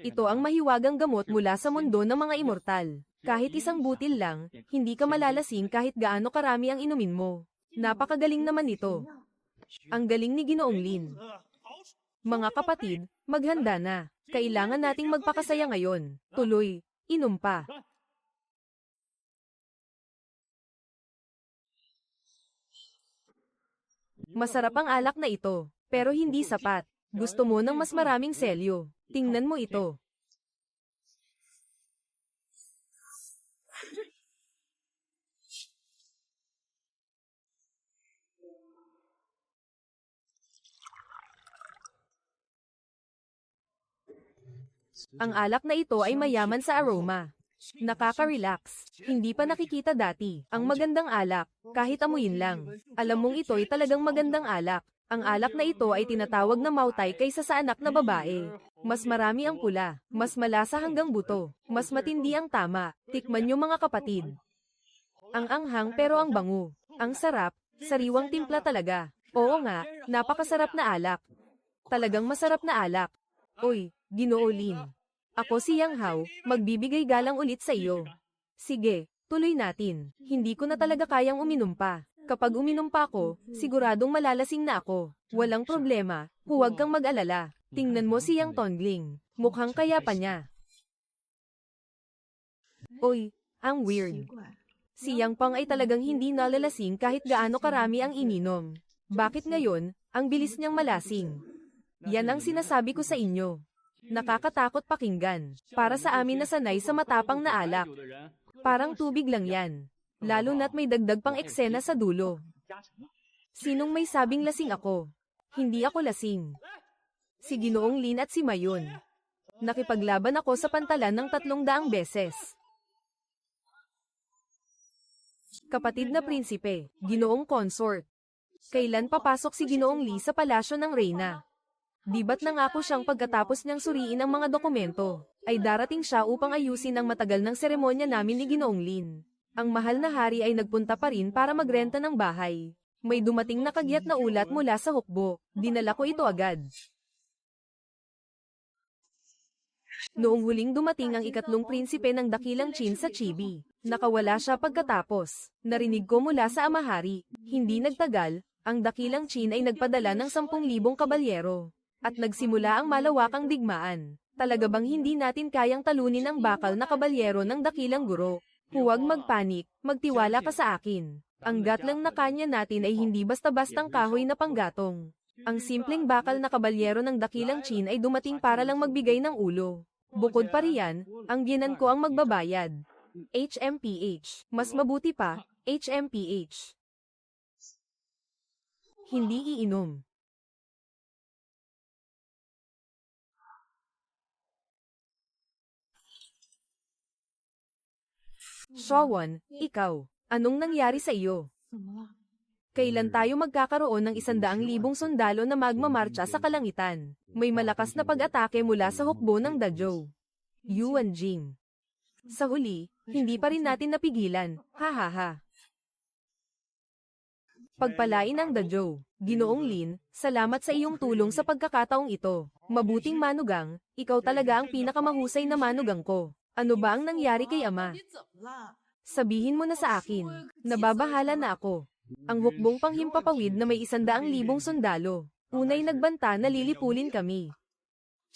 Ito ang mahiwagang gamot mula sa mundo ng mga immortal. Kahit isang butil lang, hindi ka malalasing kahit gaano karami ang inumin mo. Napakagaling naman ito. Ang galing ni Ginoong Lin. Mga kapatid, maghanda na. Kailangan nating magpakasaya ngayon. Tuloy, inom pa. Masarap ang alak na ito, pero hindi sapat. Gusto mo ng mas maraming selyo. Tingnan mo ito. Ang alak na ito ay mayaman sa aroma. Nakaka-relax. Hindi pa nakikita dati. Ang magandang alak, kahit amuyin lang. Alam mong ito ay talagang magandang alak. Ang alak na ito ay tinatawag na mautay kaysa sa anak na babae. Mas marami ang pula, mas malasa hanggang buto, mas matindi ang tama. Tikman nyo mga kapatid. Ang anghang pero ang bango. Ang sarap, sariwang timpla talaga. Oo nga, napakasarap na alak. Talagang masarap na alak. Oy, Ginoo Lin. Ako si Yang Hao, magbibigay galang ulit sa iyo. Sige, tuloy natin. Hindi ko na talaga kayang uminom pa. Kapag uminom pa ako, siguradong malalasing na ako. Walang problema, huwag kang mag-alala. Tingnan mo si Yang Tongling. Mukhang kaya pa niya. Oy, ang weird. Si Yang Pang ay talagang hindi nalalasing kahit gaano karami ang ininom. Bakit ngayon, ang bilis niyang malasing? Yan ang sinasabi ko sa inyo. Nakakatakot pakinggan. Para sa amin na sanay sa matapang na alak. Parang tubig lang yan. Lalo na't may dagdag pang eksena sa dulo. Sinong may sabing lasing ako? Hindi ako lasing. Si Ginoong Lin at si Mayon. Nakipaglaban ako sa pantalan ng 300 beses. Kapatid na prinsipe, Ginoong Consort. Kailan papasok si Ginoong Li sa palasyo ng Reyna? Di ba't nangako siyang pagkatapos niyang suriin ang mga dokumento, ay darating siya upang ayusin ang matagal ng seremonya namin ni Ginoong Lin. Ang mahal na hari ay nagpunta pa rin para magrenta ng bahay. May dumating na kagyat na ulat mula sa hukbo, dinala ko ito agad. Noong huling dumating ang ikatlong prinsipe ng dakilang Qin sa Chibi, nakawala siya pagkatapos. Narinig ko mula sa amahari, hindi nagtagal, ang dakilang Qin ay nagpadala ng 10,000 kabalyero. At nagsimula ang malawakang digmaan. Talaga bang hindi natin kayang talunin ang bakal na kabalyero ng dakilang guro? Huwag magpanik, magtiwala ka sa akin. Ang gatlang na kanya natin ay hindi basta-bastang kahoy na panggatong. Ang simpleng bakal na kabalyero ng dakilang Qin ay dumating para lang magbigay ng ulo. Bukod pa riyan, ang biyenan ko ang magbabayad. HMPH. Mas mabuti pa, HMPH. Hindi iinom. Shawon, ikaw, anong nangyari sa iyo? Kailan tayo magkakaroon ng 100,000 sundalo na magmamarcha sa kalangitan? May malakas na pag-atake mula sa hukbo ng Dazhou. Yuan Jing. Sa huli, hindi pa rin natin napigilan, hahaha. Pagpalain ang Dazhou, Ginoong Lin, salamat sa iyong tulong sa pagkakataong ito. Mabuting manugang, ikaw talaga ang pinakamahusay na manugang ko. Ano ba ang nangyari kay ama? Sabihin mo na sa akin. Nababahala na ako. Ang hukbong panghimpapawid na may 100,000 sundalo. Unay nagbanta na lilipulin kami.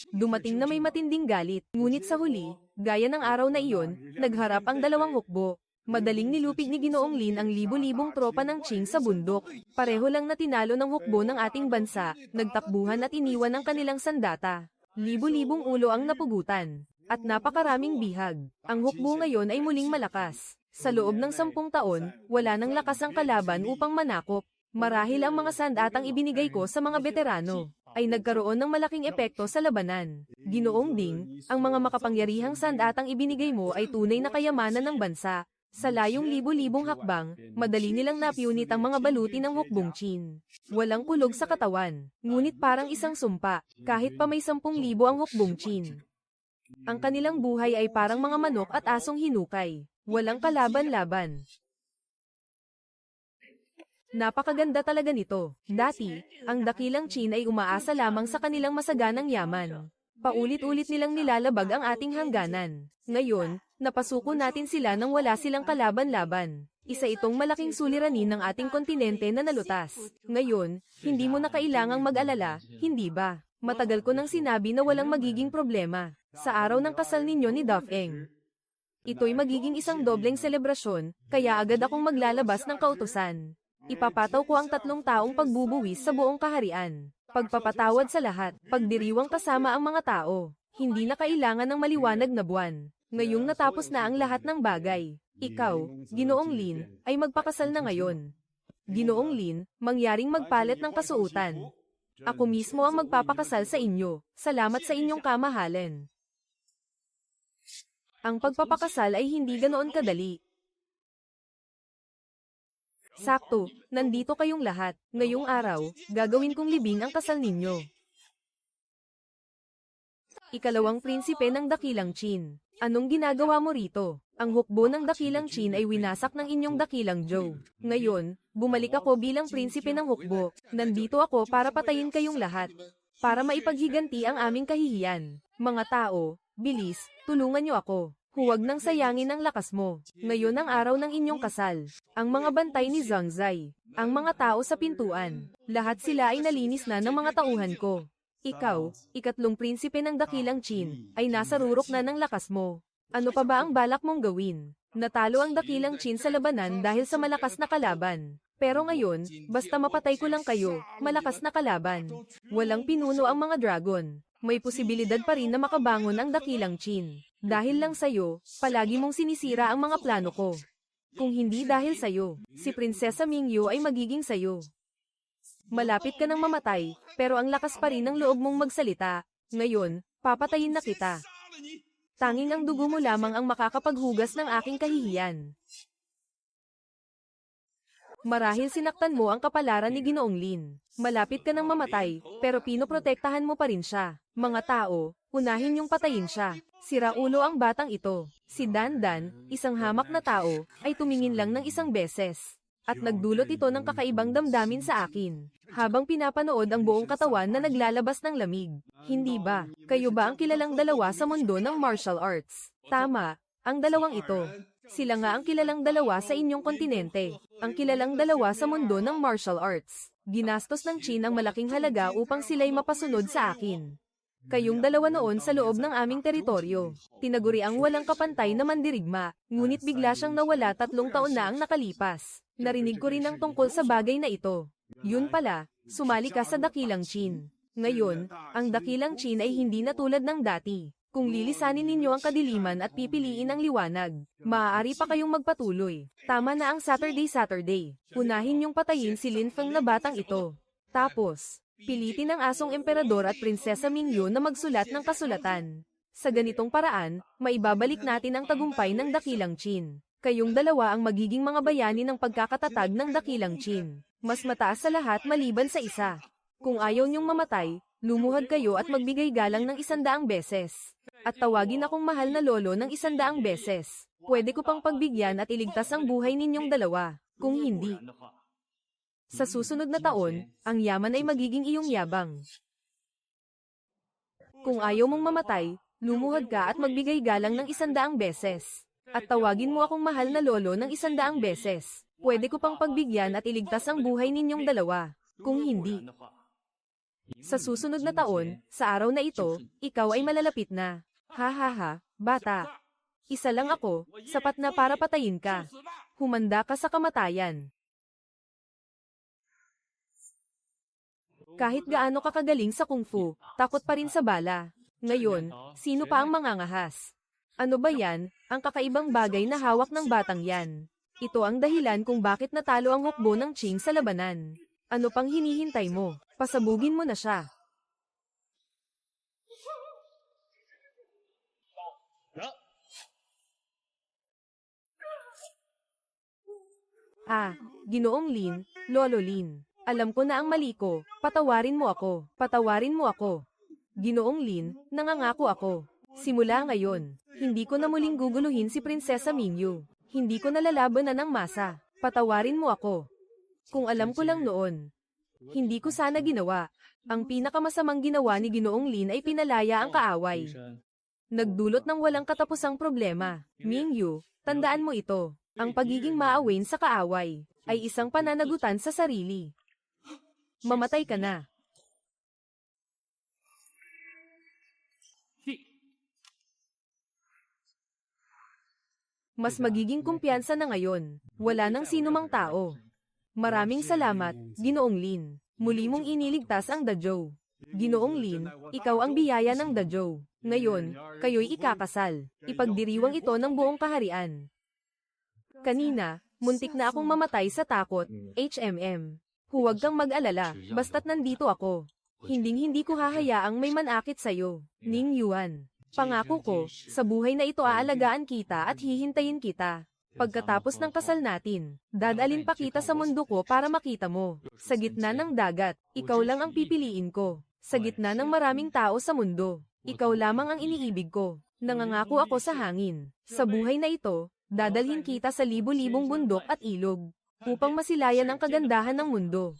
Dumating na may matinding galit. Ngunit sa huli, gaya ng araw na iyon, nagharap ang dalawang hukbo. Madaling nilupig ni Ginoong Lin ang libo-libong tropa ng Qing sa bundok. Pareho lang na tinalo ng hukbo ng ating bansa, nagtakbuhan at iniwan ang kanilang sandata. Libo-libong ulo ang napugutan. At napakaraming bihag. Ang hukbo ngayon ay muling malakas. Sa loob ng 10 taon, wala nang lakas ang kalaban upang manakop. Marahil ang mga sandatang ibinigay ko sa mga veterano ay nagkaroon ng malaking epekto sa labanan. Ginoong Ding, ang mga makapangyarihang sandatang ibinigay mo ay tunay na kayamanan ng bansa. Sa layong libo-libong hakbang, madali nilang napiunit ang mga baluti ng hukbong Qin. Walang kulog sa katawan, ngunit parang isang sumpa, kahit pa may 10,000 ang hukbong Qin. Ang kanilang buhay ay parang mga manok at asong hinukay. Walang kalaban-laban. Napakaganda talaga nito. Dati, ang dakilang Qin ay umaasa lamang sa kanilang masaganang yaman. Paulit-ulit nilang nilalabag ang ating hangganan. Ngayon, napasuko natin sila nang wala silang kalaban-laban. Isa itong malaking suliranin ng ating kontinente na nalutas. Ngayon, hindi mo na kailangang mag-alala, hindi ba? Matagal ko nang sinabi na walang magiging problema. Sa araw ng kasal ninyo ni Dafeng. Ito'y magiging isang dobleng selebrasyon, kaya agad akong maglalabas ng kautusan. Ipapataw ko ang 3 taong pagbubuwis sa buong kaharian. Pagpapatawad sa lahat, pagdiriwang kasama ang mga tao. Hindi na kailangan ng maliwanag na buwan. Ngayong natapos na ang lahat ng bagay. Ikaw, Ginoong Lin, ay magpakasal na ngayon. Ginoong Lin, mangyaring magpalit ng kasuotan. Ako mismo ang magpapakasal sa inyo. Salamat sa inyong kamahalan. Ang pagpapakasal ay hindi ganoon kadali. Sakto, nandito kayong lahat. Ngayong araw, gagawin kong libing ang kasal ninyo. Ikalawang prinsipe ng Dakilang Qin. Anong ginagawa mo rito? Ang hukbo ng Dakilang Qin ay winasak ng inyong Dakilang Zhou. Ngayon, bumalik ako bilang prinsipe ng hukbo. Nandito ako para patayin kayong lahat. Para maipaghiganti ang aming kahihiyan. Mga tao, bilis, tulungan niyo ako. Huwag nang sayangin ang lakas mo. Ngayon ang araw ng inyong kasal. Ang mga bantay ni Zhang Zai. Ang mga tao sa pintuan. Lahat sila ay nalinis na ng mga tauhan ko. Ikaw, ikatlong prinsipe ng Dakilang Qin, ay nasa rurok na ng lakas mo. Ano pa ba ang balak mong gawin? Natalo ang Dakilang Qin sa labanan dahil sa malakas na kalaban. Pero ngayon, basta mapatay ko lang kayo, malakas na kalaban. Walang pinuno ang mga dragon. May posibilidad pa rin na makabangon ang Dakilang Qin. Dahil lang sa'yo, palagi mong sinisira ang mga plano ko. Kung hindi dahil sa'yo, si Prinsesa Mingyu ay magiging sa'yo. Malapit ka nang mamatay, pero ang lakas pa rin ng loob mong magsalita. Ngayon, papatayin na kita. Tanging ang dugo mo lamang ang makakapaghugas ng aking kahihiyan. Marahil sinaktan mo ang kapalaran ni Ginoong Lin. Malapit ka nang mamatay, pero pinoprotektahan mo pa rin siya. Mga tao, unahin niyong patayin siya. Sira ulo ang batang ito. Si Dandan, isang hamak na tao, ay tumingin lang ng isang beses. At nagdulot ito ng kakaibang damdamin sa akin. Habang pinapanood ang buong katawan na naglalabas ng lamig. Hindi ba? Kayo ba ang kilalang dalawa sa mundo ng martial arts? Tama, ang dalawang ito. Sila nga ang kilalang dalawa sa inyong kontinente. Ang kilalang dalawa sa mundo ng martial arts. Ginastos ng Qin ang malaking halaga upang sila'y mapasunod sa akin. Kayong dalawa noon sa loob ng aming teritoryo. Tinaguri ang walang kapantay na mandirigma, ngunit bigla siyang nawala 3 taon na ang nakalipas. Narinig ko rin ang tungkol sa bagay na ito. Yun pala, sumali ka sa Dakilang Qin. Ngayon, ang Dakilang Qin ay hindi na tulad ng dati. Kung lilisanin ninyo ang kadiliman at pipiliin ang liwanag, maaari pa kayong magpatuloy. Tama na ang Saturday. Unahin niyong patayin si Lin Feng na batang ito. Tapos, pilitin ang asong emperador at Prinsesa Mingyu na magsulat ng kasulatan. Sa ganitong paraan, maibabalik natin ang tagumpay ng Dakilang Qin. Kayong dalawa ang magiging mga bayani ng pagkakatatag ng Dakilang Qin. Mas mataas sa lahat maliban sa isa. Kung ayaw niyong mamatay, lumuhod kayo at magbigay galang ng 100 beses. At tawagin akong mahal na lolo ng 100 beses. Pwede ko pang pagbigyan at iligtas ang buhay ninyong dalawa. Kung hindi, sa susunod na taon, ang yaman ay magiging iyong yabang. Kung ayaw mong mamatay, lumuhod ka at magbigay galang ng 100 beses. At tawagin mo akong mahal na lolo ng 100 beses. Pwede ko pang pagbigyan at iligtas ang buhay ninyong dalawa. Kung hindi, sa susunod na taon, sa araw na ito, ikaw ay malalapit na. Ha ha ha, bata. Isa lang ako, sapat na para patayin ka. Humanda ka sa kamatayan. Kahit gaano ka kagaling sa kung fu, takot pa rin sa bala. Ngayon, sino pa ang mangangahas? Ano ba yan, ang kakaibang bagay na hawak ng batang yan? Ito ang dahilan kung bakit natalo ang hukbo ng Qing sa labanan. Ano pang hinihintay mo? Pasabugin mo na siya. Ah, Ginoong Lin, Lolo Lin. Alam ko na ang mali ko, patawarin mo ako. Patawarin mo ako. Ginoong Lin, nangangako ako. Simula ngayon, hindi ko na muling guguluhin si Prinsesa Mingyu. Hindi ko nalalabanan ng masa. Patawarin mo ako. Kung alam ko lang noon, hindi ko sana ginawa. Ang pinakamasamang ginawa ni Ginoong Lin ay pinalaya ang kaaway. Nagdulot ng walang katapusang problema. Mingyu, tandaan mo ito. Ang pagiging maawain sa kaaway ay isang pananagutan sa sarili. Mamatay ka na. Mas magiging kumpiyansa na ngayon. Wala nang sinumang tao. Maraming salamat, Ginoong Lin. Muli mong iniligtas ang Dazhou. Ginoong Lin, ikaw ang biyaya ng Dazhou. Ngayon, kayo'y ikakasal. Ipagdiriwang ito ng buong kaharian. Kanina, muntik na akong mamatay sa takot, HMM. Huwag kang mag-alala, basta't nandito ako. Hinding-hindi ko hahayaang may manakit sa'yo, Ning Yuan. Pangako ko, sa buhay na ito aalagaan kita at hihintayin kita. Pagkatapos ng kasal natin, dadalin pa kita sa mundo ko para makita mo. Sa gitna ng dagat, ikaw lang ang pipiliin ko. Sa gitna ng maraming tao sa mundo, ikaw lamang ang iniibig ko. Nangangako ako sa hangin. Sa buhay na ito, dadalhin kita sa libu-libong bundok at ilog, upang masilayan ang kagandahan ng mundo.